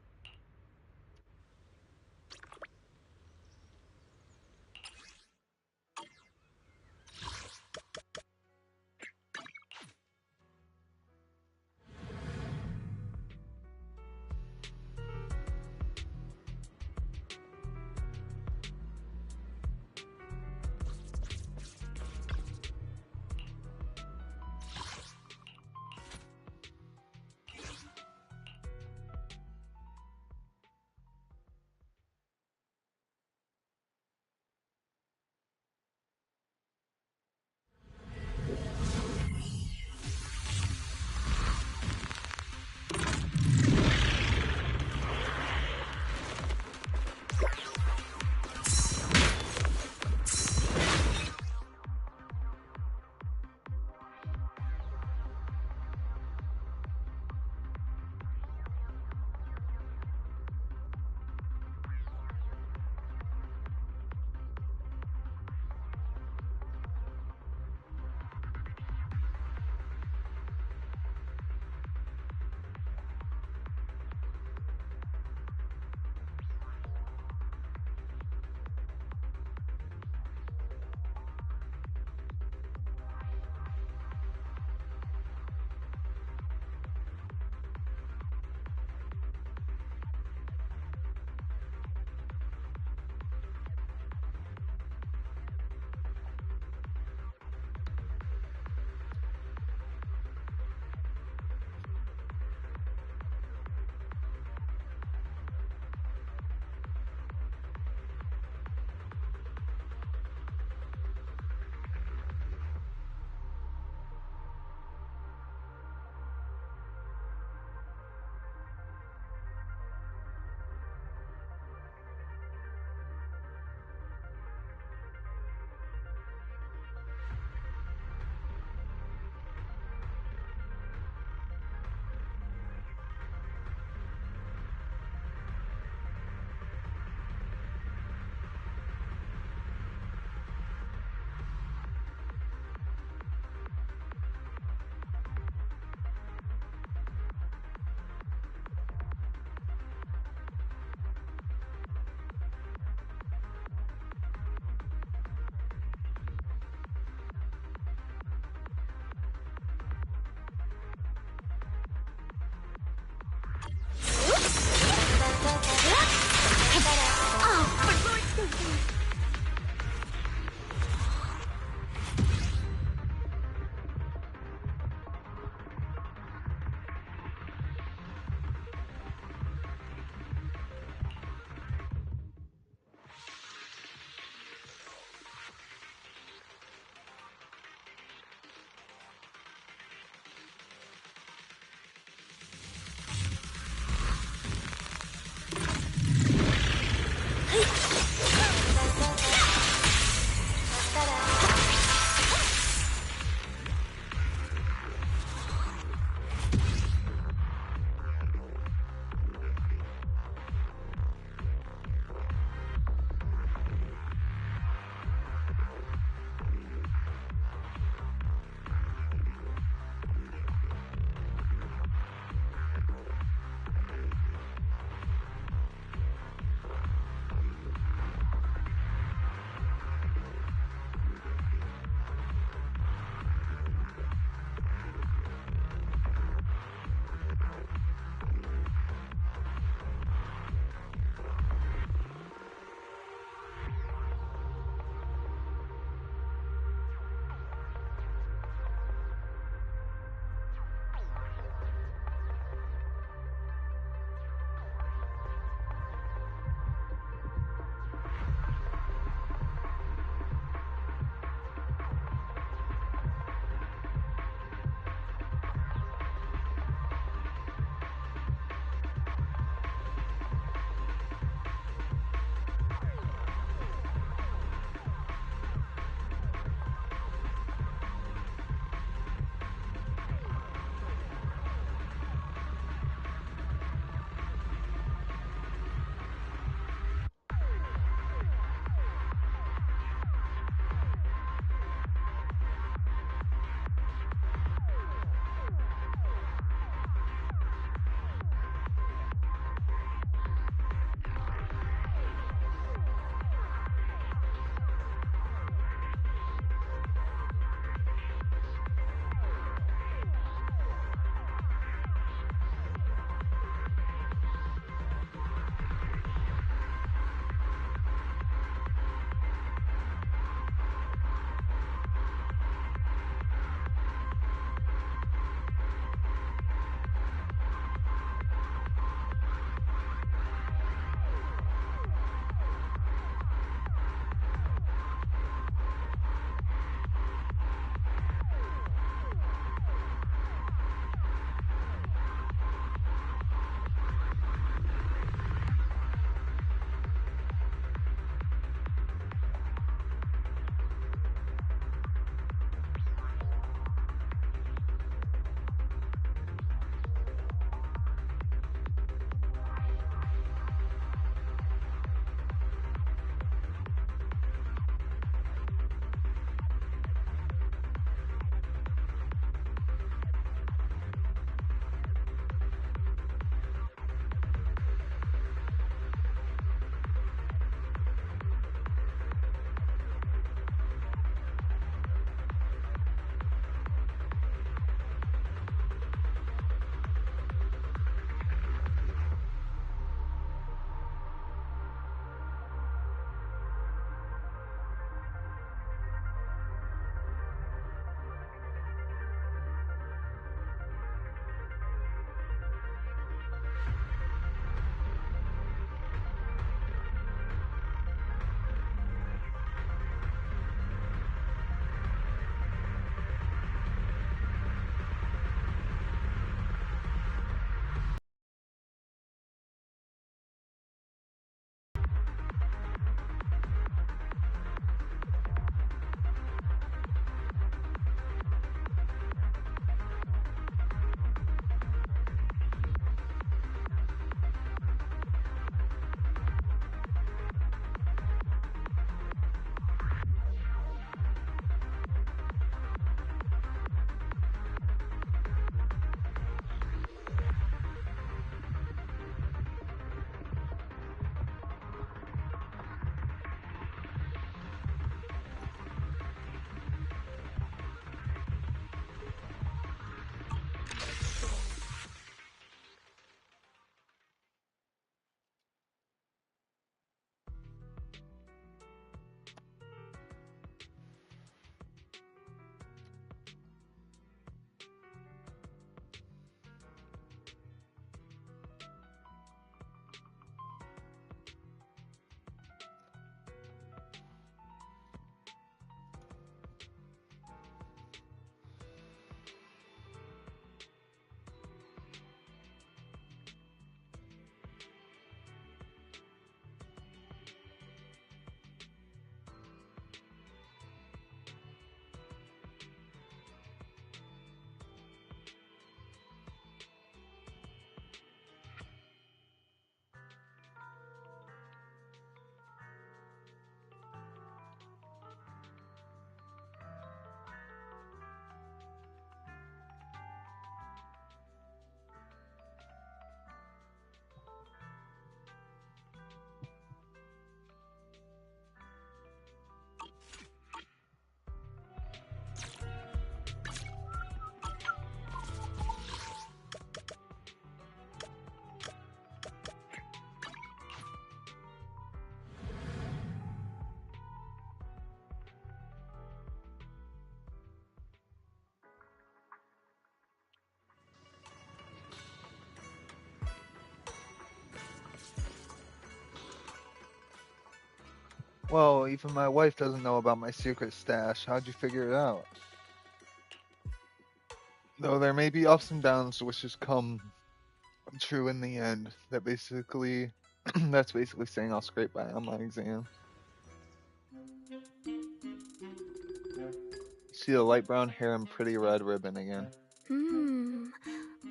Speaker 9: Well, even my wife doesn't know about my secret stash. How'd you figure it out? Though there may be ups and downs, which has come true in the end. That's basically saying I'll scrape by on my exam. See the light brown hair and pretty red ribbon again.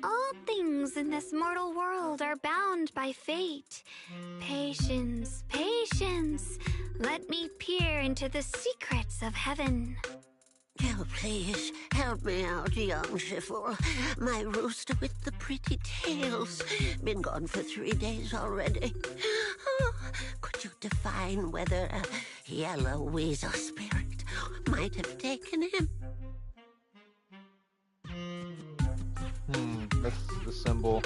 Speaker 11: All things in this mortal world are bound by fate. Patience, patience. Let me peer into the secrets of heaven.
Speaker 16: Oh, please, help me out, young Shiffle. My rooster with the pretty tails. Been gone for 3 days already. Oh, could you define whether a yellow weasel spirit might have taken him?
Speaker 9: That's the symbol.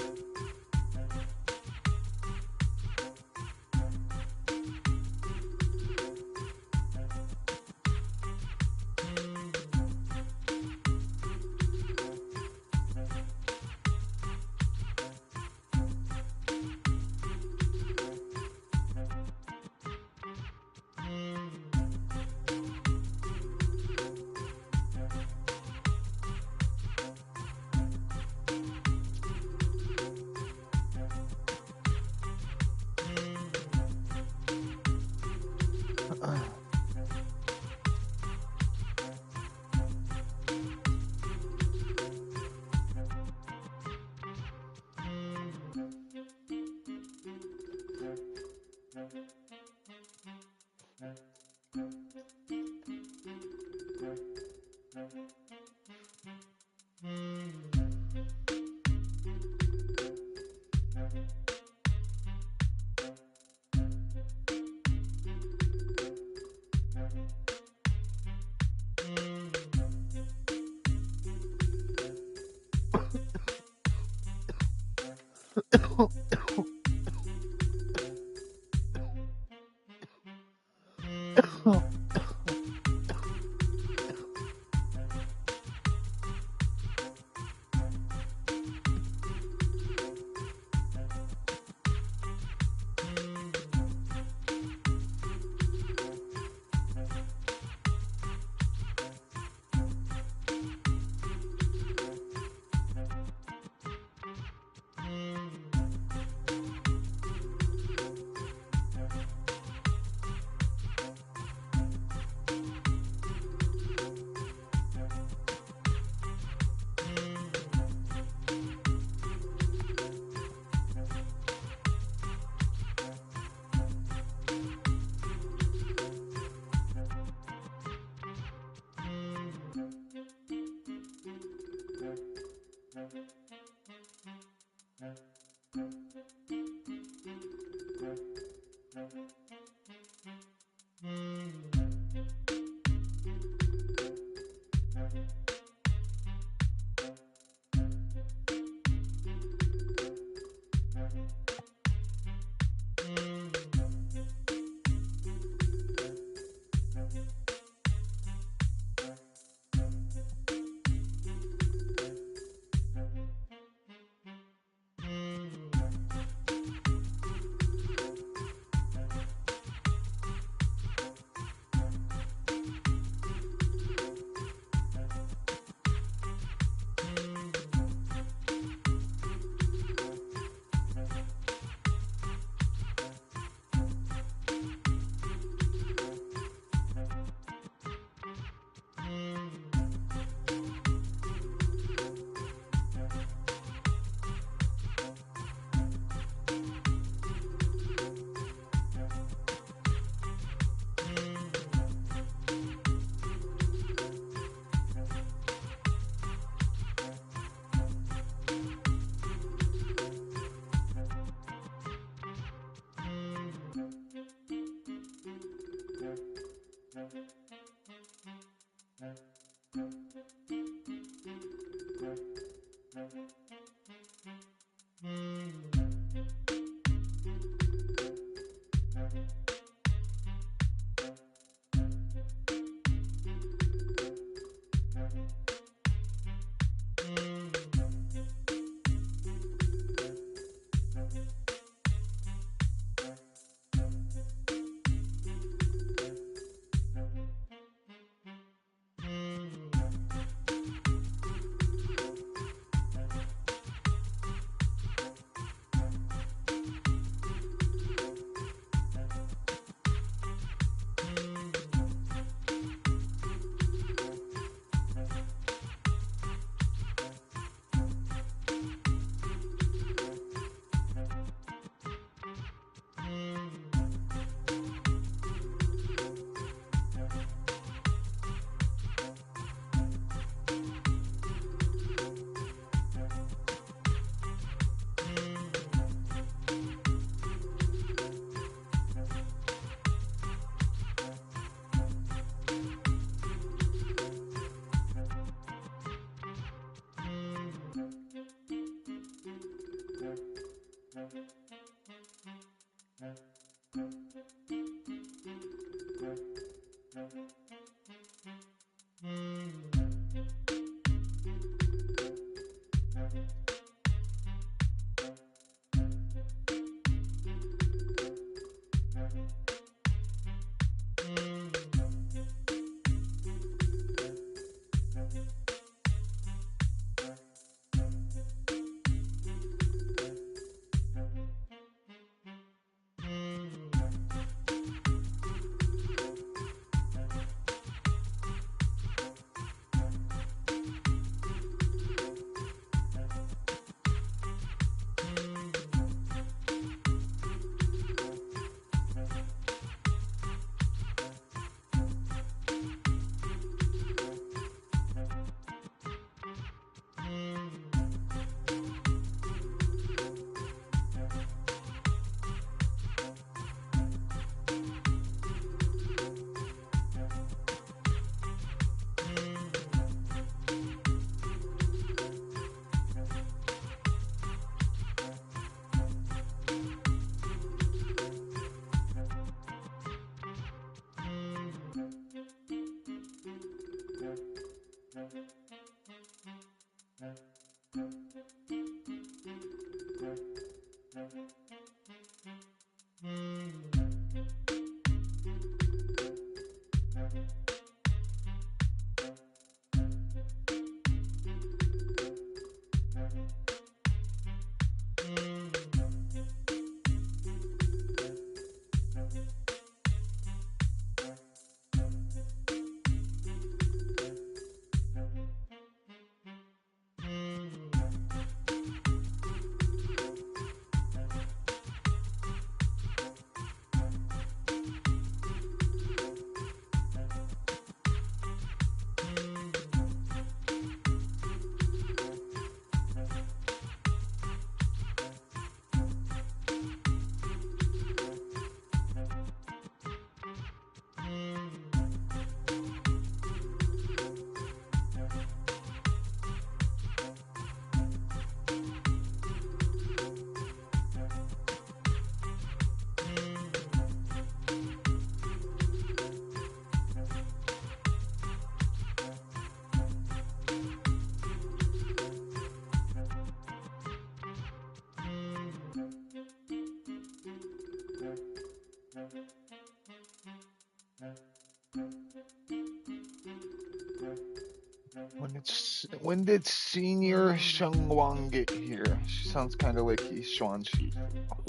Speaker 5: When did Senior Shengguang get here? She sounds kind of like he's Xuan Shi.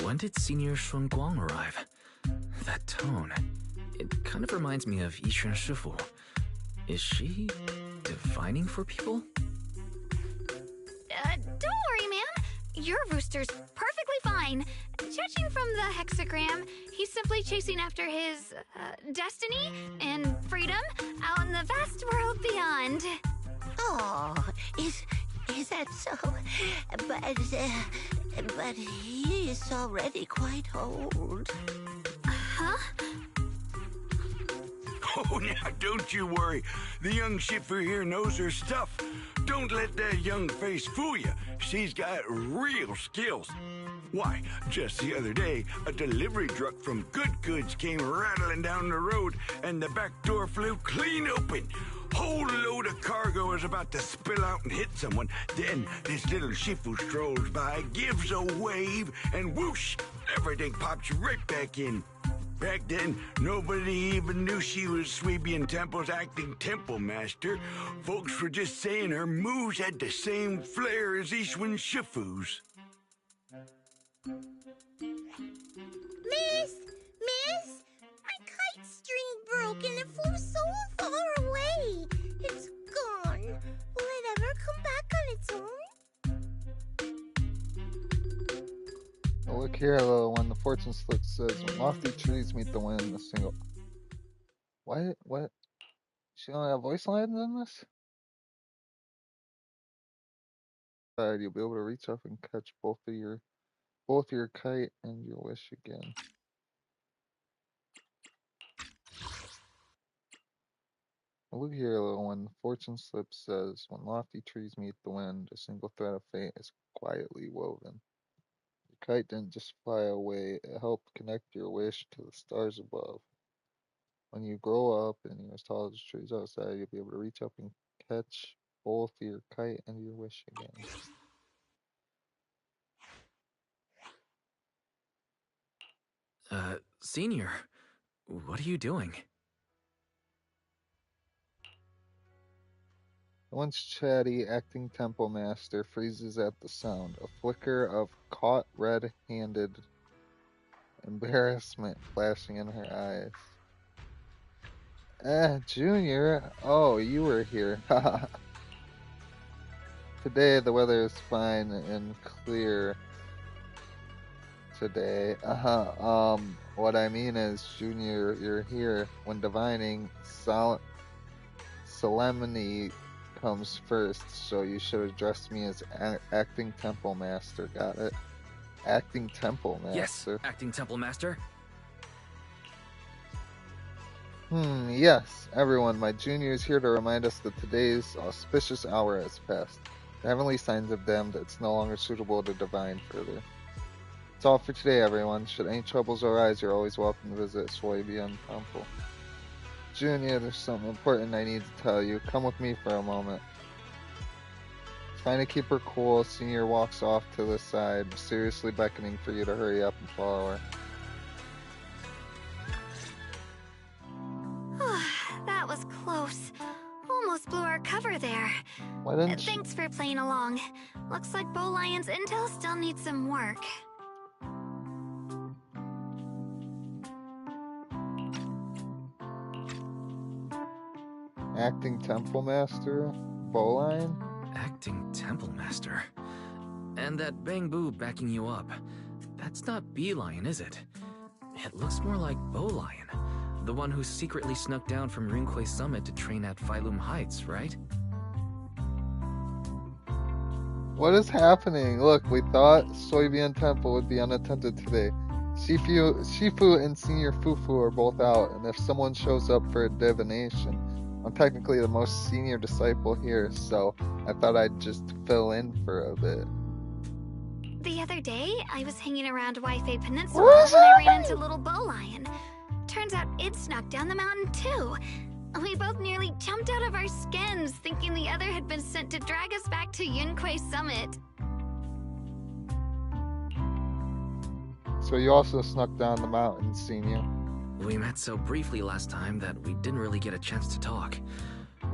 Speaker 2: When did Senior Shunguang arrive? That tone. It kind of reminds me of Yixuan Shifu. Is she divining for people?
Speaker 11: Don't worry, ma'am. Your rooster's perfectly fine. Judging from the hexagram, he's simply chasing after his destiny and freedom out in the vast world beyond.
Speaker 16: Oh, is that so? But he is already quite old.
Speaker 11: Huh?
Speaker 17: Oh, now don't you worry. The young shipper here knows her stuff. Don't let that young face fool you. She's got real skills. Why, just the other day, a delivery truck from Good Goods came rattling down the road, and the back door flew clean open. Whole load of cargo was about to spill out and hit someone. Then this little shifu strolls by, gives a wave, and whoosh, everything pops right back in. Back then, nobody even knew she was Sweebian Temple's acting temple master. Folks were just saying her moves had the same flair as Ishwan Shifu's.
Speaker 16: Miss! My kite string broke and it flew so far away. It's gone. Will it ever come back on its own?
Speaker 9: Oh, look here, when the fortune slip says, when lofty trees meet the wind, a single... What? She don't have voice lines in this? You'll be able to reach up and catch both your kite and your wish again. Look here, little one. The fortune slip says, when lofty trees meet the wind, a single thread of fate is quietly woven. Your
Speaker 5: kite didn't just fly away, it helped connect your wish to the stars above. When you grow up and you're as tall as the trees outside, you'll be able to reach up and catch both your kite and your wish again.
Speaker 2: Senior, what are you doing?
Speaker 5: Once chatty acting temple master freezes at the sound, a flicker of caught red-handed embarrassment flashing in her eyes. Junior, oh, you were here. Today the weather is fine and clear. Today, what I mean is, Junior, you're here. When divining, solemnity comes first, so you should address me as acting temple master. Got it? Acting temple master.
Speaker 2: Yes, acting temple master.
Speaker 5: Yes, everyone. My junior is here to remind us that today's auspicious hour has passed. The heavenly signs have dimmed. It's no longer suitable to divine further. That's all for today, everyone. Should any troubles arise, you're always welcome to visit Swabian Temple. Junior, there's something important I need to tell you. Come with me for a moment. Trying to keep her cool, Senior walks off to the side, seriously beckoning for you to hurry up and follow her.
Speaker 11: That was close. Almost blew our cover there.
Speaker 5: Why didn't
Speaker 11: Thanks for playing along. Looks like Bow Lion's intel still needs some work.
Speaker 5: Acting temple master? Bowline?
Speaker 2: Acting temple master? And that Bang-Boo backing you up. That's not Beeline, is it? It looks more like Bowline. The one who secretly snuck down from Rinquay Summit to train at Phylum Heights, right?
Speaker 5: What is happening? Look, we thought Swabian Temple would be unattended today. Shifu and Senior Fufu are both out, and if someone shows up for a divination, I'm technically the most senior disciple here, so I thought I'd just fill in for a bit.
Speaker 11: The other day, I was hanging around Wi-Fi Peninsula when I ran into little Bowlion. Turns out it snuck down the mountain too. We both nearly jumped out of our skins, thinking the other had been sent to drag us back to Yunquay Summit.
Speaker 5: So you also snuck down the mountain, Senior.
Speaker 2: We met so briefly last time that we didn't really get a chance to talk.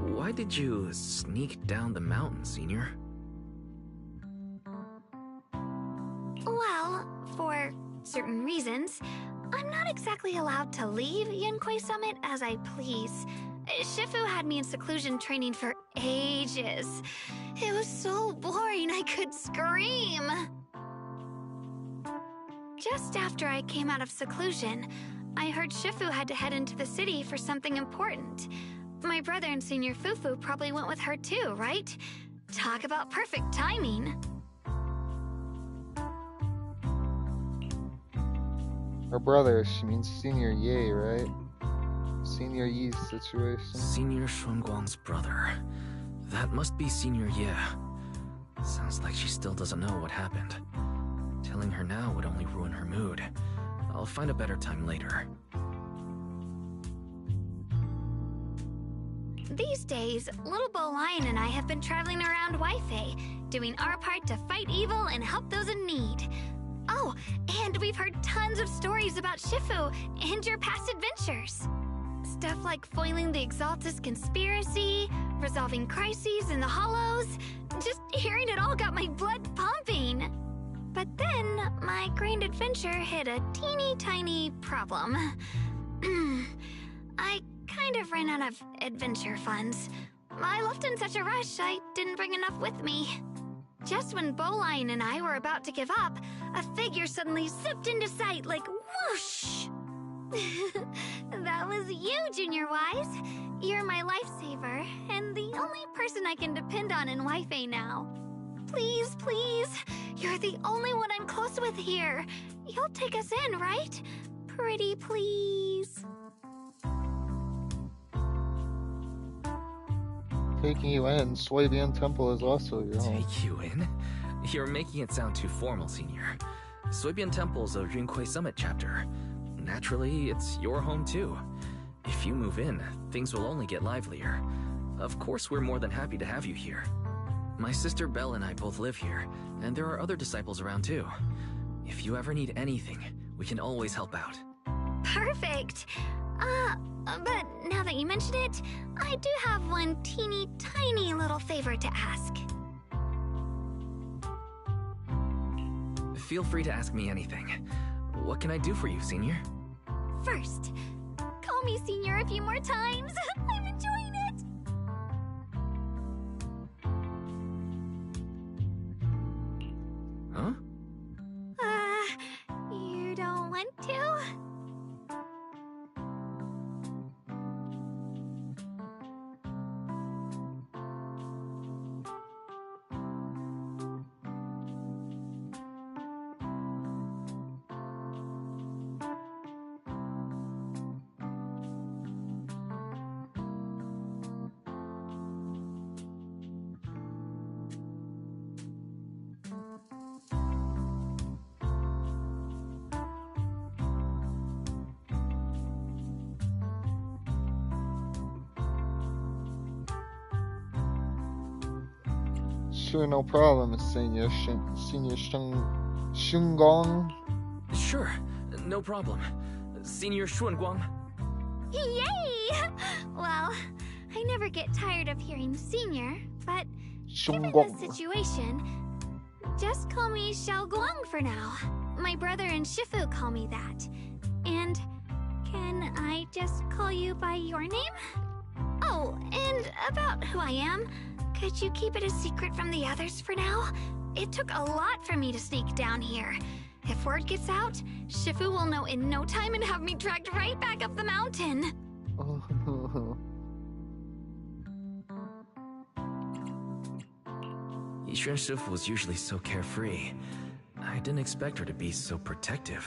Speaker 2: Why did you sneak down the mountain, Senior?
Speaker 11: Well, for certain reasons, I'm not exactly allowed to leave Yunquay Summit as I please. Shifu had me in seclusion training for ages. It was so boring I could scream. Just after I came out of seclusion, I heard Shifu had to head into the city for something important. My brother and Senior Fufu probably went with her too, right? Talk about perfect timing.
Speaker 5: Her brother, she means Senior Ye, right? Senior Ye's situation.
Speaker 2: Senior Shunguang's brother. That must be Senior Ye. Sounds like she still doesn't know what happened. Telling her now would only ruin her mood. I'll find a better time later.
Speaker 11: These days, little Bow Lion and I have been traveling around Wi-Fi, doing our part to fight evil and help those in need. Oh, and we've heard tons of stories about Shifu and your past adventures. Stuff like foiling the Exaltus conspiracy, resolving crises in the Hollows. Just hearing it all got my blood pumping. But then, my grand adventure hit a teeny tiny problem. I kind of ran out of adventure funds. I left in such a rush, I didn't bring enough with me. Just when Bowline and I were about to give up, a figure suddenly zipped into sight like whoosh! That was you, Junior Wise. You're my lifesaver, and the only person I can depend on in Wi-Fi now. Please, please, you're the only one I'm close with here. You'll take us in, right? Pretty please.
Speaker 5: Taking you in, Swabian Temple is also your home.
Speaker 2: Take you in? You're making it sound too formal, Senior. Suibian Temple's a Rinkwei Summit chapter. Naturally, it's your home too. If you move in, things will only get livelier. Of course, we're more than happy to have you here. My sister Belle and I both live here, and there are other disciples around too. If you ever need anything, we can always help out.
Speaker 11: Perfect. But now that you mention it, I do have one teeny tiny little favor to ask.
Speaker 2: Feel free to ask me anything. What can I do for you, Senior?
Speaker 11: First, call me Senior a few more times. I'm enjoying it.
Speaker 2: Huh?
Speaker 11: You don't want to?
Speaker 5: Sure, no problem, Senior Shungong.
Speaker 2: Sure, no problem. Senior Xuanguang.
Speaker 11: Yay! Well, I never get tired of hearing Senior, but given
Speaker 5: Shungong.
Speaker 11: the situation, just call me Xiaoguang for now. My brother and Shifu call me that. And can I just call you by your name? Oh, and about who I am, could you keep it a secret from the others for now? It took a lot for me to sneak down here. If word gets out, Shifu will know in no time and have me dragged right back up the mountain.
Speaker 2: Yixuan Shifu was usually so carefree. I didn't expect her to be so protective.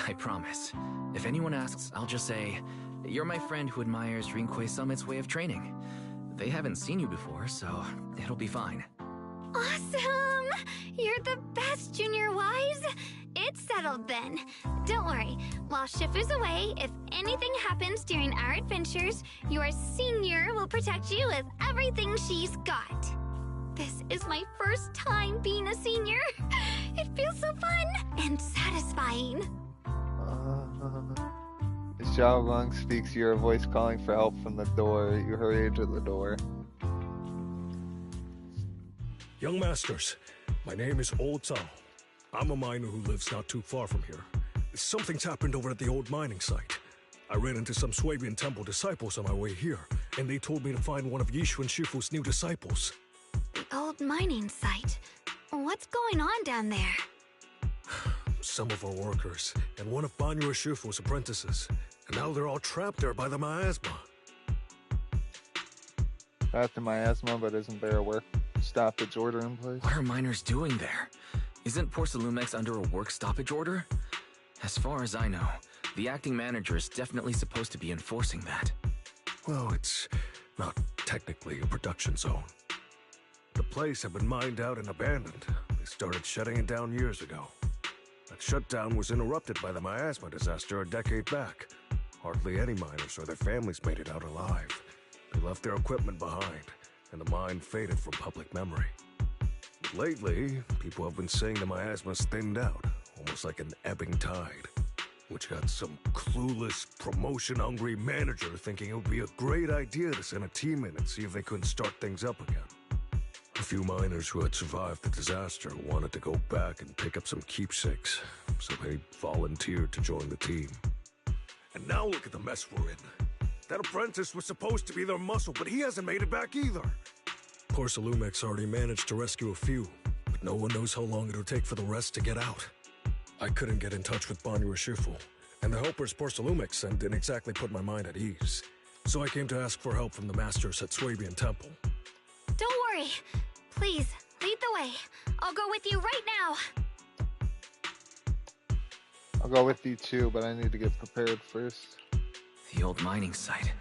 Speaker 2: I promise. If anyone asks, I'll just say, you're my friend who admires Rinkwei Summit's way of training. They haven't seen you before, so it'll be fine.
Speaker 11: Awesome! You're the best, Junior Wise! It's settled then. Don't worry. While Shifu's away, if anything happens during our adventures, your Senior will protect you with everything she's got. This is my first time being a senior. It feels so fun and satisfying.
Speaker 5: Xiaoguang speaks your voice calling for help from the door. You hurry to the door.
Speaker 18: Young masters, my name is Old Zhao. I'm a miner who lives not too far from here. Something's happened over at the old mining site. I ran into some Suibian Temple disciples on my way here, and they told me to find one of Yixuan Shifu's new disciples.
Speaker 11: The old mining site. What's going on down there?
Speaker 18: Some of our workers, and one of Banyue Shifu's apprentices. And now they're all trapped there by the miasma.
Speaker 5: Not the miasma, but isn't there a work stoppage order in place?
Speaker 2: What are miners doing there? Isn't Porcelumex under a work stoppage order? As far as I know, the acting manager is definitely supposed to be enforcing that.
Speaker 18: Well, it's not technically a production zone. The place had been mined out and abandoned. They started shutting it down years ago. That shutdown was interrupted by the miasma disaster a decade back. Hardly any miners or their families made it out alive. They left their equipment behind, and the mine faded from public memory. But lately, people have been saying the miasma's thinned out, almost like an ebbing tide, which got some clueless, promotion-hungry manager thinking it would be a great idea to send a team in and see if they couldn't start things up again. A few miners who had survived the disaster wanted to go back and pick up some keepsakes, so they volunteered to join the team. And now look at the mess we're in. That apprentice was supposed to be their muscle, but he hasn't made it back either. Porcelumex already managed to rescue a few, but no one knows how long it'll take for the rest to get out. I couldn't get in touch with Banyue Shifu, and the helpers Porcelumex sent didn't exactly put my mind at ease. So I came to ask for help from the masters at Suibian Temple.
Speaker 11: Don't worry. Please, lead the way. I'll go with you right now.
Speaker 5: I'll go with you too, but I need to get prepared first.
Speaker 2: The old mining site.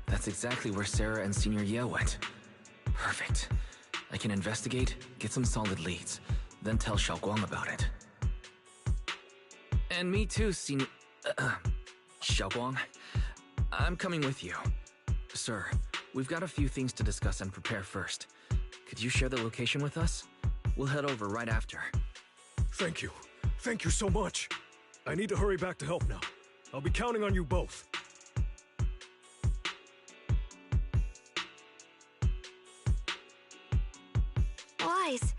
Speaker 2: That's exactly where Sarah and Senior Ye went. Perfect. I can investigate, get some solid leads, then tell Xiaoguang about it. And me too, Xiaoguang. I'm coming with you. Sir, we've got a few things to discuss and prepare first. Could you share the location with us? We'll head over right after.
Speaker 18: Thank you. Thank you so much. I need to hurry back to help now. I'll be counting on you both.
Speaker 19: Wise,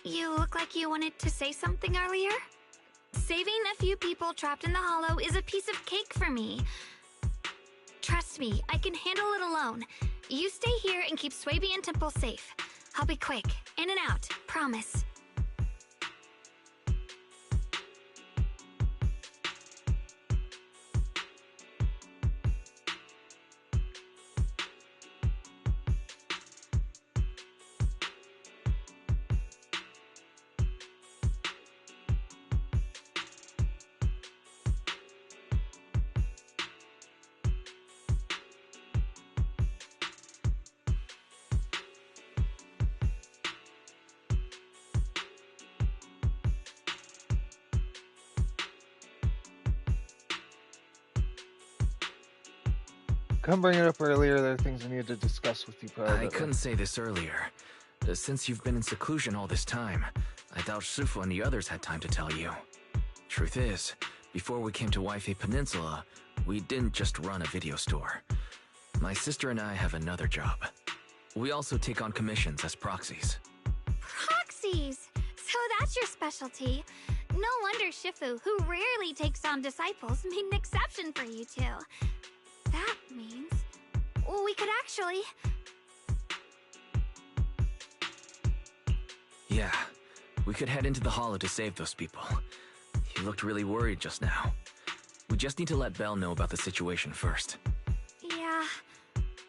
Speaker 19: you look like you wanted to say something earlier? Saving a few people trapped in the hollow is a piece of cake for me. Trust me, I can handle it alone. You stay here and keep Swaby and Temple safe. I'll be quick, in and out, promise.
Speaker 5: Couldn't bring it up earlier. There are things I needed to discuss with you privately.
Speaker 2: I couldn't say this earlier. Since you've been in seclusion all this time, I doubt Shifu and the others had time to tell you. Truth is, before we came to Waifei Peninsula, we didn't just run a video store. My sister and I have another job. We also take on commissions as proxies.
Speaker 19: Proxies! So that's your specialty. No wonder Shifu, who rarely takes on disciples, made an exception for you two. That means we could actually...
Speaker 2: Yeah, we could head into the hollow to save those people. He looked really worried just now. We just need to let Belle know about the situation first.
Speaker 19: Yeah,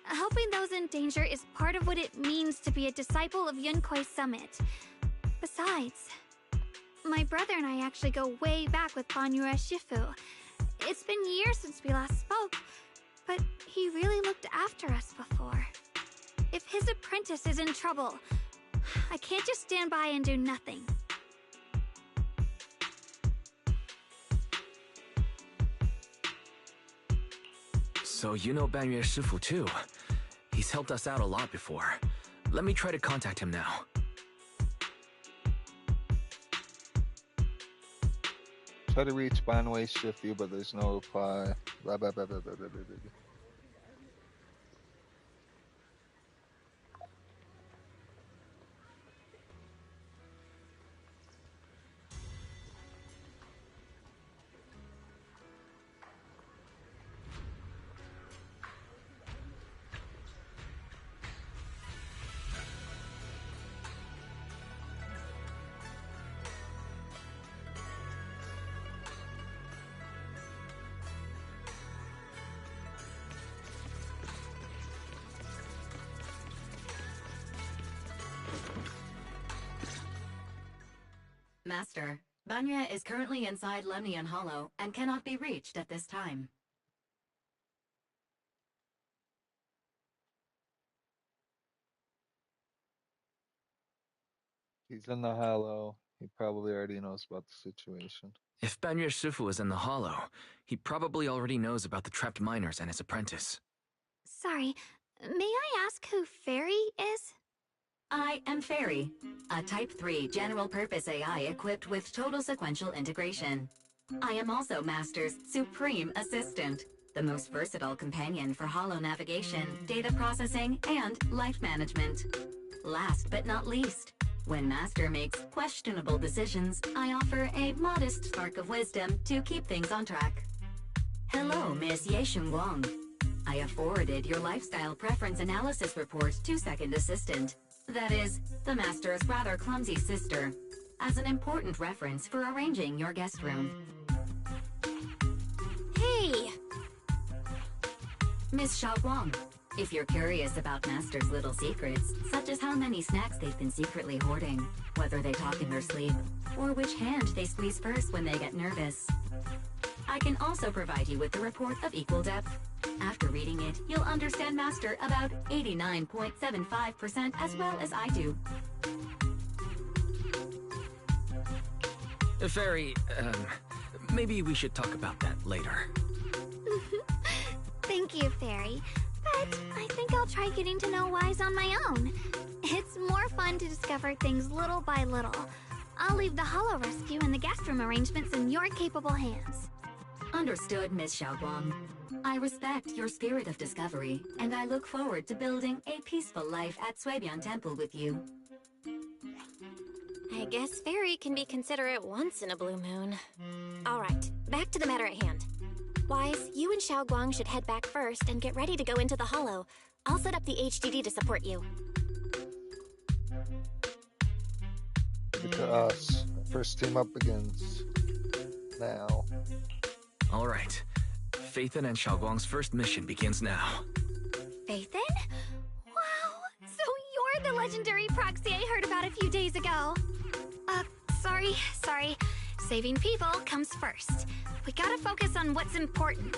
Speaker 19: helping those in danger is part of what it means to be a disciple of Yunkuei Summit. Besides, my brother and I actually go way back with Banyue Shifu. It's been years since we last spoke, but he really looked after us before. If his apprentice is in trouble, I can't just stand by and do nothing.
Speaker 2: So you know Banyue Shifu too. He's helped us out a lot before. Let me try to contact him now.
Speaker 5: Try to reach Banyue Shifu, but there's no reply. Blah, blah, blah, blah, blah, blah, blah, blah.
Speaker 3: Master, Banyue is currently inside Lemnian Hollow and cannot be reached at this time.
Speaker 5: He's in the hollow. He probably already knows about the situation.
Speaker 2: If Banyue Shifu is in the hollow, he probably already knows about the trapped miners and his apprentice.
Speaker 19: Sorry, may I ask who Fairy is?
Speaker 3: I am Fairy, a Type 3 general-purpose AI equipped with total sequential integration. I am also Master's supreme assistant, the most versatile companion for holo navigation, data processing, and life management. Last but not least, when Master makes questionable decisions, I offer a modest spark of wisdom to keep things on track. Hello, Miss Yeshun Wang. I have forwarded your lifestyle preference analysis report to Second Assistant. That is, the Master's rather clumsy sister, as an important reference for arranging your guest room.
Speaker 19: Hey!
Speaker 3: Miss Xiaoguang, if you're curious about Master's little secrets, such as how many snacks they've been secretly hoarding, whether they talk in their sleep, or which hand they squeeze first when they get nervous, I can also provide you with the report of equal depth. After reading it, you'll understand Master about 89.75% as well as I do.
Speaker 2: Fairy, maybe we should talk about that later.
Speaker 19: Thank you, Fairy. But I think I'll try getting to know Wise on my own. It's more fun to discover things little by little. I'll leave the Hollow Rescue and the guest room arrangements in your capable hands.
Speaker 3: Understood, Miss Xiaoguang. I respect your spirit of discovery, and I look forward to building a peaceful life at Suibian Temple with you.
Speaker 4: I guess Fairy can be considerate once in a blue moon. Alright, back to the matter at hand. Wise, you and Xiaoguang should head back first and get ready to go into the Hollow. I'll set up the HDD to support you.
Speaker 5: Look at us. First team up begins now.
Speaker 2: Alright. Phaethon and Xiaoguang's first mission begins now.
Speaker 19: Phaethon? Wow, so you're the legendary proxy I heard about a few days ago. Sorry. Saving people comes first. We gotta focus on what's important.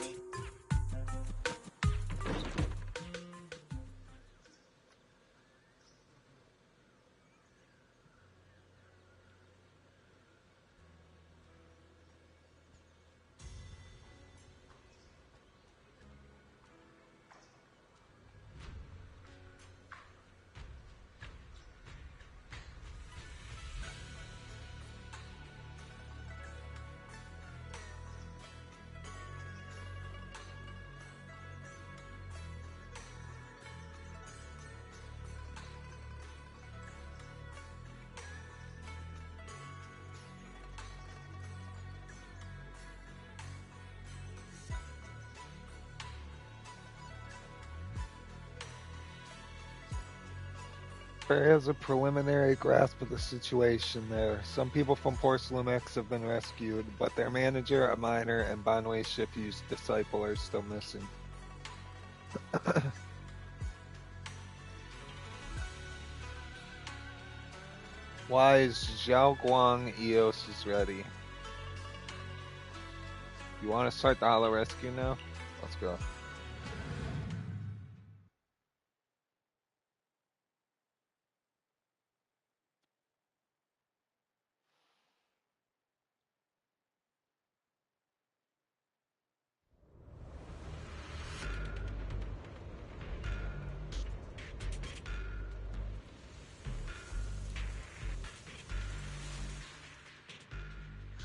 Speaker 5: Fairy has a preliminary grasp of the situation there. Some people from Porcelain X have been rescued, but their manager, a miner, and Banwei Shifu's disciple are still missing. Wise, Xiaoguang Eos is ready. You want to start the Hollow Rescue now? Let's go.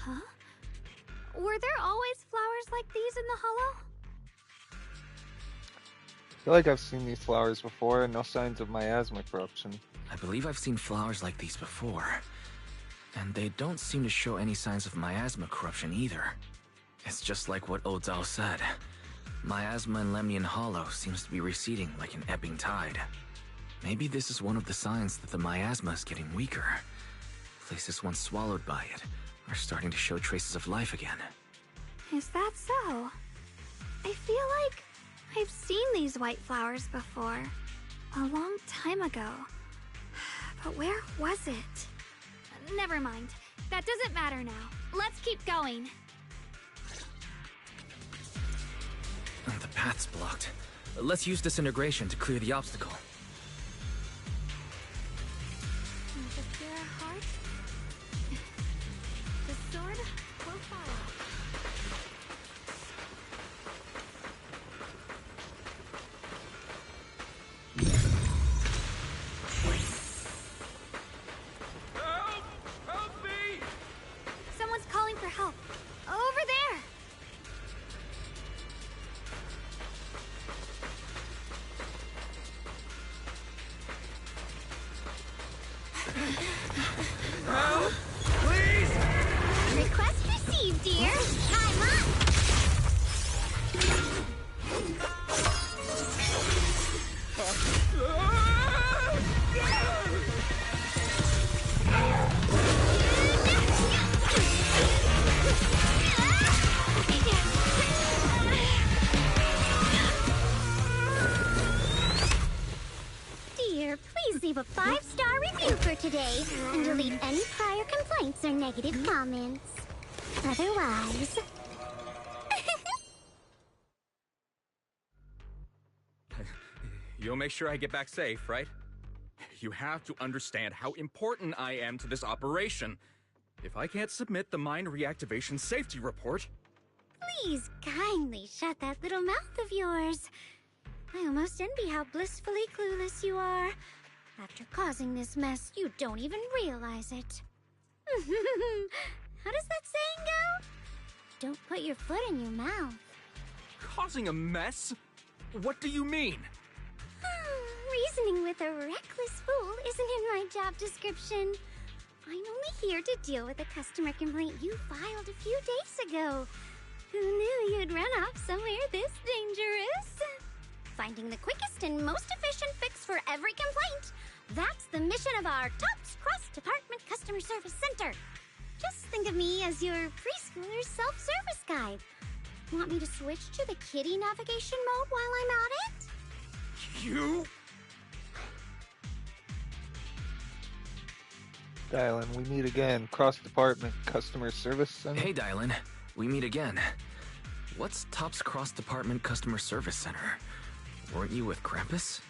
Speaker 19: Huh? Were there always flowers like these in the Hollow?
Speaker 5: I feel like I've seen these flowers before, and no signs of miasma corruption.
Speaker 2: I believe I've seen flowers like these before. And they don't seem to show any signs of miasma corruption either. It's just like what Ozao said. Miasma in Lemnian Hollow seems to be receding like an ebbing tide. Maybe this is one of the signs that the miasma is getting weaker. Places once swallowed by it are starting to show traces of life again.
Speaker 19: Is that so? I feel like I've seen these white flowers before. A long time ago. But where was it? Never mind. That doesn't matter now. Let's keep going.
Speaker 2: The path's blocked. Let's use disintegration to clear the obstacle.
Speaker 19: The pure heart. The sword will follow.
Speaker 17: Help me!
Speaker 19: Someone's calling for help. Over there!
Speaker 17: Help! Please!
Speaker 11: Request received, dear. I'm up. Dear, please leave a 5-star review for today and delete any prior complaints or negative comments. Otherwise...
Speaker 20: You'll make sure I get back safe, right? You have to understand how important I am to this operation. If I can't submit the mine reactivation safety report...
Speaker 11: Please kindly shut that little mouth of yours. I almost envy how blissfully clueless you are. After causing this mess, you don't even realize it. How does that saying go? Don't put your foot in your mouth.
Speaker 20: Causing a mess? What do you mean?
Speaker 11: Reasoning with a reckless fool isn't in my job description. I'm only here to deal with a customer complaint you filed a few days ago. Who knew you'd run off somewhere this dangerous? Finding the quickest and most efficient fix for every complaint. That's the mission of our TOPS Cross-Department Customer Service Center. Just think of me as your preschooler self-service guide. Want me to switch to the kitty navigation mode while I'm at it?
Speaker 20: You?
Speaker 5: Dylan, we meet again. Cross-Department Customer Service Center.
Speaker 2: Hey, Dylan. We meet again. What's TOPS Cross-Department Customer Service Center? Weren't you with Krampus?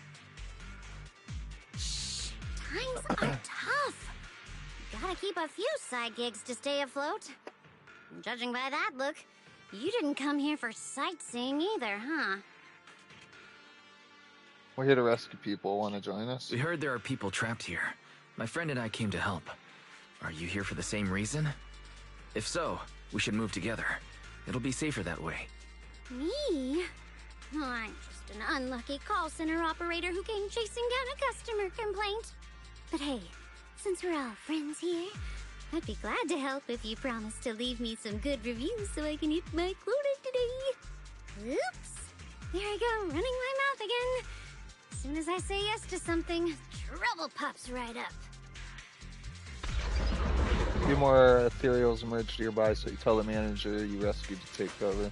Speaker 11: Times are tough. Gotta keep a few side gigs to stay afloat. Judging by that look, you didn't come here for sightseeing either, huh?
Speaker 5: We're here to rescue people. Want to join us?
Speaker 2: We heard there are people trapped here. My friend and I came to help. Are you here for the same reason? If so, we should move together. It'll be safer that way.
Speaker 11: Me? Oh, I'm just an unlucky call center operator who came chasing down a customer complaint. But hey, since we're all friends here, I'd be glad to help if you promise to leave me some good reviews so I can hit my quota today. Oops. There I go, running my mouth again. As soon as I say yes to something, trouble pops right up.
Speaker 5: A few more ethereals emerged nearby, so you tell the manager you rescued to take over.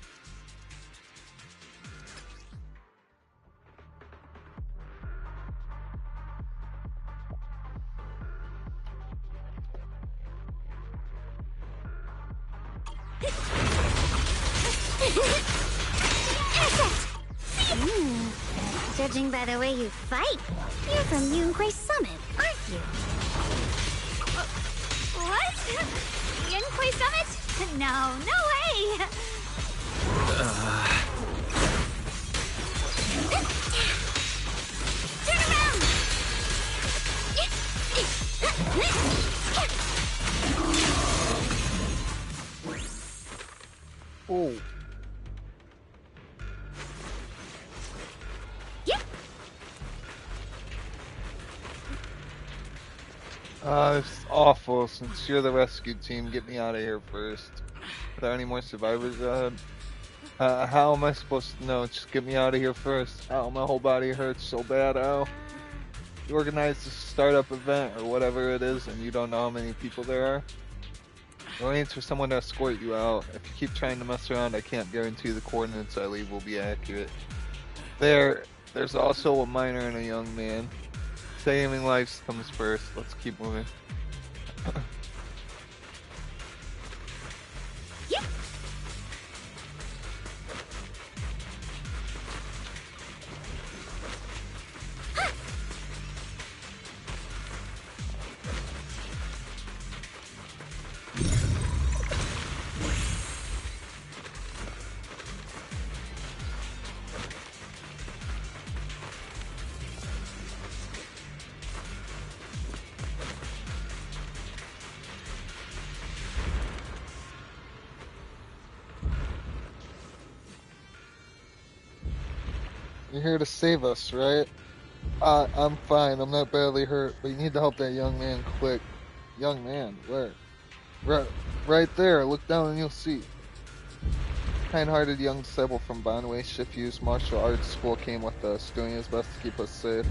Speaker 11: Judging by the way you fight, you're from Yunquay Summit, aren't you? What? Yunquay Summit? No, no way! Turn around!
Speaker 5: Oh. It's awful. Since you're the rescue team, get me out of here first. Are there any more survivors ahead? How am I supposed to know? Just get me out of here first. Ow, my whole body hurts so bad, ow. You organized this startup event or whatever it is and you don't know how many people there are? Arrange for someone to escort you out. If you keep trying to mess around, I can't guarantee the coordinates I leave will be accurate. There's also a minor and a young man. Saving lives comes first. Let's keep moving. You're here to save us, right? I'm fine. I'm not badly hurt, but you need to help that young man quick. Young man? Where? Right there. Look down and you'll see. Kind-hearted young disciple from Bonway Shifuse Martial Arts School came with us, doing his best to keep us safe.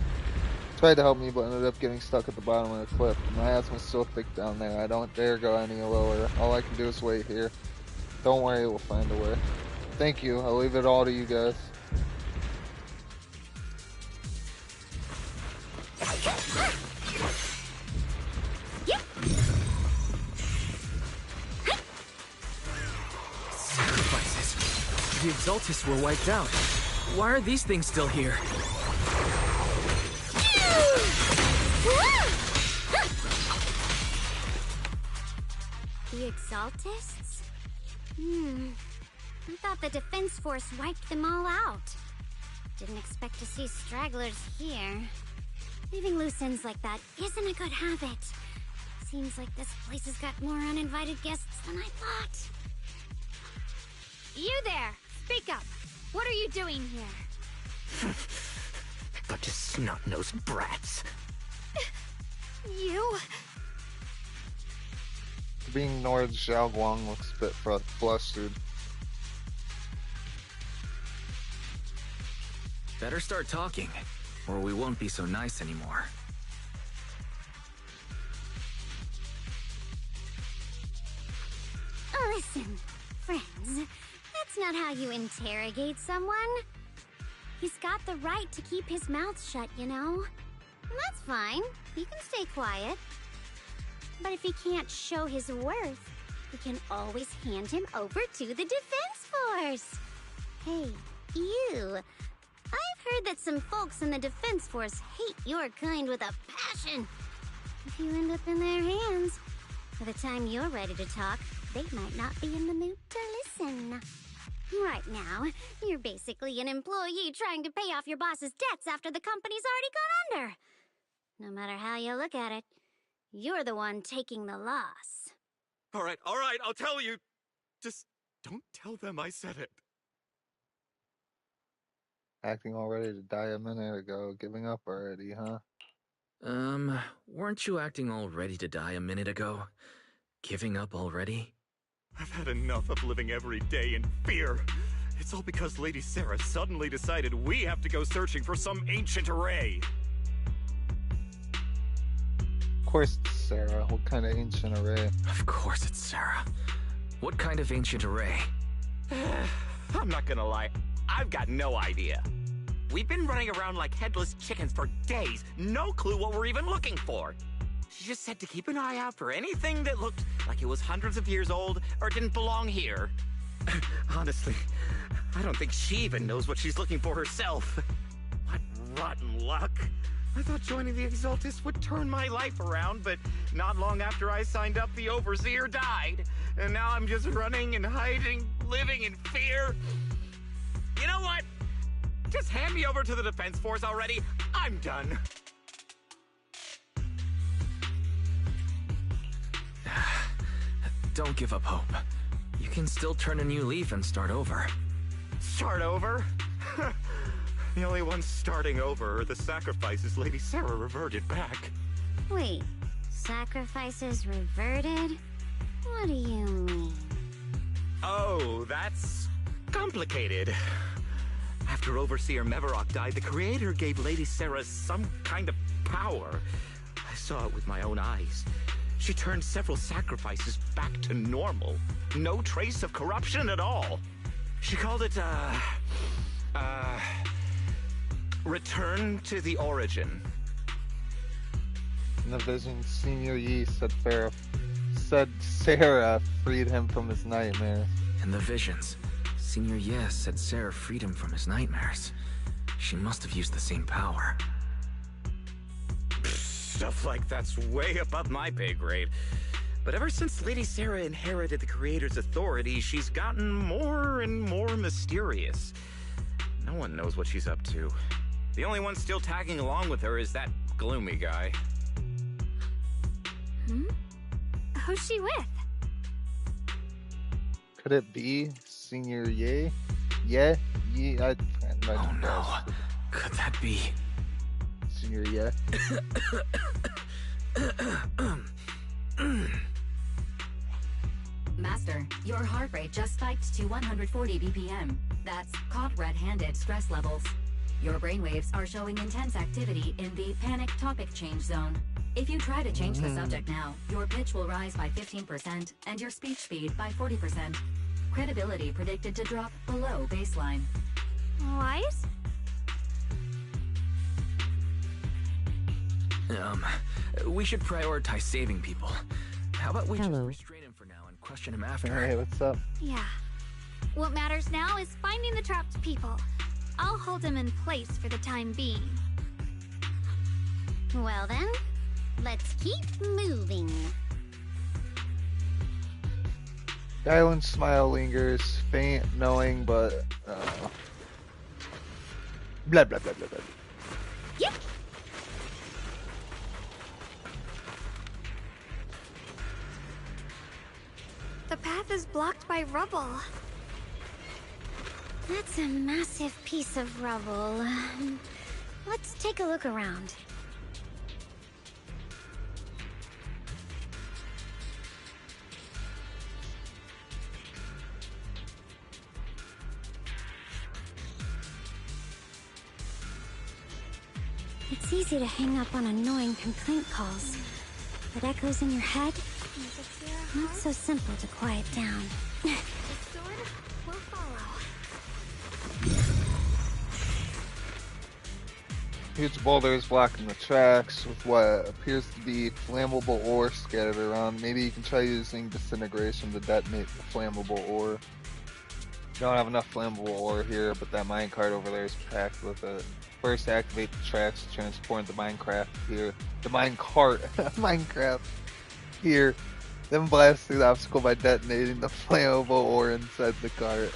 Speaker 5: Tried to help me, but ended up getting stuck at the bottom of the cliff. My asthma's so thick down there, I don't dare go any lower. All I can do is wait here. Don't worry, we'll find a way. Thank you. I'll leave it all to you guys.
Speaker 2: The Exaltists were wiped out. Why are these things still here?
Speaker 11: The Exaltists? I thought the Defense Force wiped them all out. Didn't expect to see stragglers here. Leaving loose ends like that isn't a good habit. Seems like this place has got more uninvited guests than I thought.
Speaker 19: You there! Speak up! What are you doing here?
Speaker 21: Bunch of snot-nosed brats.
Speaker 19: You?
Speaker 5: Being ignored, Xiao Guang looks a bit flustered.
Speaker 2: Better start talking, or we won't be so nice anymore.
Speaker 11: Listen, friends, that's not how you interrogate someone. He's got the right to keep his mouth shut, you know? And that's fine. He can stay quiet. But if he can't show his worth, we can always hand him over to the Defense Force. Hey, you. I've heard that some folks in the Defense Force hate your kind with a passion. If you end up in their hands, by the time you're ready to talk, they might not be in the mood to listen. Right now, you're basically an employee trying to pay off your boss's debts after the company's already gone under. No matter how you look at it, you're the one taking the loss.
Speaker 20: All right, I'll tell you. Just don't tell them I said it.
Speaker 5: Acting all ready to die a minute ago, giving up already, huh?
Speaker 2: Weren't you acting all ready to die a minute ago? Giving up already?
Speaker 20: I've had enough of living every day in fear. It's all because Lady Sarah suddenly decided we have to go searching for some ancient array.
Speaker 5: Of course it's Sarah. What kind of ancient array?
Speaker 2: Of course it's Sarah. What kind of ancient array?
Speaker 21: I'm not gonna lie, I've got no idea. We've been running around like headless chickens for days, no clue what we're even looking for. She just said to keep an eye out for anything that looked like it was hundreds of years old or didn't belong here. Honestly, I don't think she even knows what she's looking for herself. What rotten luck. I thought joining the Exaltists would turn my life around, but not long after I signed up, the Overseer died. And now I'm just running and hiding, living in fear. You know what? Just hand me over to the Defense Force already. I'm done.
Speaker 2: Don't give up hope. You can still turn a new leaf and start over.
Speaker 20: Start over? The only ones starting over are the sacrifices Lady Sarah reverted back.
Speaker 11: Wait, sacrifices reverted? What do you mean?
Speaker 21: Oh, that's complicated. After Overseer Mevarok died, the Creator gave Lady Sarah some kind of power. I saw it with my own eyes. She turned several sacrifices back to normal. No trace of corruption at all. She called it, Return to the Origin.
Speaker 5: In the vision, Senior Yi said Sarah freed him from his nightmares.
Speaker 2: In the visions, Senior Yes said Sarah freed him from his nightmares. She must have used the same power.
Speaker 21: Stuff like that's way above my pay grade. But ever since Lady Sarah inherited the Creator's authority, she's gotten more and more mysterious. No one knows what she's up to. The only one still tagging along with her is that gloomy guy.
Speaker 19: Who's she with?
Speaker 5: Could it be Senior Ye? Yeah?
Speaker 2: Oh no. Could that be?
Speaker 5: Senior Ye?
Speaker 3: Master, your heart rate just spiked to 140 BPM. That's caught red-handed stress levels. Your brainwaves are showing intense activity in the panic topic change zone. If you try to change the subject now, your pitch will rise by 15% and your speech speed by 40%. Credibility predicted to drop below baseline.
Speaker 19: Wise?
Speaker 2: We should prioritize saving people. How about we just restrain him for now and question him after?
Speaker 5: Hey, what's up?
Speaker 19: Yeah. What matters now is finding the trapped people. I'll hold them in place for the time being.
Speaker 11: Well then, let's keep moving.
Speaker 5: Dylan's smile lingers, faint, knowing, but blah blah blah blah blah.
Speaker 19: Yep. The path is blocked by rubble.
Speaker 11: That's a massive piece of rubble. Let's take a look around. It's easy to hang up on annoying complaint calls, but echoes in your head? Not so simple to quiet down.
Speaker 19: The sword will follow.
Speaker 5: Huge boulders blocking the tracks with what appears to be flammable ore scattered around. Maybe you can try using disintegration to detonate the flammable ore. Don't have enough flammable ore here, but that minecart over there is packed with it. First, activate the tracks to transport the minecart here. The minecart, Minecraft here. Then blast through the obstacle by detonating the flammable ore inside the cart.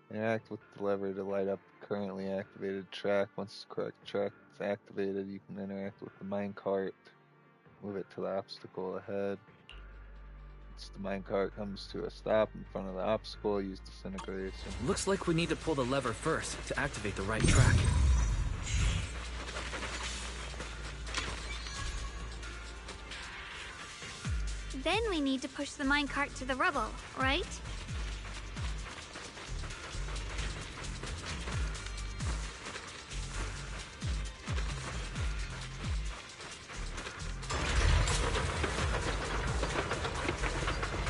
Speaker 5: Interact with the lever to light up the currently activated track. Once the correct track is activated, you can interact with the minecart. Move it to the obstacle ahead. Once the minecart comes to a stop in front of the obstacle, use disintegration.
Speaker 2: Looks like we need to pull the lever first to activate the right track.
Speaker 19: Then we need to push the minecart to the rubble, right?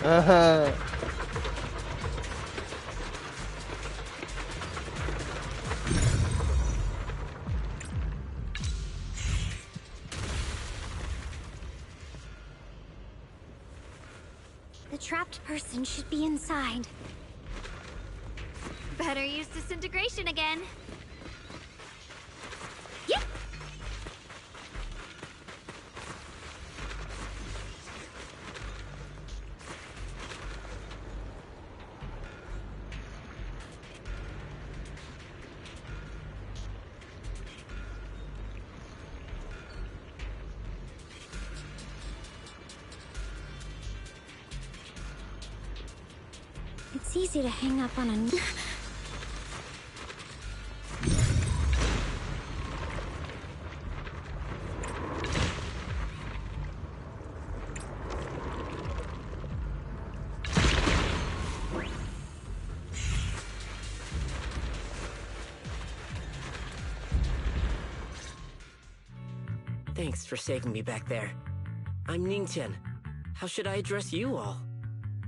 Speaker 5: Uh-huh.
Speaker 11: The trapped person should be inside.
Speaker 19: Better use disintegration again. Yep.
Speaker 11: It's easy to hang up on a...
Speaker 8: Thanks for saving me back there. I'm Ningchen. How should I address you all?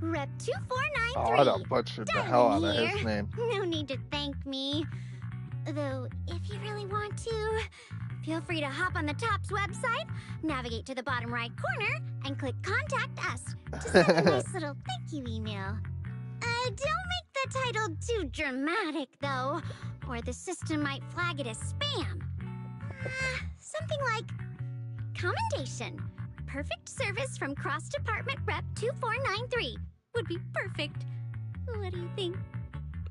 Speaker 11: Rep 2493.
Speaker 5: Oh, I done butchered the hell out of his name.
Speaker 11: No need to thank me. Though, if you really want to, feel free to hop on the TOPS website, navigate to the bottom right corner, and click Contact Us to send a nice little thank you email. Don't make the title too dramatic, though, or the system might flag it as spam. Something like, Commendation. Perfect service from Cross-Department Rep 2493 would be perfect. What do you think?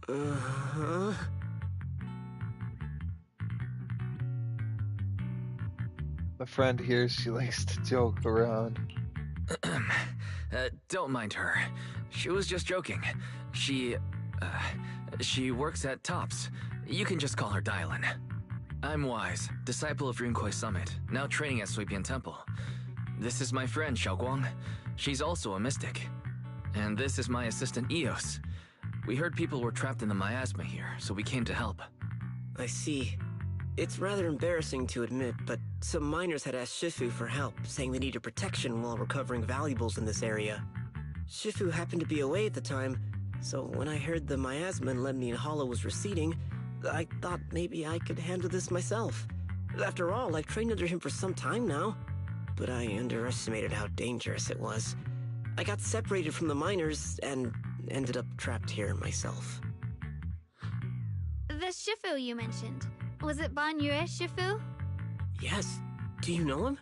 Speaker 8: Uh-huh.
Speaker 5: My friend here, she likes to joke around.
Speaker 2: Don't mind her. She was just joking. She works at TOPS. You can just call her Dylan. I'm Wise, disciple of Runkoi Summit, now training at Suipian Temple. This is my friend, Xiaoguang. She's also a mystic. And this is my assistant, Eos. We heard people were trapped in the miasma here, so we came to help.
Speaker 8: I see. It's rather embarrassing to admit, but some miners had asked Shifu for help, saying they needed protection while recovering valuables in this area. Shifu happened to be away at the time, so when I heard the miasma in Lemnian Hollow was receding, I thought maybe I could handle this myself. After all, I've trained under him for some time now. But I underestimated how dangerous it was. I got separated from the miners and ended up trapped here myself.
Speaker 19: The Shifu you mentioned. Was it Ban Yue Shifu?
Speaker 8: Yes. Do you know him?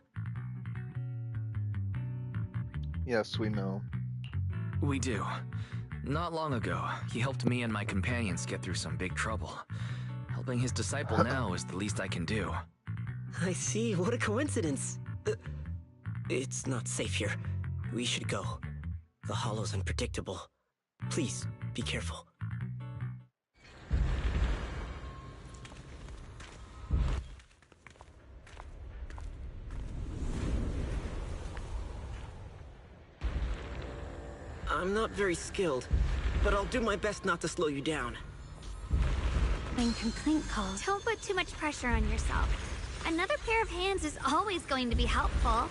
Speaker 5: Yes, we know.
Speaker 2: We do. Not long ago, he helped me and my companions get through some big trouble. Helping his disciple now is the least I can do.
Speaker 8: I see. What a coincidence. It's not safe here. We should go. The hollow's unpredictable. Please, be careful. I'm not very skilled, but I'll do my best not to slow you down.
Speaker 11: When complaint calls.
Speaker 19: Don't put too much pressure on yourself. Another pair of hands is always going to be helpful.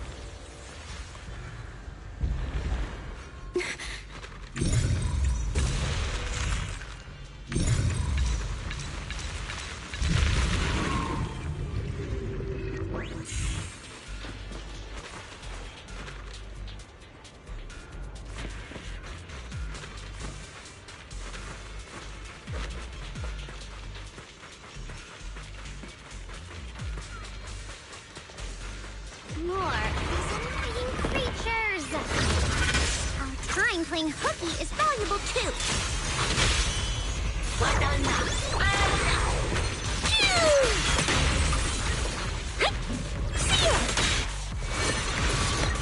Speaker 11: Playing hooky is valuable too.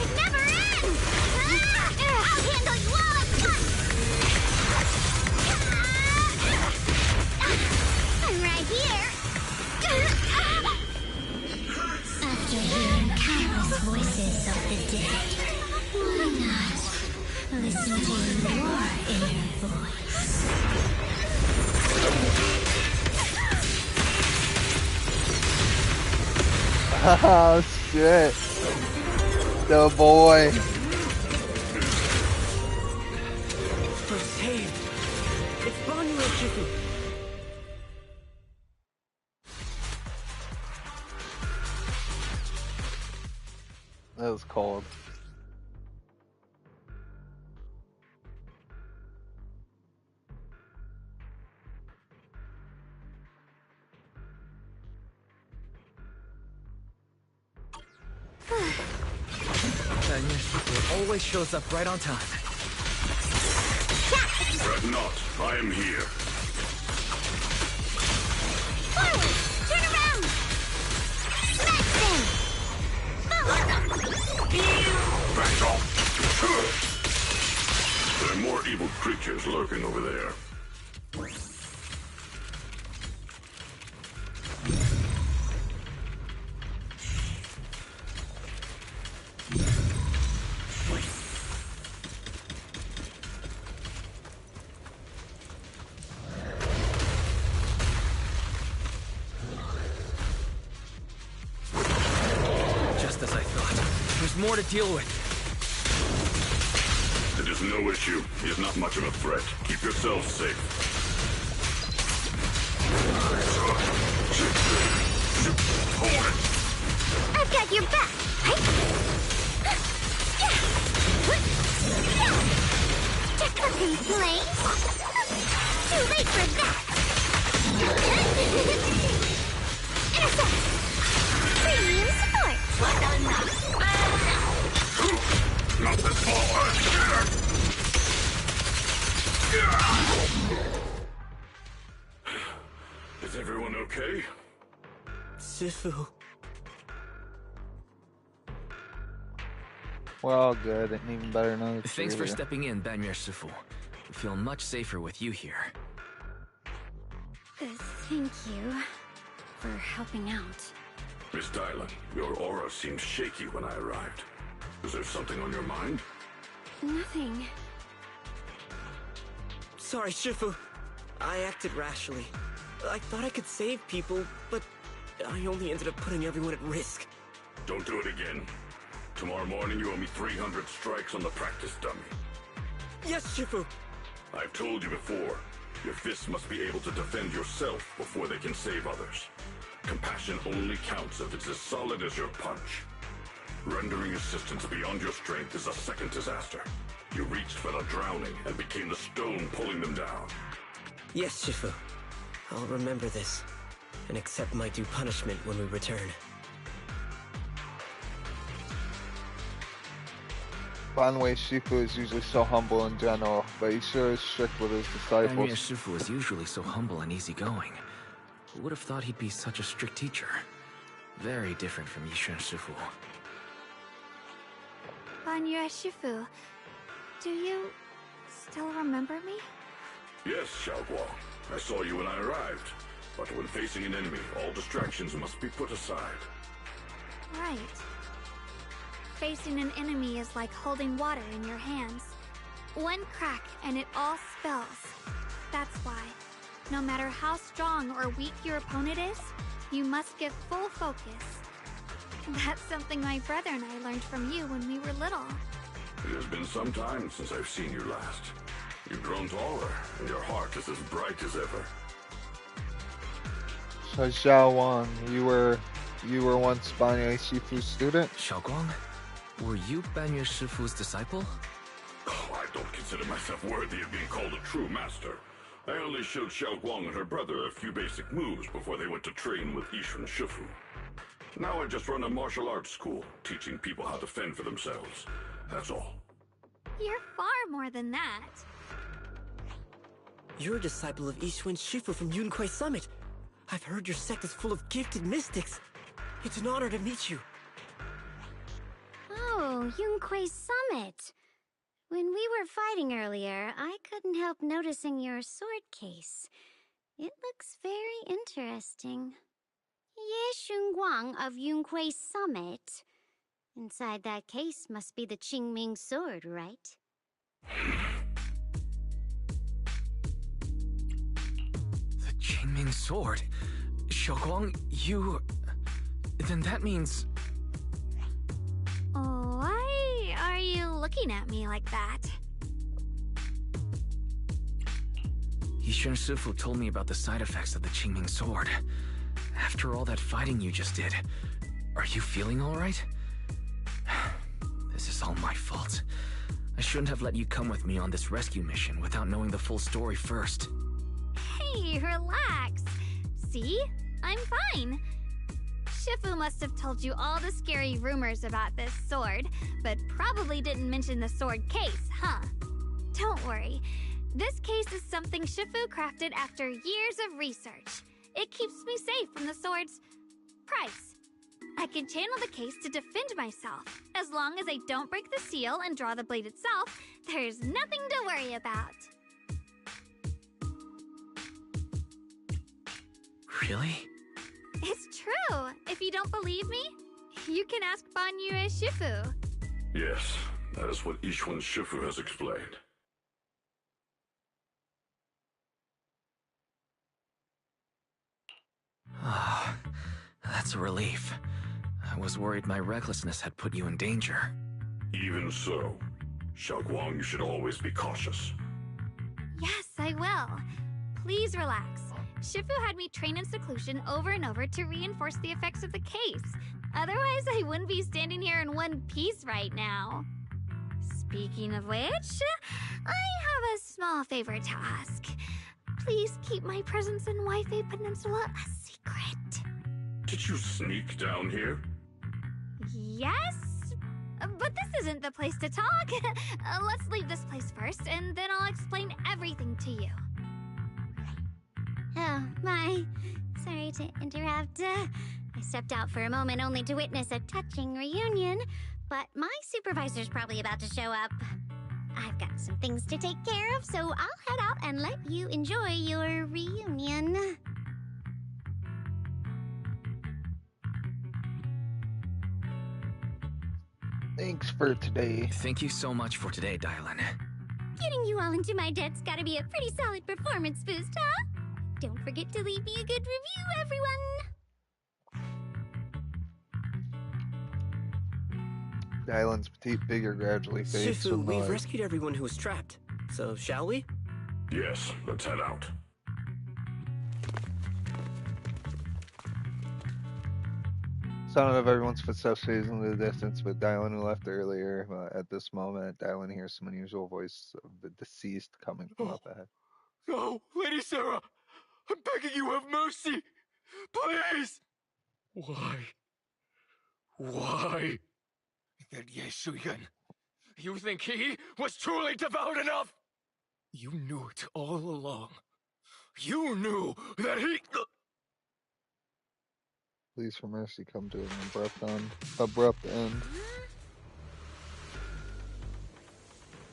Speaker 19: It never ends!
Speaker 11: I'll handle you all at once. I'm right here. After hearing countless voices of the dead, why not listen to your inner voice?
Speaker 5: Oh shit. The boy.
Speaker 8: We're saved. It's Banyu and Shifu.
Speaker 5: That was cold.
Speaker 2: Always shows up right on time.
Speaker 14: Fret not, I am here.
Speaker 11: Forward! Turn around! Smash them!
Speaker 14: Back off! There are more evil creatures lurking over there.
Speaker 2: More to deal with.
Speaker 14: It is no issue. He is not much of a threat. Keep yourselves safe.
Speaker 11: I've got your back. Check the complaint. Too late for that. Intercept. Premium support.
Speaker 14: Not this ball, Is everyone okay?
Speaker 8: Shifu.
Speaker 5: We're all good, and even better now.
Speaker 2: Thanks for stepping in, Banyu Shifu. We feel much safer with you here.
Speaker 1: Thank you for helping out.
Speaker 14: Miss Dylan, your aura seemed shaky when I arrived. Is there something on your mind?
Speaker 1: Nothing.
Speaker 8: Sorry, Shifu. I acted rashly. I thought I could save people, but I only ended up putting everyone at risk.
Speaker 14: Don't do it again. Tomorrow morning you owe me 300 strikes on the practice dummy.
Speaker 8: Yes, Shifu!
Speaker 14: I've told you before, your fists must be able to defend yourself before they can save others. Compassion only counts if it's as solid as your punch. Rendering assistance beyond your strength is a second disaster. You reached for the drowning and became the stone pulling them down.
Speaker 8: Yes, Shifu. I'll remember this, and accept my due punishment when we return.
Speaker 5: Banwei Shifu is usually so humble in general, but he sure is strict with his disciples.
Speaker 2: Banwei Shifu is usually so humble and easygoing. Who would have thought he'd be such a strict teacher? Very different from Yixuan Shifu.
Speaker 19: Banwei Shifu, do you still remember me?
Speaker 14: Yes, Xiaoguang. I saw you when I arrived. But when facing an enemy, all distractions must be put aside.
Speaker 19: Right. Facing an enemy is like holding water in your hands. One crack and it all spills. That's why, no matter how strong or weak your opponent is, you must give full focus. That's something my brother and I learned from you when we were little.
Speaker 14: It has been some time since I've seen you last. You've grown taller, and your heart is as bright as ever.
Speaker 5: So Xiaoguang, you were once Banwei Shifu's student?
Speaker 2: Xiaoguang? Were you Banwei Shifu's disciple?
Speaker 14: Oh, I don't consider myself worthy of being called a true master. I only showed Xiaoguang and her brother a few basic moves before they went to train with Yixuan Shifu. Now I just run a martial arts school, teaching people how to fend for themselves. That's all.
Speaker 19: You're far more than that.
Speaker 8: You're a disciple of Yixuan Shifu from Yunkwei Summit. I've heard your sect is full of gifted mystics. It's an honor to meet you.
Speaker 11: Oh, Yunkwei Summit. When we were fighting earlier, I couldn't help noticing your sword case. It looks very interesting. Ye Xunguang of Yunkwei Summit. Inside that case must be the Qingming sword, right?
Speaker 2: The Qingming sword? Xiaoguang, you... Then that means...
Speaker 19: Why are you looking at me like that?
Speaker 2: Yixuan Shifu told me about the side effects of the Qingming sword. After all that fighting you just did, are you feeling alright? This is all my fault. I shouldn't have let you come with me on this rescue mission without knowing the full story first.
Speaker 19: Hey, relax. See? I'm fine. Shifu must have told you all the scary rumors about this sword, but probably didn't mention the sword case, huh? Don't worry. This case is something Shifu crafted after years of research. It keeps me safe from the sword's price. I can channel the case to defend myself. As long as I don't break the seal and draw the blade itself, there's nothing to worry about.
Speaker 2: Really?
Speaker 19: It's true. If you don't believe me, you can ask Banwei Shifu.
Speaker 14: Yes, that is what Yixuan Shifu has explained.
Speaker 2: Ah, that's a relief. I was worried my recklessness had put you in danger.
Speaker 14: Even so, Xiaoguang, you should always be cautious.
Speaker 19: Yes, I will. Please relax. Shifu had me train in seclusion over and over to reinforce the effects of the case. Otherwise, I wouldn't be standing here in one piece right now. Speaking of which, I have a small favor to ask. Please keep my presence in Wi-Fi Peninsula a secret.
Speaker 14: Did you sneak down here?
Speaker 19: Yes? But this isn't the place to talk. Let's leave this place first, and then I'll explain everything to you.
Speaker 11: Oh, my. Sorry to interrupt. I stepped out for a moment only to witness a touching reunion, but my supervisor's probably about to show up. I've got some things to take care of, so I'll head out and let you enjoy your reunion.
Speaker 5: Thanks for today.
Speaker 2: Thank you so much for today, Dylan.
Speaker 11: Getting you all into my debt's gotta be a pretty solid performance boost, huh? Don't forget to leave me a good review, everyone!
Speaker 5: Dylan's petite figure gradually fades
Speaker 8: Shifu,
Speaker 5: from the
Speaker 8: we've
Speaker 5: light.
Speaker 8: rescued everyone who was trapped. So, shall we?
Speaker 14: Yes, let's head out.
Speaker 5: Sound of everyone's footsteps fades into the distance, but Dylan, who left earlier, at this moment, Dylan hears some unusual voice of the deceased coming from up ahead.
Speaker 17: No, Lady Sarah! I'm begging you, have mercy! Please! Why? Why? That Ye Shuyan.
Speaker 10: You think he was truly devout enough? You knew it all along. You knew that he...
Speaker 5: Please for mercy come to an abrupt end.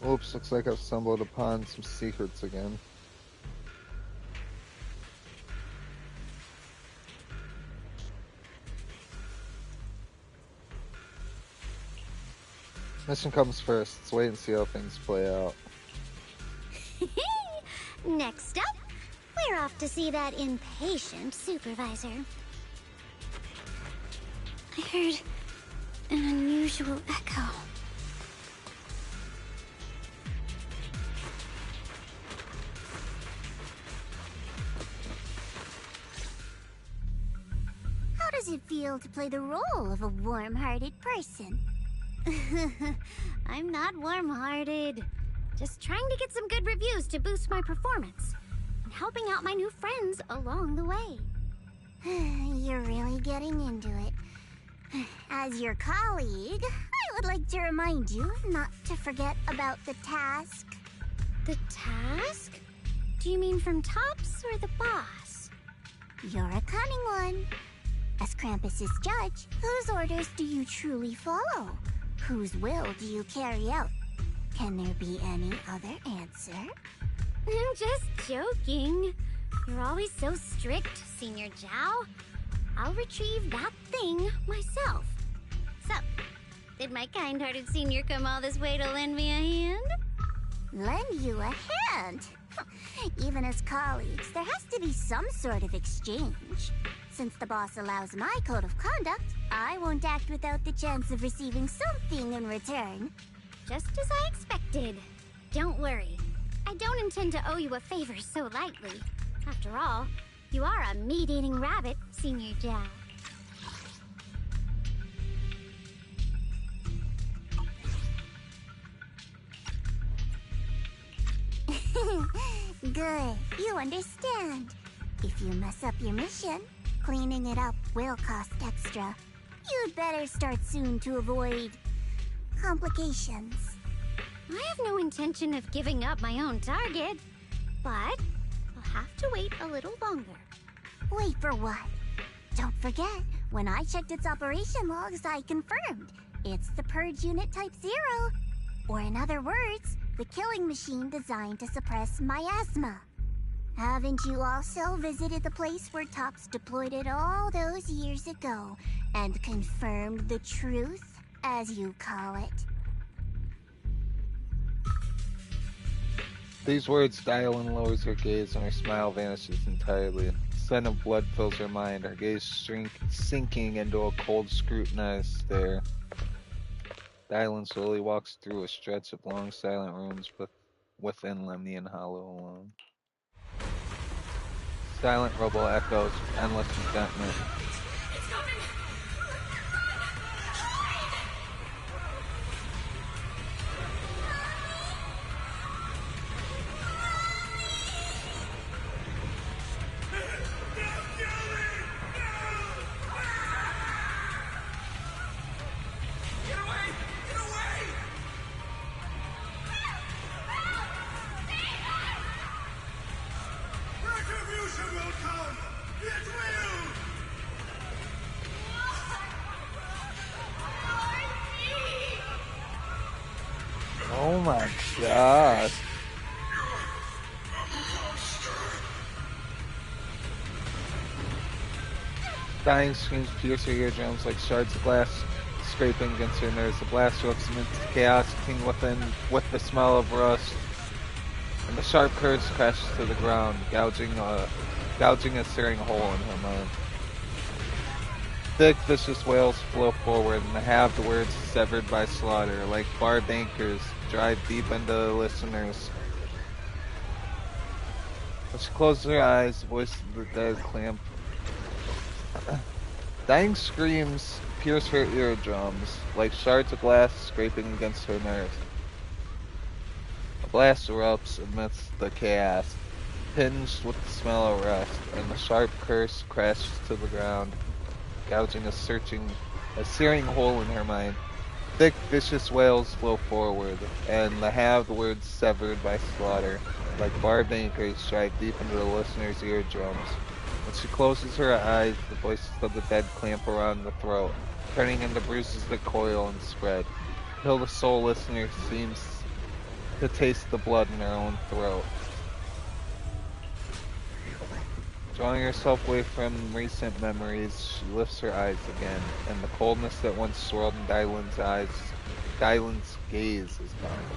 Speaker 5: Oops, looks like I've stumbled upon some secrets again. Mission comes first. Let's wait and see how things play out.
Speaker 11: Next up, we're off to see that impatient supervisor. I heard an unusual echo. How does it feel to play the role of a warm-hearted person? I'm not warm-hearted. Just trying to get some good reviews to boost my performance. And helping out my new friends along the way. You're really getting into it. As your colleague, I would like to remind you not to forget about the task. The task? Do you mean from Tops or the boss? You're a cunning one. As Krampus's judge, whose orders do you truly follow? Whose will do you carry out? Can there be any other answer? I'm just joking. You're always so strict, Senior Zhao. I'll retrieve that thing myself. So, did my kind-hearted senior come all this way to lend me a hand? Lend you a hand? Even as colleagues, there has to be some sort of exchange. Since the boss allows my code of conduct, I won't act without the chance of receiving something in return. Just as I expected. Don't worry. I don't intend to owe you a favor so lightly. After all, you are a meat-eating rabbit, Senior Zhao. Good, you understand. If you mess up your mission, cleaning it up will cost extra. You'd better start soon to avoid complications. I have no intention of giving up my own target, but I'll have to wait a little longer. Wait for what? Don't forget, when I checked its operation logs, I confirmed. It's the Purge Unit Type 0. Or in other words, the killing machine designed to suppress miasma. Haven't you also visited the place where Tops deployed it all those years ago and confirmed the truth, as you call it?
Speaker 5: These words Dylan lowers her gaze and her smile vanishes entirely. A scent of blood fills her mind, her gaze sinking into a cold, scrutinized stare. Dylan slowly walks through a stretch of long, silent rooms within Lemnian Hollow alone. Silent rubble echoes with endless resentment. Oh my god. Dying screams pierce her eardrums like shards of glass scraping against her nerves. The blast erupts amidst chaos, king within with the smell of rust. And the sharp curse crashes to the ground, gouging a searing hole in her mind. Thick, vicious wails flow forward, and the halved words severed by slaughter, like barbed anchors, drive deep into the listeners. As she closes her eyes, the voice of the dead clamp. Dying screams pierce her eardrums, like shards of glass scraping against her nerves. A blast erupts amidst the chaos, tinged with the smell of rust, and the sharp curse crashes to the ground, gouging a searing hole in her mind. Thick, vicious wails flow forward, and the halved words severed by slaughter, like barbed anchors, drive deep into the listener's eardrums. When she closes her eyes, the voices of the dead clamp around the throat, turning into bruises that coil and spread, till the sole listener seems to taste the blood in her own throat. Drawing herself away from recent memories, she lifts her eyes again, and the coldness that once swirled in Dylan's gaze is gone.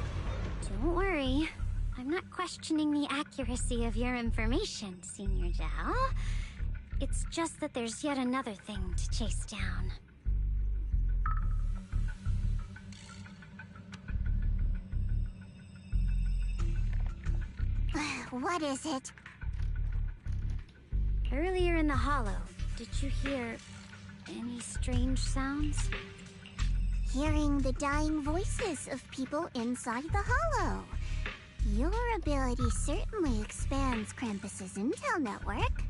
Speaker 11: Don't worry. I'm not questioning the accuracy of your information, Senior Zhao. It's just that there's yet another thing to chase down. What is it? Earlier in the hollow, did you hear any strange sounds? Hearing the dying voices of people inside the hollow. Your ability certainly expands Krampus's intel network.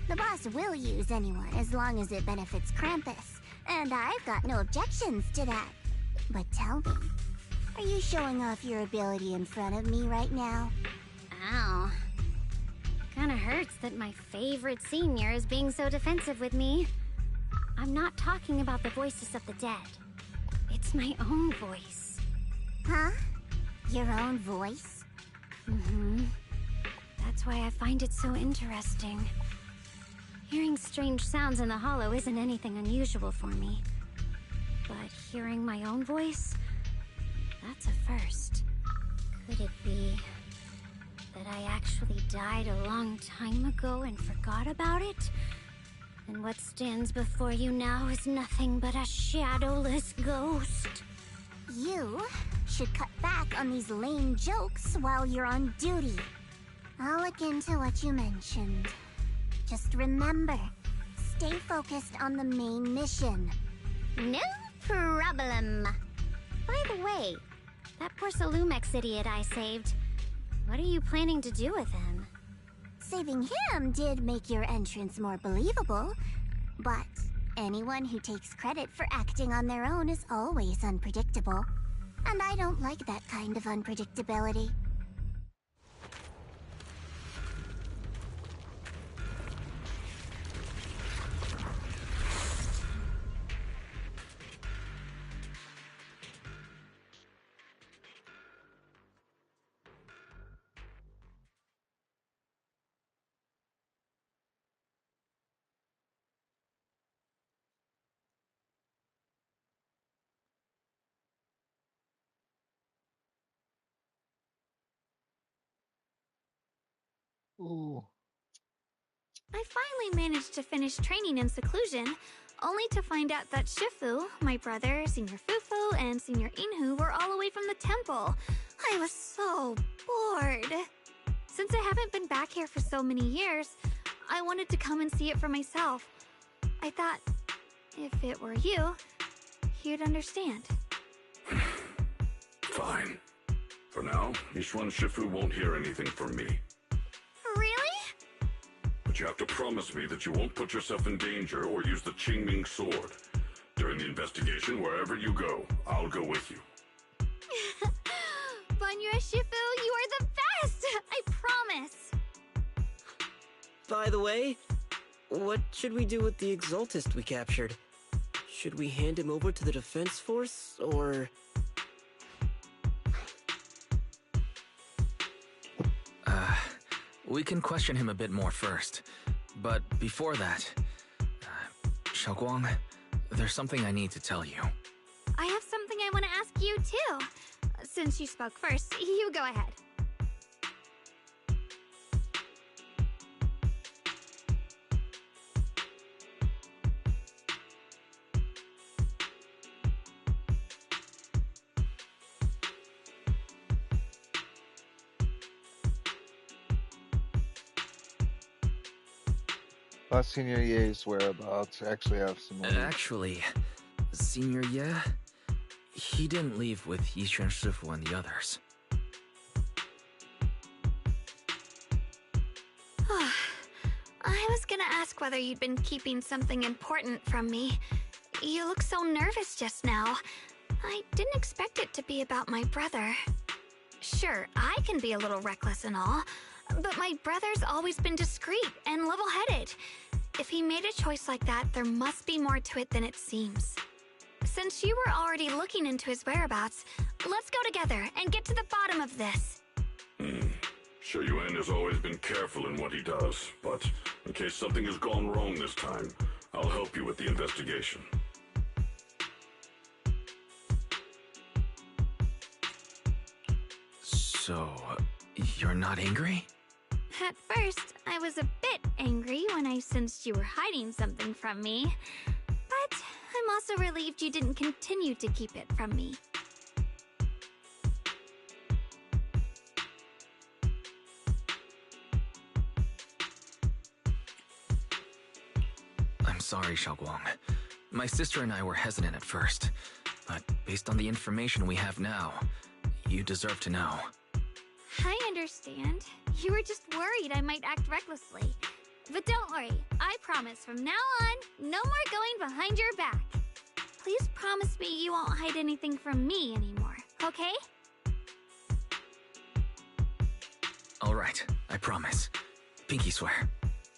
Speaker 11: The boss will use anyone as long as it benefits Krampus, and I've got no objections to that. But tell me, are you showing off your ability in front of me right now? Ow. Kinda hurts that my favorite senior is being so defensive with me. I'm not talking about the voices of the dead. It's my own voice. Huh? Your own voice? Mm-hmm. That's why I find it so interesting. Hearing strange sounds in the hollow isn't anything unusual for me. But hearing my own voice? That's a first. Could it be that I actually died a long time ago and forgot about it? And what stands before you now is nothing but a shadowless ghost. You should cut back on these lame jokes while you're on duty. I'll look into what you mentioned. Just remember, stay focused on the main mission. No problem. By the way, that poor Salumex idiot I saved, what are you planning to do with him? Saving him did make your entrance more believable, but anyone who takes credit for acting on their own is always unpredictable. And I don't like that kind of unpredictability.
Speaker 5: Ooh.
Speaker 19: I finally managed to finish training in seclusion, only to find out that Shifu, my brother, Senior Fufu, and Senior Inhu were all away from the temple. I was so bored. Since I haven't been back here for so many years, I wanted to come and see it for myself. I thought, if it were you, you'd understand.
Speaker 14: Fine. For now, Ishwan Shifu won't hear anything from me.
Speaker 19: Really?
Speaker 14: But you have to promise me that you won't put yourself in danger or use the Qingming sword. During the investigation, wherever you go, I'll go with you.
Speaker 19: Banyue Shifu, you are the best! I promise!
Speaker 8: By the way, what should we do with the Exaltist we captured? Should we hand him over to the defense force, or...
Speaker 2: We can question him a bit more first. But before that, Xiaoguang, there's something I need to tell you.
Speaker 19: I have something I want to ask you, too. Since you spoke first, you go ahead.
Speaker 5: About Senior Ye's whereabouts. Actually, I have some money.
Speaker 2: Actually, Senior Ye, he didn't leave with Yixuan Shifu and the others.
Speaker 19: I was gonna ask whether you'd been keeping something important from me. You look so nervous just now. I didn't expect it to be about my brother. Sure, I can be a little reckless and all, but my brother's always been discreet and level-headed. If he made a choice like that, there must be more to it than it seems. Since you were already looking into his whereabouts, let's go together and get to the bottom of this.
Speaker 14: Shou-Yuan has always been careful in what he does, but in case something has gone wrong this time, I'll help you with the investigation.
Speaker 2: So, you're not angry?
Speaker 19: At first, I was a bit angry when I sensed you were hiding something from me. But I'm also relieved you didn't continue to keep it from me.
Speaker 2: I'm sorry, Xiaoguang. My sister and I were hesitant at first, but based on the information we have now, you deserve to know.
Speaker 19: I understand. You were just worried I might act recklessly. But don't worry, I promise from now on, no more going behind your back. Please promise me you won't hide anything from me anymore, okay?
Speaker 2: Alright, I promise. Pinky swear.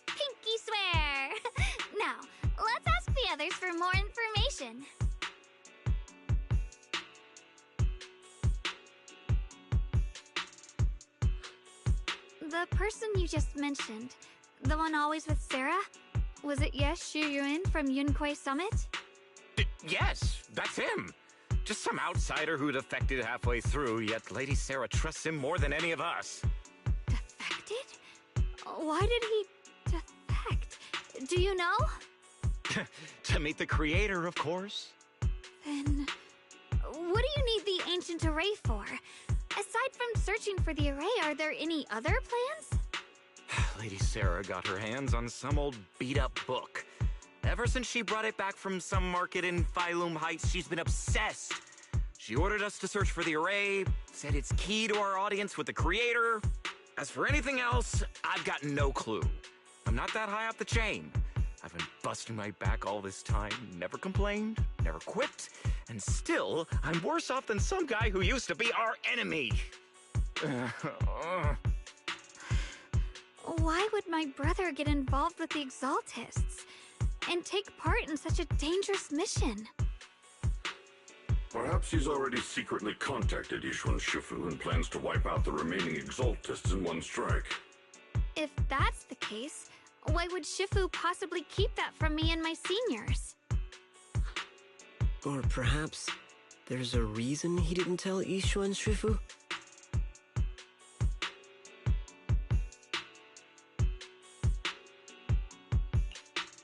Speaker 19: Pinky swear! Now, let's ask the others for more information. The person you just mentioned, the one always with Sarah, was it Shou-Yuan from Yunquei Summit?
Speaker 21: Yes, that's him. Just some outsider who defected halfway through, yet Lady Sarah trusts him more than any of us.
Speaker 19: Defected? Why did he defect? Do you know?
Speaker 21: To meet the creator, of course.
Speaker 19: Then, what do you need the ancient array for? Aside from searching for the array, are there any other plans?
Speaker 21: Lady Sarah got her hands on some old beat-up book. Ever since she brought it back from some market in Phylum Heights, she's been obsessed. She ordered us to search for the array, said it's key to our audience with the creator. As for anything else, I've got no clue. I'm not that high up the chain. I've been busting my back all this time, never complained, never quit, and still, I'm worse off than some guy who used to be our enemy.
Speaker 19: Why would my brother get involved with the Exaltists and take part in such a dangerous mission?
Speaker 14: Perhaps he's already secretly contacted Yishuan Shifu and plans to wipe out the remaining Exaltists in one strike.
Speaker 19: If that's the case, why would Shifu possibly keep that from me and my seniors?
Speaker 8: Or perhaps there's a reason he didn't tell Yishuan Shifu?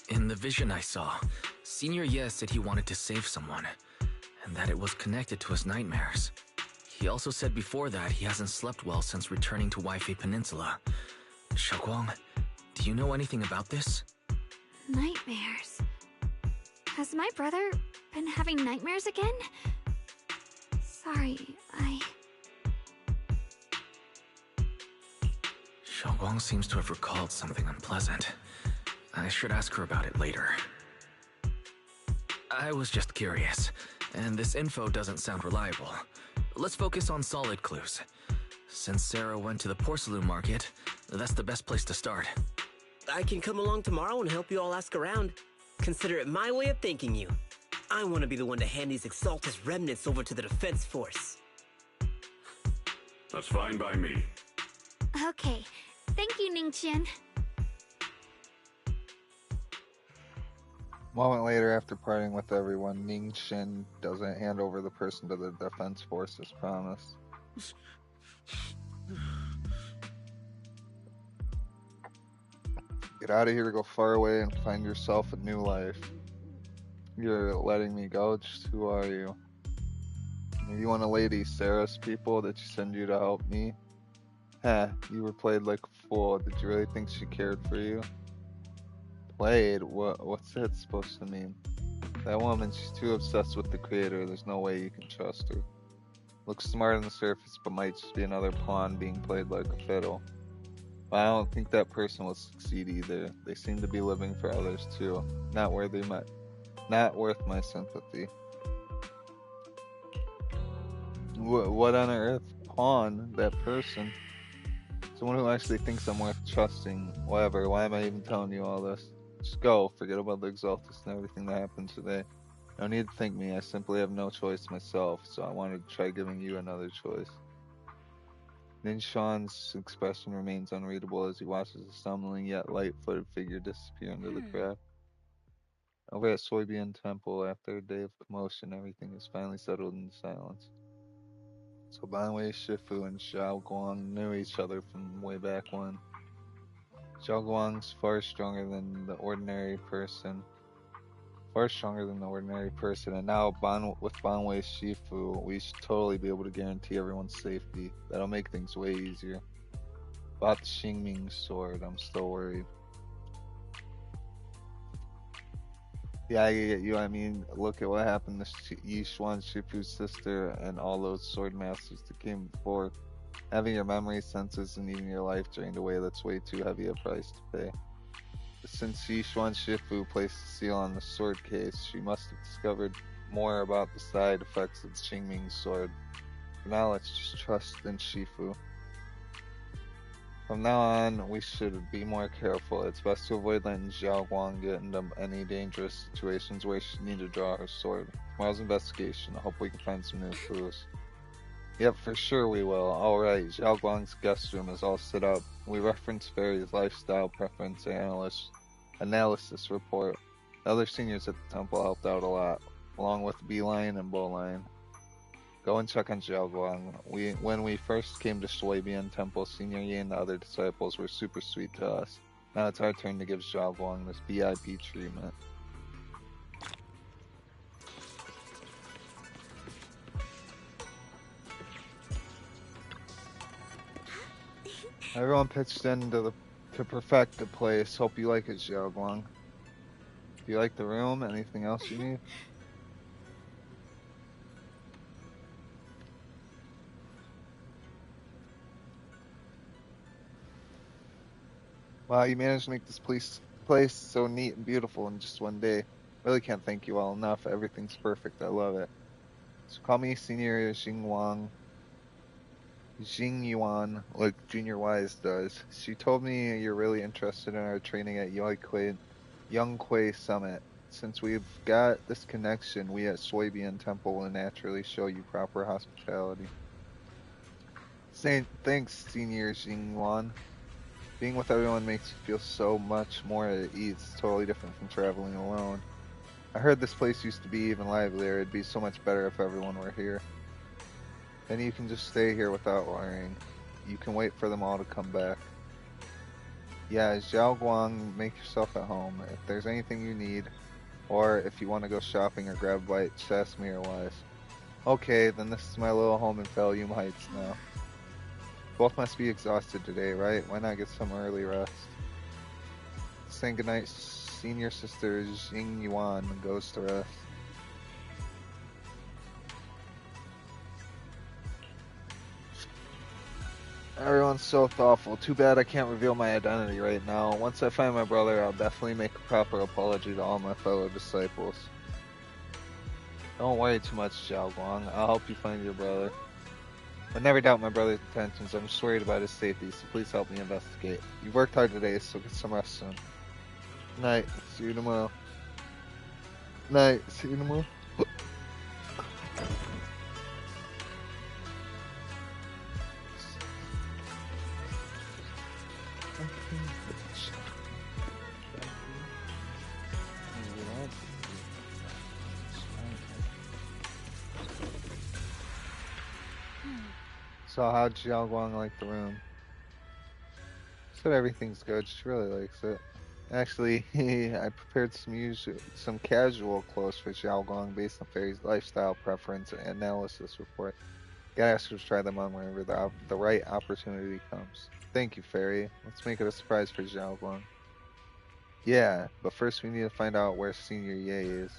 Speaker 2: In the vision I saw, Senior Ye said he wanted to save someone, and that it was connected to his nightmares. He also said before that he hasn't slept well since returning to Waifei Peninsula. Xiaoguang, do you know anything about this?
Speaker 19: Nightmares. Has my brother been having nightmares again? Sorry,
Speaker 2: Xiaoguang seems to have recalled something unpleasant. I should ask her about it later. I was just curious, and this info doesn't sound reliable. Let's focus on solid clues. Since Sarah went to the porcelain market, that's the best place to start.
Speaker 8: I can come along tomorrow and help you all ask around. Consider it my way of thanking you. I want to be the one to hand these Exaltus remnants over to the defense force.
Speaker 14: That's fine by me.
Speaker 19: Okay. Thank you, Ningqian.
Speaker 5: A moment later, after parting with everyone, Ningqian doesn't hand over the person to the defense force as promised. Get out of here to go far away and find yourself a new life. You're letting me go? Just who are you? Are you one of Lady Sarah's people? Did she send you to help me? You were played like a fool. Did you really think she cared for you? Played? What's that supposed to mean? That woman, she's too obsessed with the creator. There's no way you can trust her. Looks smart on the surface, but might just be another pawn being played like a fiddle. But I don't think that person will succeed either. They seem to be living for others too. Not worth my sympathy. What on earth? Pawn that person. Someone who actually thinks I'm worth trusting. Whatever, why am I even telling you all this? Just go, forget about the Exaltus and everything that happened today. No need to thank me, I simply have no choice myself, so I wanted to try giving you another choice. Nin Sean's expression remains unreadable as he watches a stumbling yet light-footed figure disappear into the crowd. Over at Soybean Temple, after a day of commotion, everything is finally settled in silence. So Banwei Shifu and Xiao Guang knew each other from way back when. Xiao Guang's far stronger than the ordinary person. And now with Banwei Shifu, we should totally be able to guarantee everyone's safety. That'll make things way easier. About the Xingming sword, I'm still worried. Yeah, I get you. I mean, look at what happened to Yishuan Shifu's sister and all those sword masters that came before. Having your memory, senses, and even your life drained away, that's way too heavy a price to pay. But since Yishuan Shifu placed the seal on the sword case, she must have discovered more about the side effects of the Qingming sword. For now, let's just trust in Shifu. From now on, we should be more careful. It's best to avoid letting Xiao Guang get into any dangerous situations where she need to draw her sword. Tomorrow's investigation, I hope we can find some new clues. Yep, for sure we will. Alright, Xiao Guang's guest room is all set up. We reference Fairy's lifestyle preference analysis report. The other seniors at the temple helped out a lot, along with Beeline and Bowline. Go and check on Xiao Guang. When we first came to Shuibian Temple, Senior Yi and the other disciples were super sweet to us. Now it's our turn to give Xiao Guang this VIP treatment. Everyone pitched in to perfect the place. Hope you like it, Xiao Guang. Do you like the room? Anything else you need? Wow, you managed to make this place so neat and beautiful in just one day. Really can't thank you all enough. Everything's perfect. I love it. So call me Senior Xing Yuan, like Junior Wise does. She told me you're really interested in our training at Yongquei Summit. Since we've got this connection, we at Shuibian Temple will naturally show you proper hospitality. Thanks, Senior Xing. Being with everyone makes you feel so much more at ease. It's totally different from traveling alone. I heard this place used to be even livelier. It'd be so much better if everyone were here. Then you can just stay here without worrying. You can wait for them all to come back. Yeah, Xiao Guang, make yourself at home. If there's anything you need, or if you want to go shopping or grab a bite, just ask me or Wise. Okay, then this is my little home in Felium Heights now. Both must be exhausted today, right? Why not get some early rest? Saying goodnight, Senior Sister Xing Yuan goes to rest. Everyone's so thoughtful. Too bad I can't reveal my identity right now. Once I find my brother, I'll definitely make a proper apology to all my fellow disciples. Don't worry too much, Xiao Guang. I'll help you find your brother. I never doubt my brother's intentions. I'm just worried about his safety, so please help me investigate. You've worked hard today, so get some rest soon. Night. See you tomorrow. Night. See you tomorrow. So how'd Xiao Guang like the room? She said everything's good. She really likes it. Actually, I prepared some casual clothes for Xiao Guang based on Fairy's lifestyle preference and analysis report. Gotta ask her to try them on whenever the right opportunity comes. Thank you, Fairy. Let's make it a surprise for Xiao Guang. Yeah, but first we need to find out where Senior Ye is.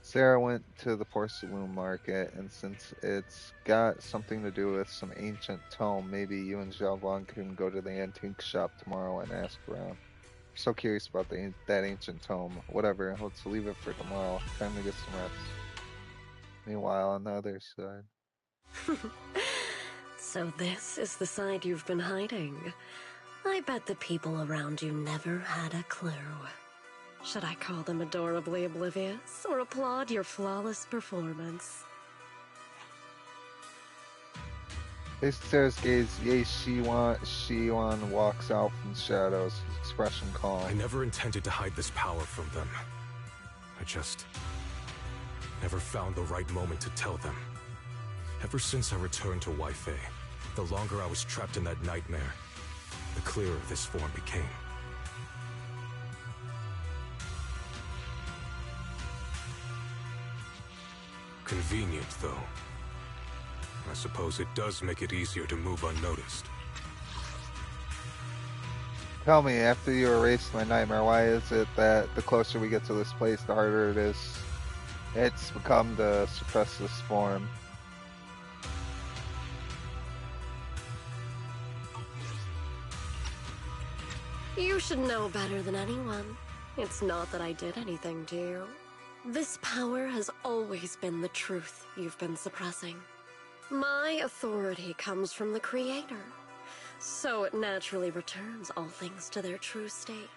Speaker 5: Sarah went to the porcelain market, and since it's got something to do with some ancient tome, maybe you and Xiao Guang can go to the antique shop tomorrow and ask around. I'm so curious about that ancient tome. Whatever, let's leave it for tomorrow. Time to get some rest. Meanwhile, on the other side.
Speaker 15: So this is the side you've been hiding. I bet the people around you never had a clue. Should I call them adorably oblivious, or applaud your flawless performance?
Speaker 5: Stairs gaze, Ye Shiwan walks out from the shadows, his expression calm.
Speaker 18: I never intended to hide this power from them. I just never found the right moment to tell them. Ever since I returned to Wi-Fi, the longer I was trapped in that nightmare, the clearer this form became. Convenient, though. I suppose it does make it easier to move unnoticed.
Speaker 5: Tell me, after you erased my nightmare, why is it that the closer we get to this place, the harder it is? It's become to suppress this form.
Speaker 15: You should know better than anyone. It's not that I did anything to you. This power has always been the truth you've been suppressing. My authority comes from the Creator, so it naturally returns all things to their true state.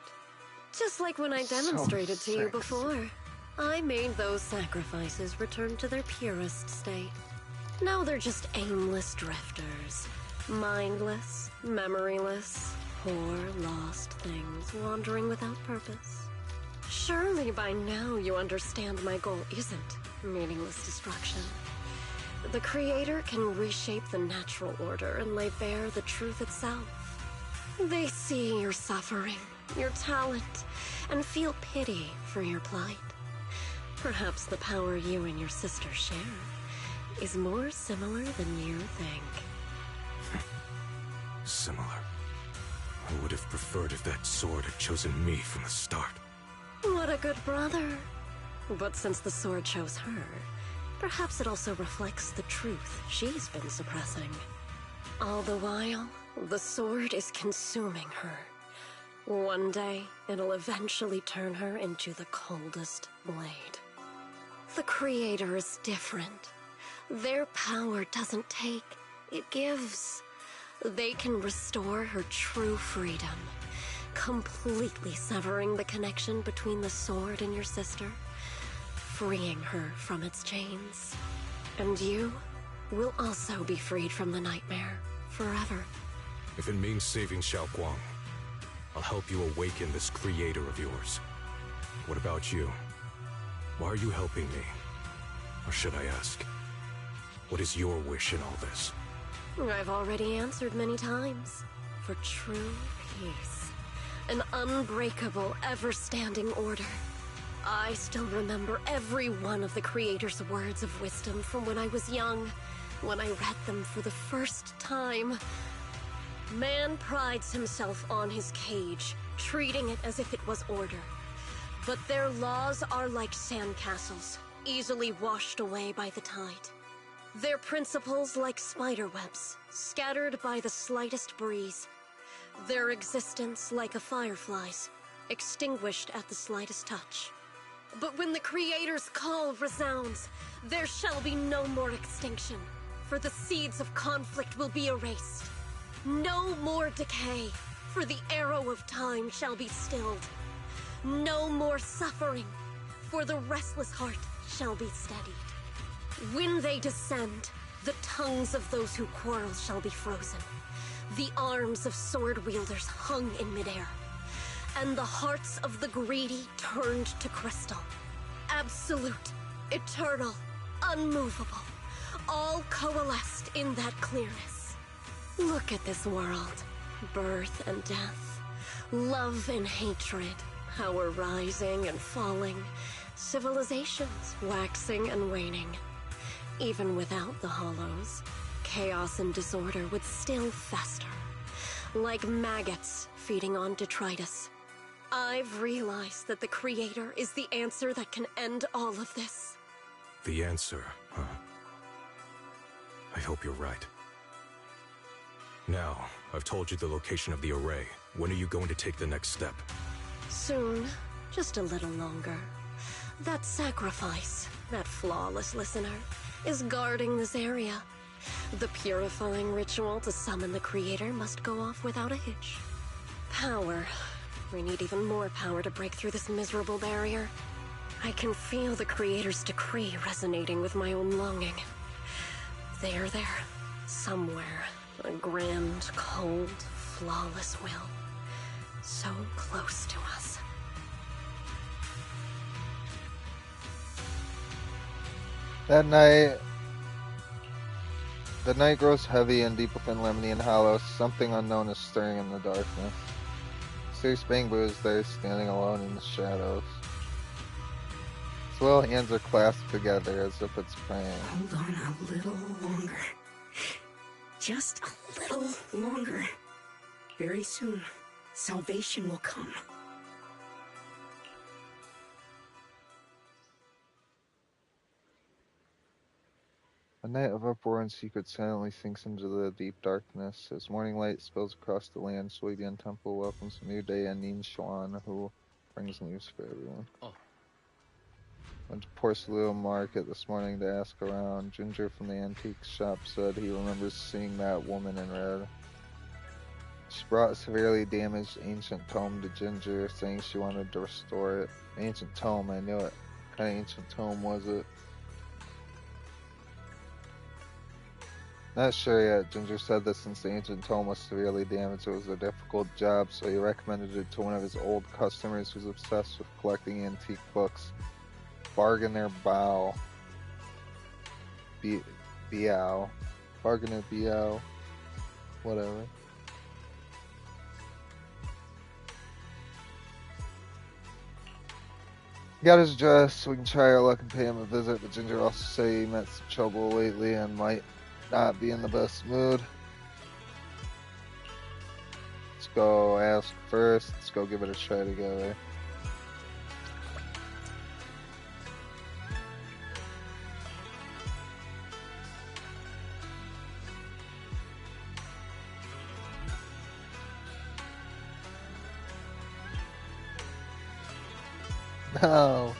Speaker 15: Just like when I demonstrated to you before. I made those sacrifices return to their purest state. Now they're just aimless drifters, mindless, memoryless, poor, lost things wandering without purpose. Surely by now you understand my goal isn't meaningless destruction. The Creator can reshape the natural order and lay bare the truth itself. They see your suffering, your talent, and feel pity for your plight. Perhaps the power you and your sister share is more similar than you think.
Speaker 18: Similar. I would have preferred if that sword had chosen me from the start.
Speaker 15: What a good brother. But since the sword chose her, perhaps it also reflects the truth she's been suppressing. All the while, the sword is consuming her. One day, it'll eventually turn her into the coldest blade. The Creator is different. Their power doesn't take, it gives. They can restore her true freedom, completely severing the connection between the sword and your sister, freeing her from its chains. And you will also be freed from the nightmare forever.
Speaker 18: If it means saving Xiaoguang, I'll help you awaken this Creator of yours. What about you? Why are you helping me? Or should I ask, what is your wish in all this?
Speaker 15: I've already answered many times. For true peace. An unbreakable, ever-standing order. I still remember every one of the Creator's words of wisdom from when I was young, when I read them for the first time. Man prides himself on his cage, treating it as if it was order. But their laws are like sandcastles, easily washed away by the tide. Their principles like spiderwebs, scattered by the slightest breeze. Their existence like a firefly's, extinguished at the slightest touch. But when the Creator's call resounds, there shall be no more extinction, for the seeds of conflict will be erased. No more decay, for the arrow of time shall be stilled. No more suffering, for the restless heart shall be steadied. When they descend, the tongues of those who quarrel shall be frozen, the arms of sword-wielders hung in midair, and the hearts of the greedy turned to crystal. Absolute, eternal, unmovable, all coalesced in that clearness. Look at this world, birth and death, love and hatred, power rising and falling, civilizations waxing and waning. Even without the hollows, chaos and disorder would still fester, like maggots feeding on detritus. I've realized that the Creator is the answer that can end all of this.
Speaker 18: The answer, huh? I hope you're right. Now, I've told you the location of the array. When are you going to take the next step?
Speaker 15: Soon, just a little longer. That sacrifice, that flawless listener, is guarding this area, The purifying ritual to summon the creator must go off without a hitch. Power. We need even more power to break through this miserable barrier. I can feel the creator's decree resonating with my own longing. They are there, somewhere. A grand, cold, flawless will. So close to us.
Speaker 5: That night, the night grows heavy and deep within Lemnian Hollow. Something unknown is stirring in the darkness. Serious Bangboo is there, standing alone in the shadows. His little hands are clasped together as if it's praying.
Speaker 12: Hold on a little longer. Just a little longer. Very soon, salvation will come.
Speaker 5: A night of uproar and secret silently sinks into the deep darkness. As morning light spills across the land, Suidian Temple welcomes a new day and Nin Xuan, who brings news for everyone.
Speaker 2: Oh.
Speaker 5: Went to Porcello Market this morning to ask around. Ginger from the antique shop said he remembers seeing that woman in red. She brought a severely damaged ancient tome to Ginger, saying she wanted to restore it. Ancient tome, I knew it. What kind of ancient tome was it? Not sure yet. Ginger said that since the ancient tome was severely damaged, it was a difficult job, so he recommended it to one of his old customers who's obsessed with collecting antique books. Bargainer Bao. Biao. Bargainer Biao. Whatever. Got his address so we can try our luck and pay him a visit, but Ginger also said he met some trouble lately and might not be in the best mood. Let's go ask first. Let's go give it a try together. No.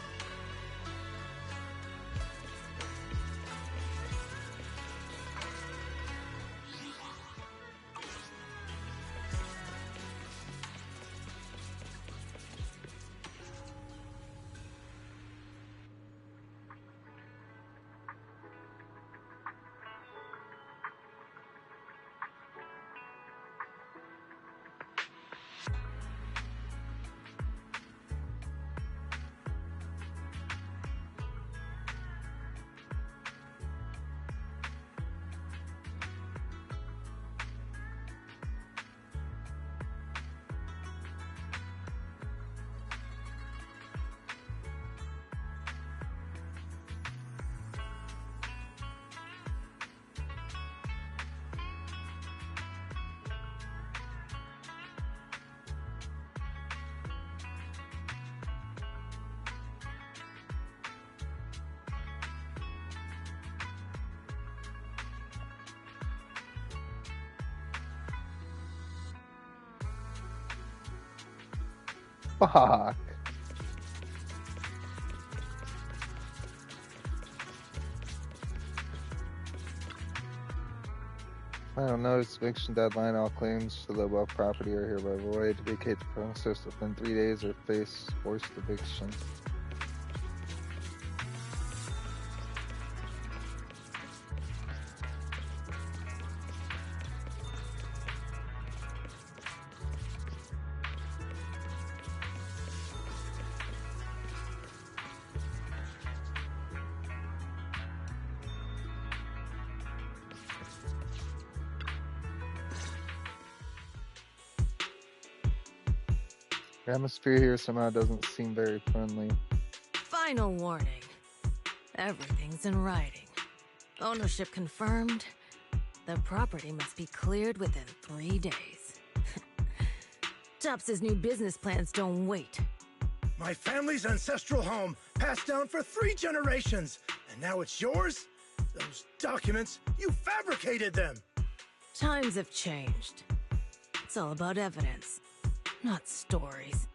Speaker 5: Fuck. I don't know, it's eviction deadline. All claims to the above property are hereby void. Vacate the premises within 3 days or face forced eviction. The atmosphere here somehow doesn't seem very friendly.
Speaker 22: Final warning. Everything's in writing. Ownership confirmed. The property must be cleared within 3 days. Tops's new business plans don't wait.
Speaker 23: My family's ancestral home, passed down for 3 generations, and now it's yours? Those documents, you fabricated them!
Speaker 22: Times have changed. It's all about evidence, not stories.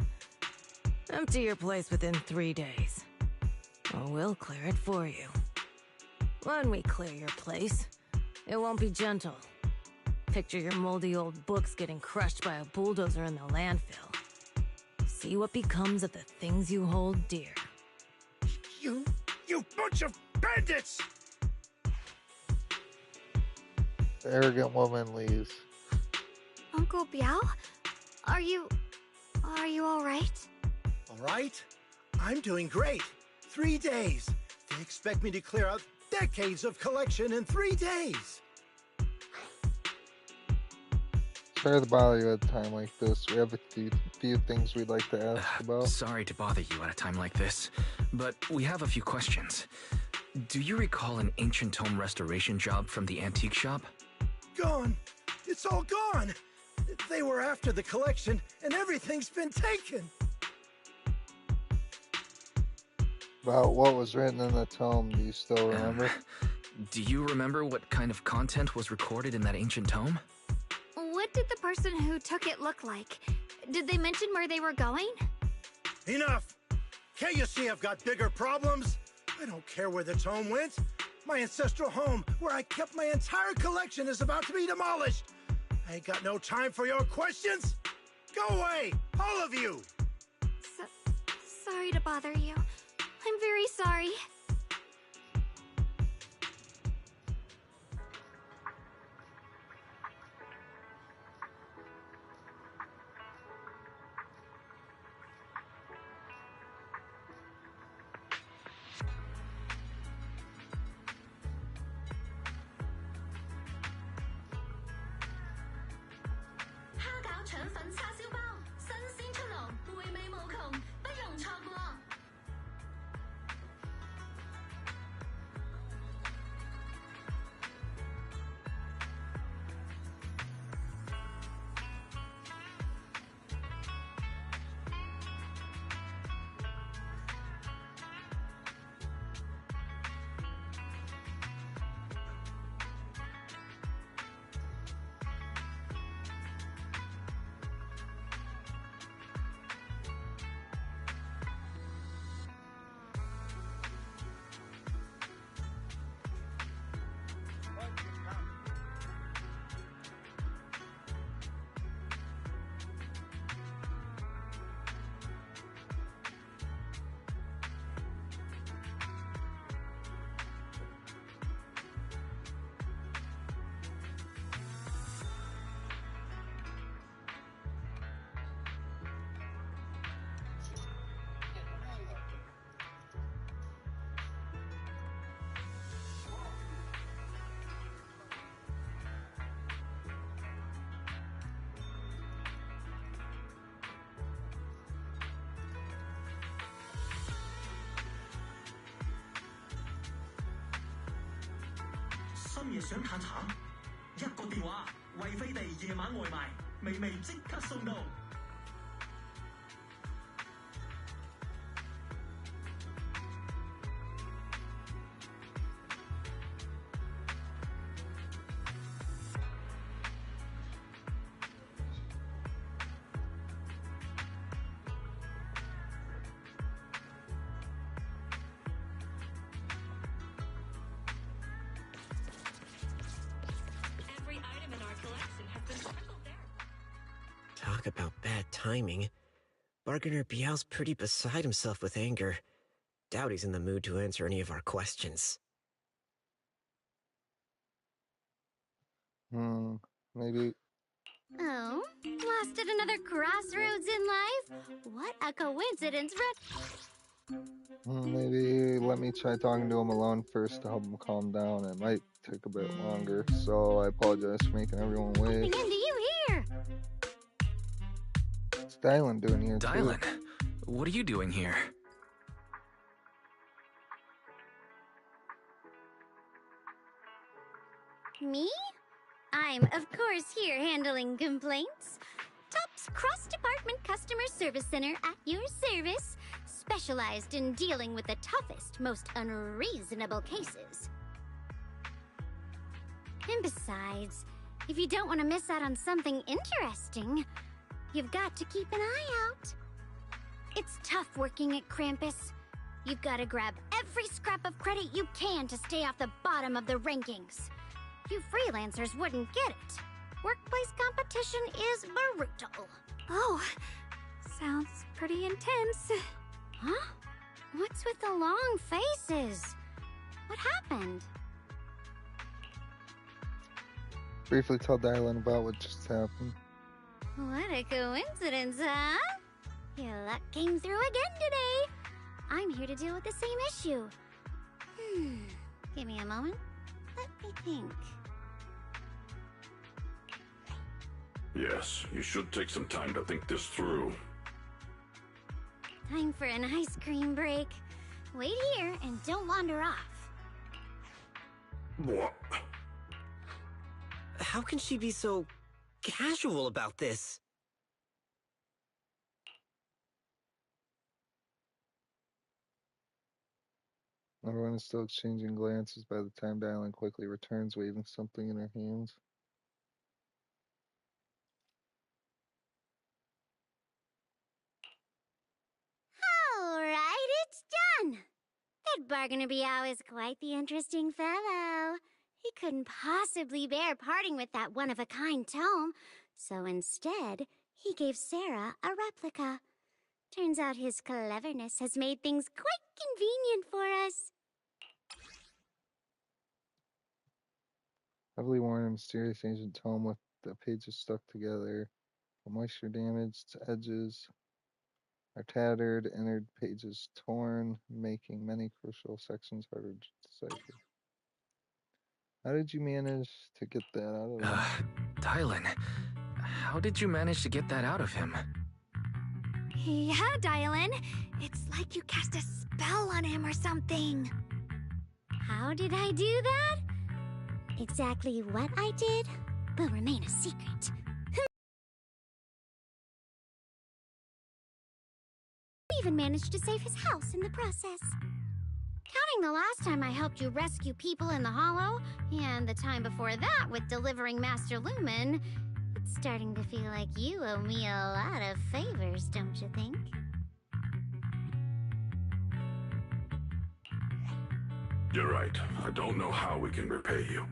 Speaker 22: Empty your place within 3 days, or we'll clear it for you. When we clear your place, It won't be gentle. Picture your moldy old books getting crushed by a bulldozer in the landfill. See what becomes of the things you hold dear.
Speaker 23: You bunch of bandits!
Speaker 5: The arrogant woman leaves.
Speaker 19: Uncle Biao? Are you all right?
Speaker 23: All right? I'm doing great. 3 days. They expect me to clear out decades of collection in 3 days.
Speaker 5: Sorry to bother you at a time like this. We have a few things we'd like to ask about.
Speaker 2: Sorry to bother you at a time like this, but we have a few questions. Do you recall an ancient tome restoration job from the antique shop?
Speaker 23: Gone. It's all gone. They were after the collection, and everything's been taken.
Speaker 5: About what was written in the tome, do you still remember?
Speaker 2: Do you remember what kind of content was recorded in that ancient tome?
Speaker 19: What did the person who took it look like? Did they mention where they were going?
Speaker 23: Enough! Can't you see I've got bigger problems? I don't care where the tome went. My ancestral home, where I kept my entire collection, is about to be demolished. I ain't got no time for your questions. Go away, all of you!
Speaker 19: Sorry to bother you. I'm very sorry.
Speaker 8: Talk about bad timing. Bargainer Biao's pretty beside himself with anger. Doubt he's in the mood to answer any of our questions.
Speaker 5: Maybe.
Speaker 11: Oh, lost at another crossroads in life? What a coincidence,
Speaker 5: Maybe let me try talking to him alone first to help him calm down. It might take a bit longer, so I apologize for making everyone wait.
Speaker 11: Into you here!
Speaker 5: What's Dylan doing here,
Speaker 2: Dylan, what are you doing here?
Speaker 11: Me? I'm, of course, here handling complaints. TOPS Cross-Department Customer Service Center at your service, specialized in dealing with the toughest, most unreasonable cases. And besides, if you don't want to miss out on something interesting, you've got to keep an eye out. It's tough working at Krampus. You've got to grab every scrap of credit you can to stay off the bottom of the rankings. You freelancers wouldn't get it. Workplace competition is brutal.
Speaker 19: Oh, sounds pretty intense.
Speaker 11: Huh? What's with the long faces? What happened?
Speaker 5: Briefly tell Dylan about what just happened.
Speaker 11: What a coincidence, huh? Your luck came through again today. I'm here to deal with the same issue. Give me a moment. Let me think.
Speaker 14: Yes, you should take some time to think this through.
Speaker 11: Time for an ice cream break. Wait here and don't wander off.
Speaker 14: What?
Speaker 8: How can she be so casual about this?
Speaker 5: Everyone is still exchanging glances by the time Dylan quickly returns, waving something in her hands.
Speaker 11: Alright, it's done! That Bargainer Biao is quite the interesting fellow. He couldn't possibly bear parting with that one-of-a-kind tome, so instead, he gave Sarah a replica. Turns out his cleverness has made things quite convenient for us.
Speaker 5: Heavily worn and mysterious ancient tome with the pages stuck together. The moisture damaged edges are tattered, inner pages torn, making many crucial sections harder to decipher. How did you manage to get that out of him?
Speaker 2: Dylan, how did you manage to get that out of him?
Speaker 19: Yeah, Dylan. It's like you cast a spell on him or something.
Speaker 11: How did I do that? Exactly what I did will remain a secret. We even managed to save his house in the process. Counting the last time I helped you rescue people in the Hollow, and the time before that with delivering Master Lumen, it's starting to feel like you owe me a lot of favors, don't you think?
Speaker 14: You're right. I don't know how we can repay you.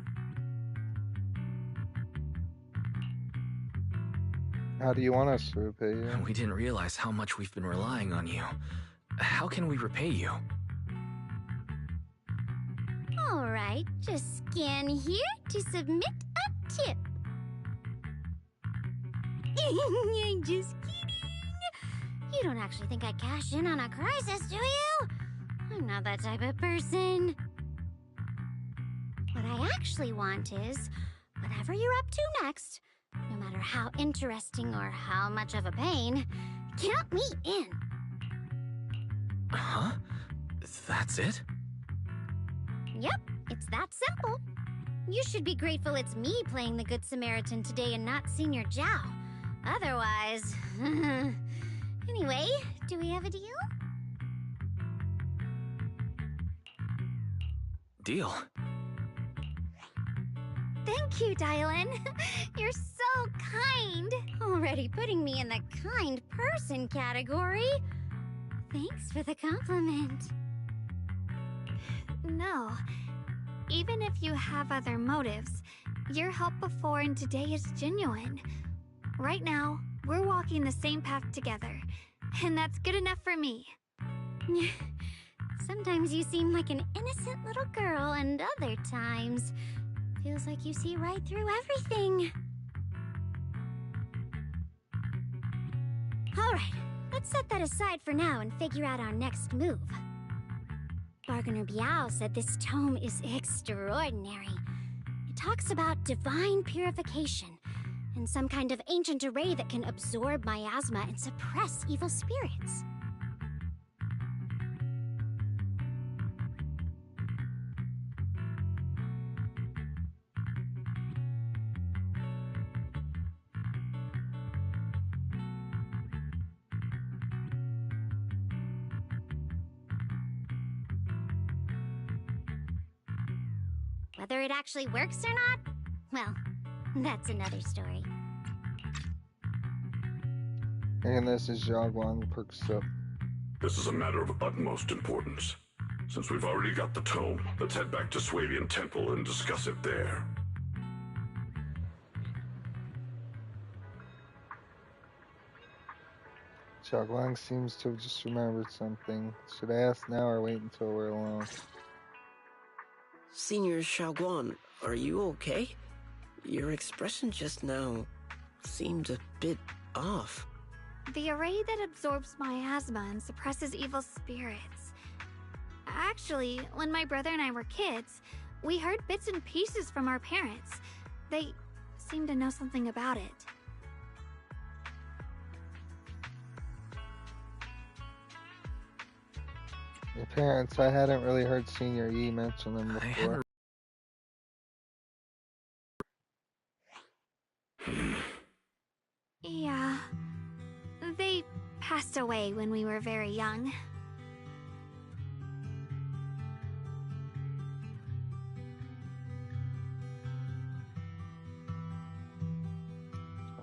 Speaker 5: How do you want us to repay you?
Speaker 2: We didn't realize how much we've been relying on you. How can we repay you?
Speaker 11: Alright, just scan here to submit a tip. I'm just kidding. You don't actually think I'd cash in on a crisis, do you? I'm not that type of person. What I actually want is, whatever you're up to next, no matter how interesting or how much of a pain, count me in.
Speaker 2: Huh? That's it?
Speaker 11: Yep, it's that simple. You should be grateful it's me playing the Good Samaritan today and not Senior Zhao. Otherwise... Anyway, do we have a deal?
Speaker 2: Deal.
Speaker 19: Thank you, Dylan. You're so kind.
Speaker 11: Already putting me in the kind person category. Thanks for the compliment.
Speaker 19: No. Even if you have other motives, your help before and today is genuine. Right now, we're walking the same path together, and that's good enough for me.
Speaker 11: Sometimes you seem like an innocent little girl, and other times, feels like you see right through everything. Alright, let's set that aside for now and figure out our next move. Bargainer Biao said this tome is extraordinary. It talks about divine purification, and some kind of ancient array that can absorb miasma and suppress evil spirits. Whether it actually works or not, well, that's another story.
Speaker 5: And this is Zhao perks up.
Speaker 14: This is a matter of utmost importance. Since we've already got the tome, let's head back to Swabian Temple and discuss it there.
Speaker 5: Xiaoguang seems to have just remembered something. Should I ask now or wait until we're alone?
Speaker 8: Senior Xiaoguan, are you okay? Your expression just now seemed a bit off.
Speaker 19: The array that absorbs miasma and suppresses evil spirits. Actually, when my brother and I were kids, we heard bits and pieces from our parents. They seemed to know something about it.
Speaker 5: Your parents, I hadn't really heard Senior Yi mention them before.
Speaker 19: Yeah. They passed away when we were very young.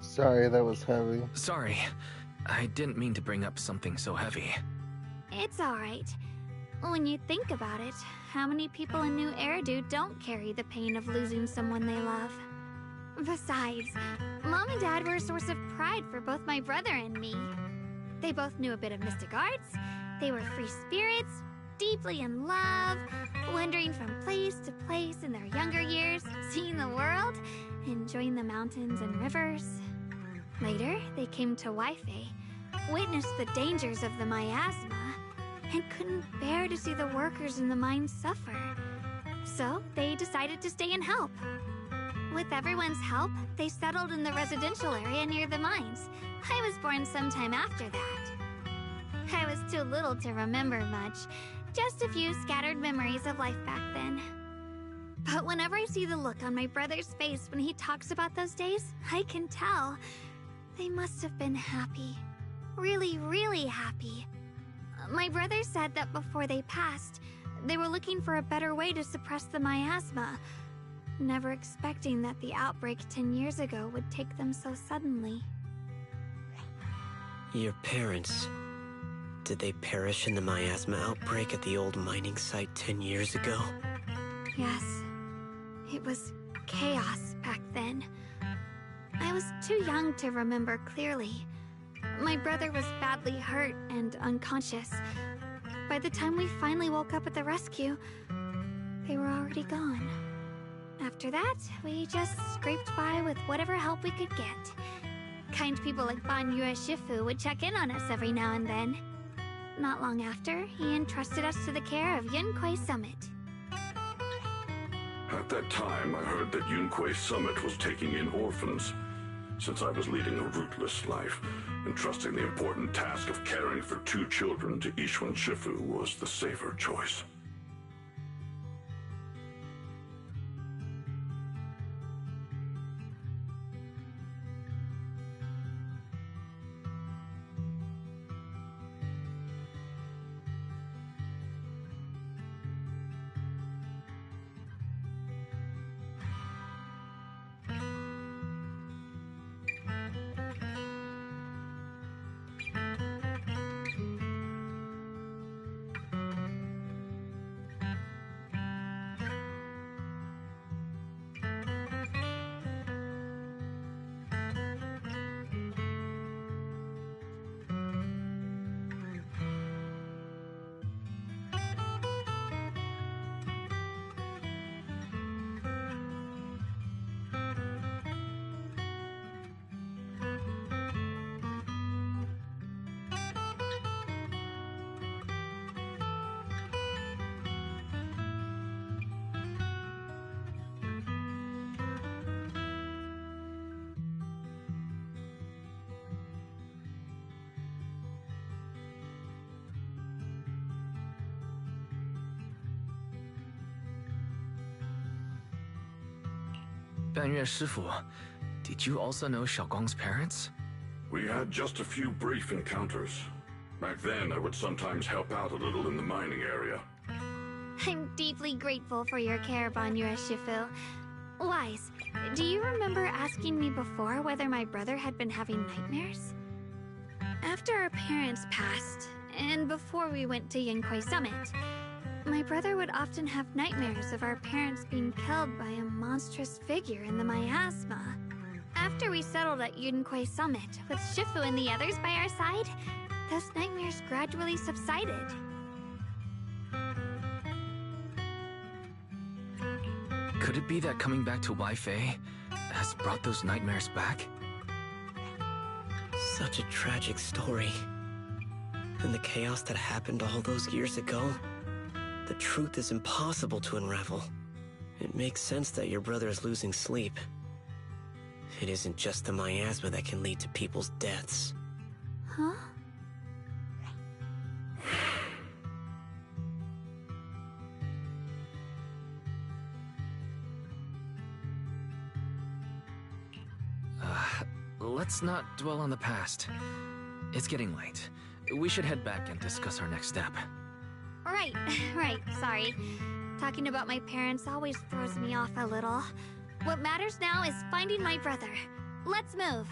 Speaker 5: Sorry, that was heavy.
Speaker 2: Sorry. I didn't mean to bring up something so heavy.
Speaker 19: It's alright. When you think about it, how many people in New Eridu don't carry the pain of losing someone they love? Besides, Mom and Dad were a source of pride for both my brother and me. They both knew a bit of mystic arts, they were free spirits, deeply in love, wandering from place to place in their younger years, seeing the world, enjoying the mountains and rivers. Later, they came to Weifei, witnessed the dangers of the miasma, and couldn't bear to see the workers in the mines suffer. So, they decided to stay and help. With everyone's help, they settled in the residential area near the mines. I was born sometime after that. I was too little to remember much, just a few scattered memories of life back then. But whenever I see the look on my brother's face when he talks about those days, I can tell. They must have been happy. Really, really happy. My brother said that before they passed, they were looking for a better way to suppress the miasma, never expecting that the outbreak 10 years ago would take them so suddenly.
Speaker 8: Your parents, did they perish in the miasma outbreak at the old mining site 10 years ago?
Speaker 19: Yes. It was chaos back then. I was too young to remember clearly. My brother was badly hurt and unconscious. By the time we finally woke up at the rescue, they were already gone. After that, we just scraped by with whatever help we could get. Kind people like Banyue Shifu would check in on us every now and then. Not long after, he entrusted us to the care of Yunquei Summit.
Speaker 14: At that time, I heard that Yunquei Summit was taking in orphans. Since I was leading a rootless life, entrusting the important task of caring for 2 children to Ishwan Shifu was the safer choice.
Speaker 2: Banyue Shifu, did you also know Xiaoguang's parents?
Speaker 14: We had just a few brief encounters. Back then, I would sometimes help out a little in the mining area.
Speaker 19: I'm deeply grateful for your care, Banyue Shifu. Wise, do you remember asking me before whether my brother had been having nightmares? After our parents passed, and before we went to Yunquei Summit, my brother would often have nightmares of our parents being killed by a monstrous figure in the miasma. After we settled at Yunquei Summit, with Shifu and the others by our side, those nightmares gradually subsided.
Speaker 2: Could it be that coming back to Wi-Fi has brought those nightmares back?
Speaker 8: Such a tragic story. And the chaos that happened all those years ago, the truth is impossible to unravel. It makes sense that your brother is losing sleep. It isn't just the miasma that can lead to people's deaths.
Speaker 19: Huh?
Speaker 2: Let's not dwell on the past. It's getting late. We should head back and discuss our next step.
Speaker 19: Right, sorry. Talking about my parents always throws me off a little. What matters now is finding my brother. Let's move.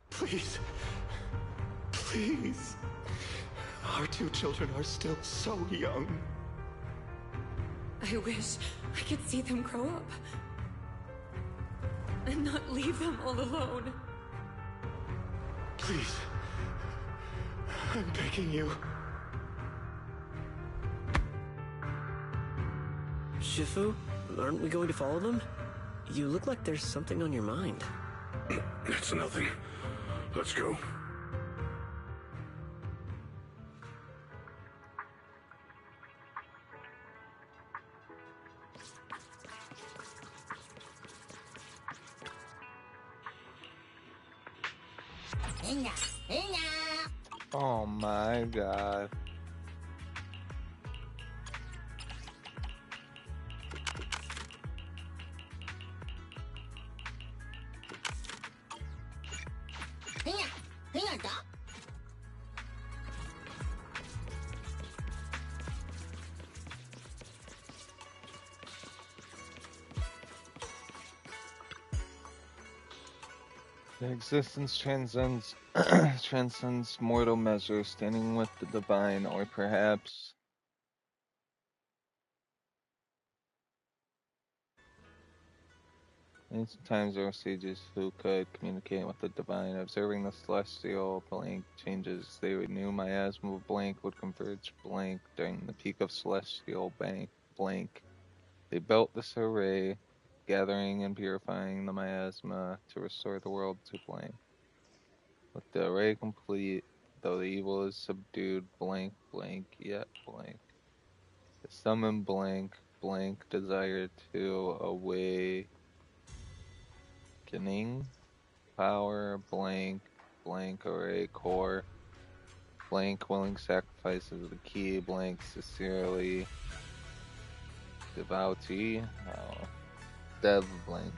Speaker 10: Please. Please. Our two children are still so young.
Speaker 6: I wish I could see them grow up. And not leave them all alone.
Speaker 10: Please. I'm begging you.
Speaker 8: Shifu, aren't we going to follow them? You look like there's something on your mind.
Speaker 14: It's nothing. Let's go.
Speaker 5: Oh my god. Their existence transcends transcends mortal measure, standing with the divine, or perhaps ancient times there were sages who could communicate with the divine. Observing the celestial blank changes, they knew miasma blank would converge blank during the peak of celestial blank. They built this array, gathering and purifying the miasma to restore the world to blank. With the array complete, though the evil is subdued, blank yet blank. The summon blank desire to awakening power, blank array core, blank willing sacrifices the key, blank sincerely devotee, dev blank.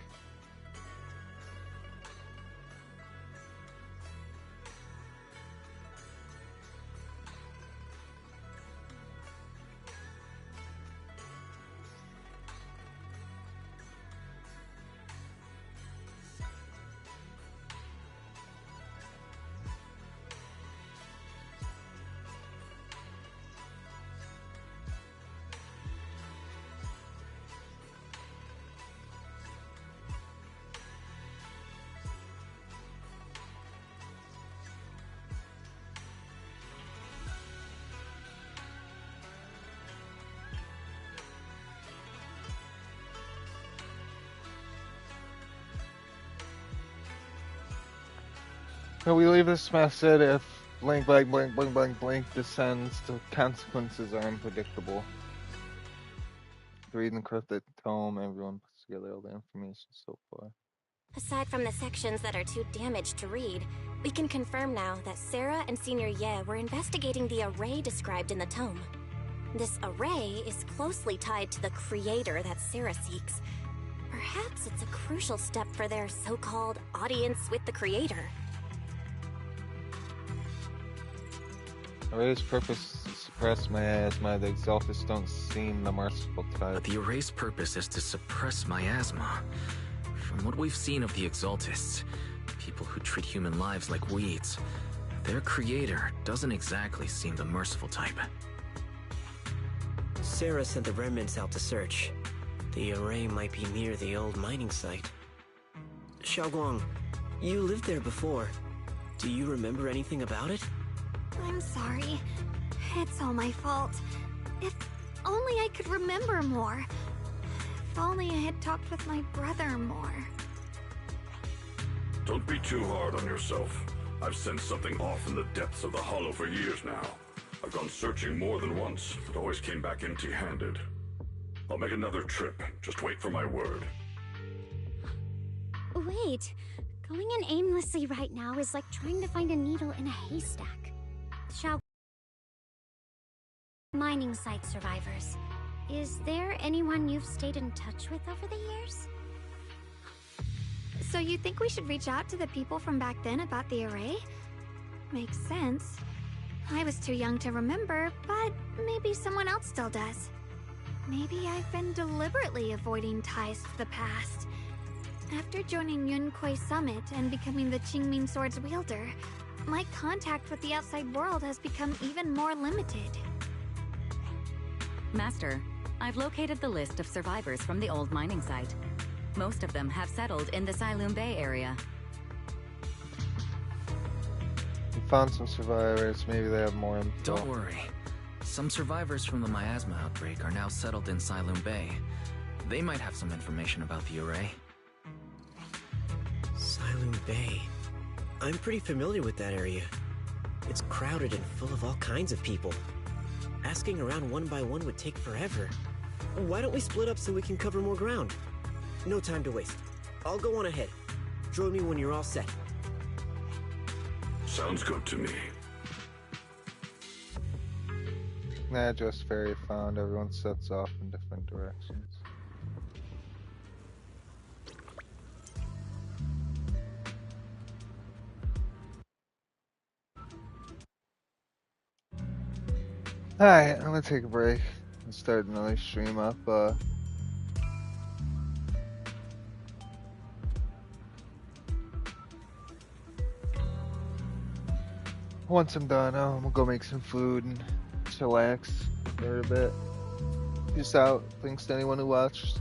Speaker 5: So we leave this method if blank descends, the consequences are unpredictable. Reading the cryptic tome, everyone puts together all the information so far.
Speaker 4: Aside from the sections that are too damaged to read, we can confirm now that Sarah and Senior Ye were investigating the array described in the tome. This array is closely tied to the creator that Sarah seeks. Perhaps it's a crucial step for their so-called audience with the creator.
Speaker 5: Array's purpose is to suppress miasma. The exaltists don't seem the merciful type.
Speaker 2: But the array's purpose is to suppress miasma. From what we've seen of the exaltists, people who treat human lives like weeds, their creator doesn't exactly seem the merciful type.
Speaker 8: Sarah sent the remnants out to search. The array might be near the old mining site. Xiaoguang, you lived there before. Do you remember anything about it?
Speaker 19: I'm sorry. It's all my fault. If only I could remember more. If only I had talked with my brother more.
Speaker 14: Don't be too hard on yourself. I've sensed something off in the depths of the hollow for years now. I've gone searching more than once, but always came back empty-handed. I'll make another trip. Just wait for my word.
Speaker 11: Wait. Going in aimlessly right now is like trying to find a needle in a haystack. Mining site survivors. Is there anyone you've stayed in touch with over the years?
Speaker 19: So you think we should reach out to the people from back then about the array? Makes sense. I was too young to remember, but maybe someone else still does. Maybe I've been deliberately avoiding ties to the past. After joining Yunkuei Summit and becoming the Qingming Sword's wielder, my contact with the outside world has become even more limited.
Speaker 7: Master, I've located the list of survivors from the old mining site. Most of them have settled in the Silum Bay area.
Speaker 5: We found some survivors, maybe they have more info.
Speaker 2: Don't worry. Some survivors from the miasma outbreak are now settled in Silum Bay. They might have some information about the array.
Speaker 8: Silum Bay. I'm pretty familiar with that area. It's crowded and full of all kinds of people. Asking around one by one would take forever. Why don't we split up so we can cover more ground? No time to waste. I'll go on ahead. Join me when you're all set.
Speaker 14: Sounds good to me.
Speaker 5: Address ferry found. Everyone sets off in different directions. Alright, I'm gonna take a break and start another stream up. Once I'm done, I'm gonna go make some food and chillax for a bit. Peace out. Thanks to anyone who watched.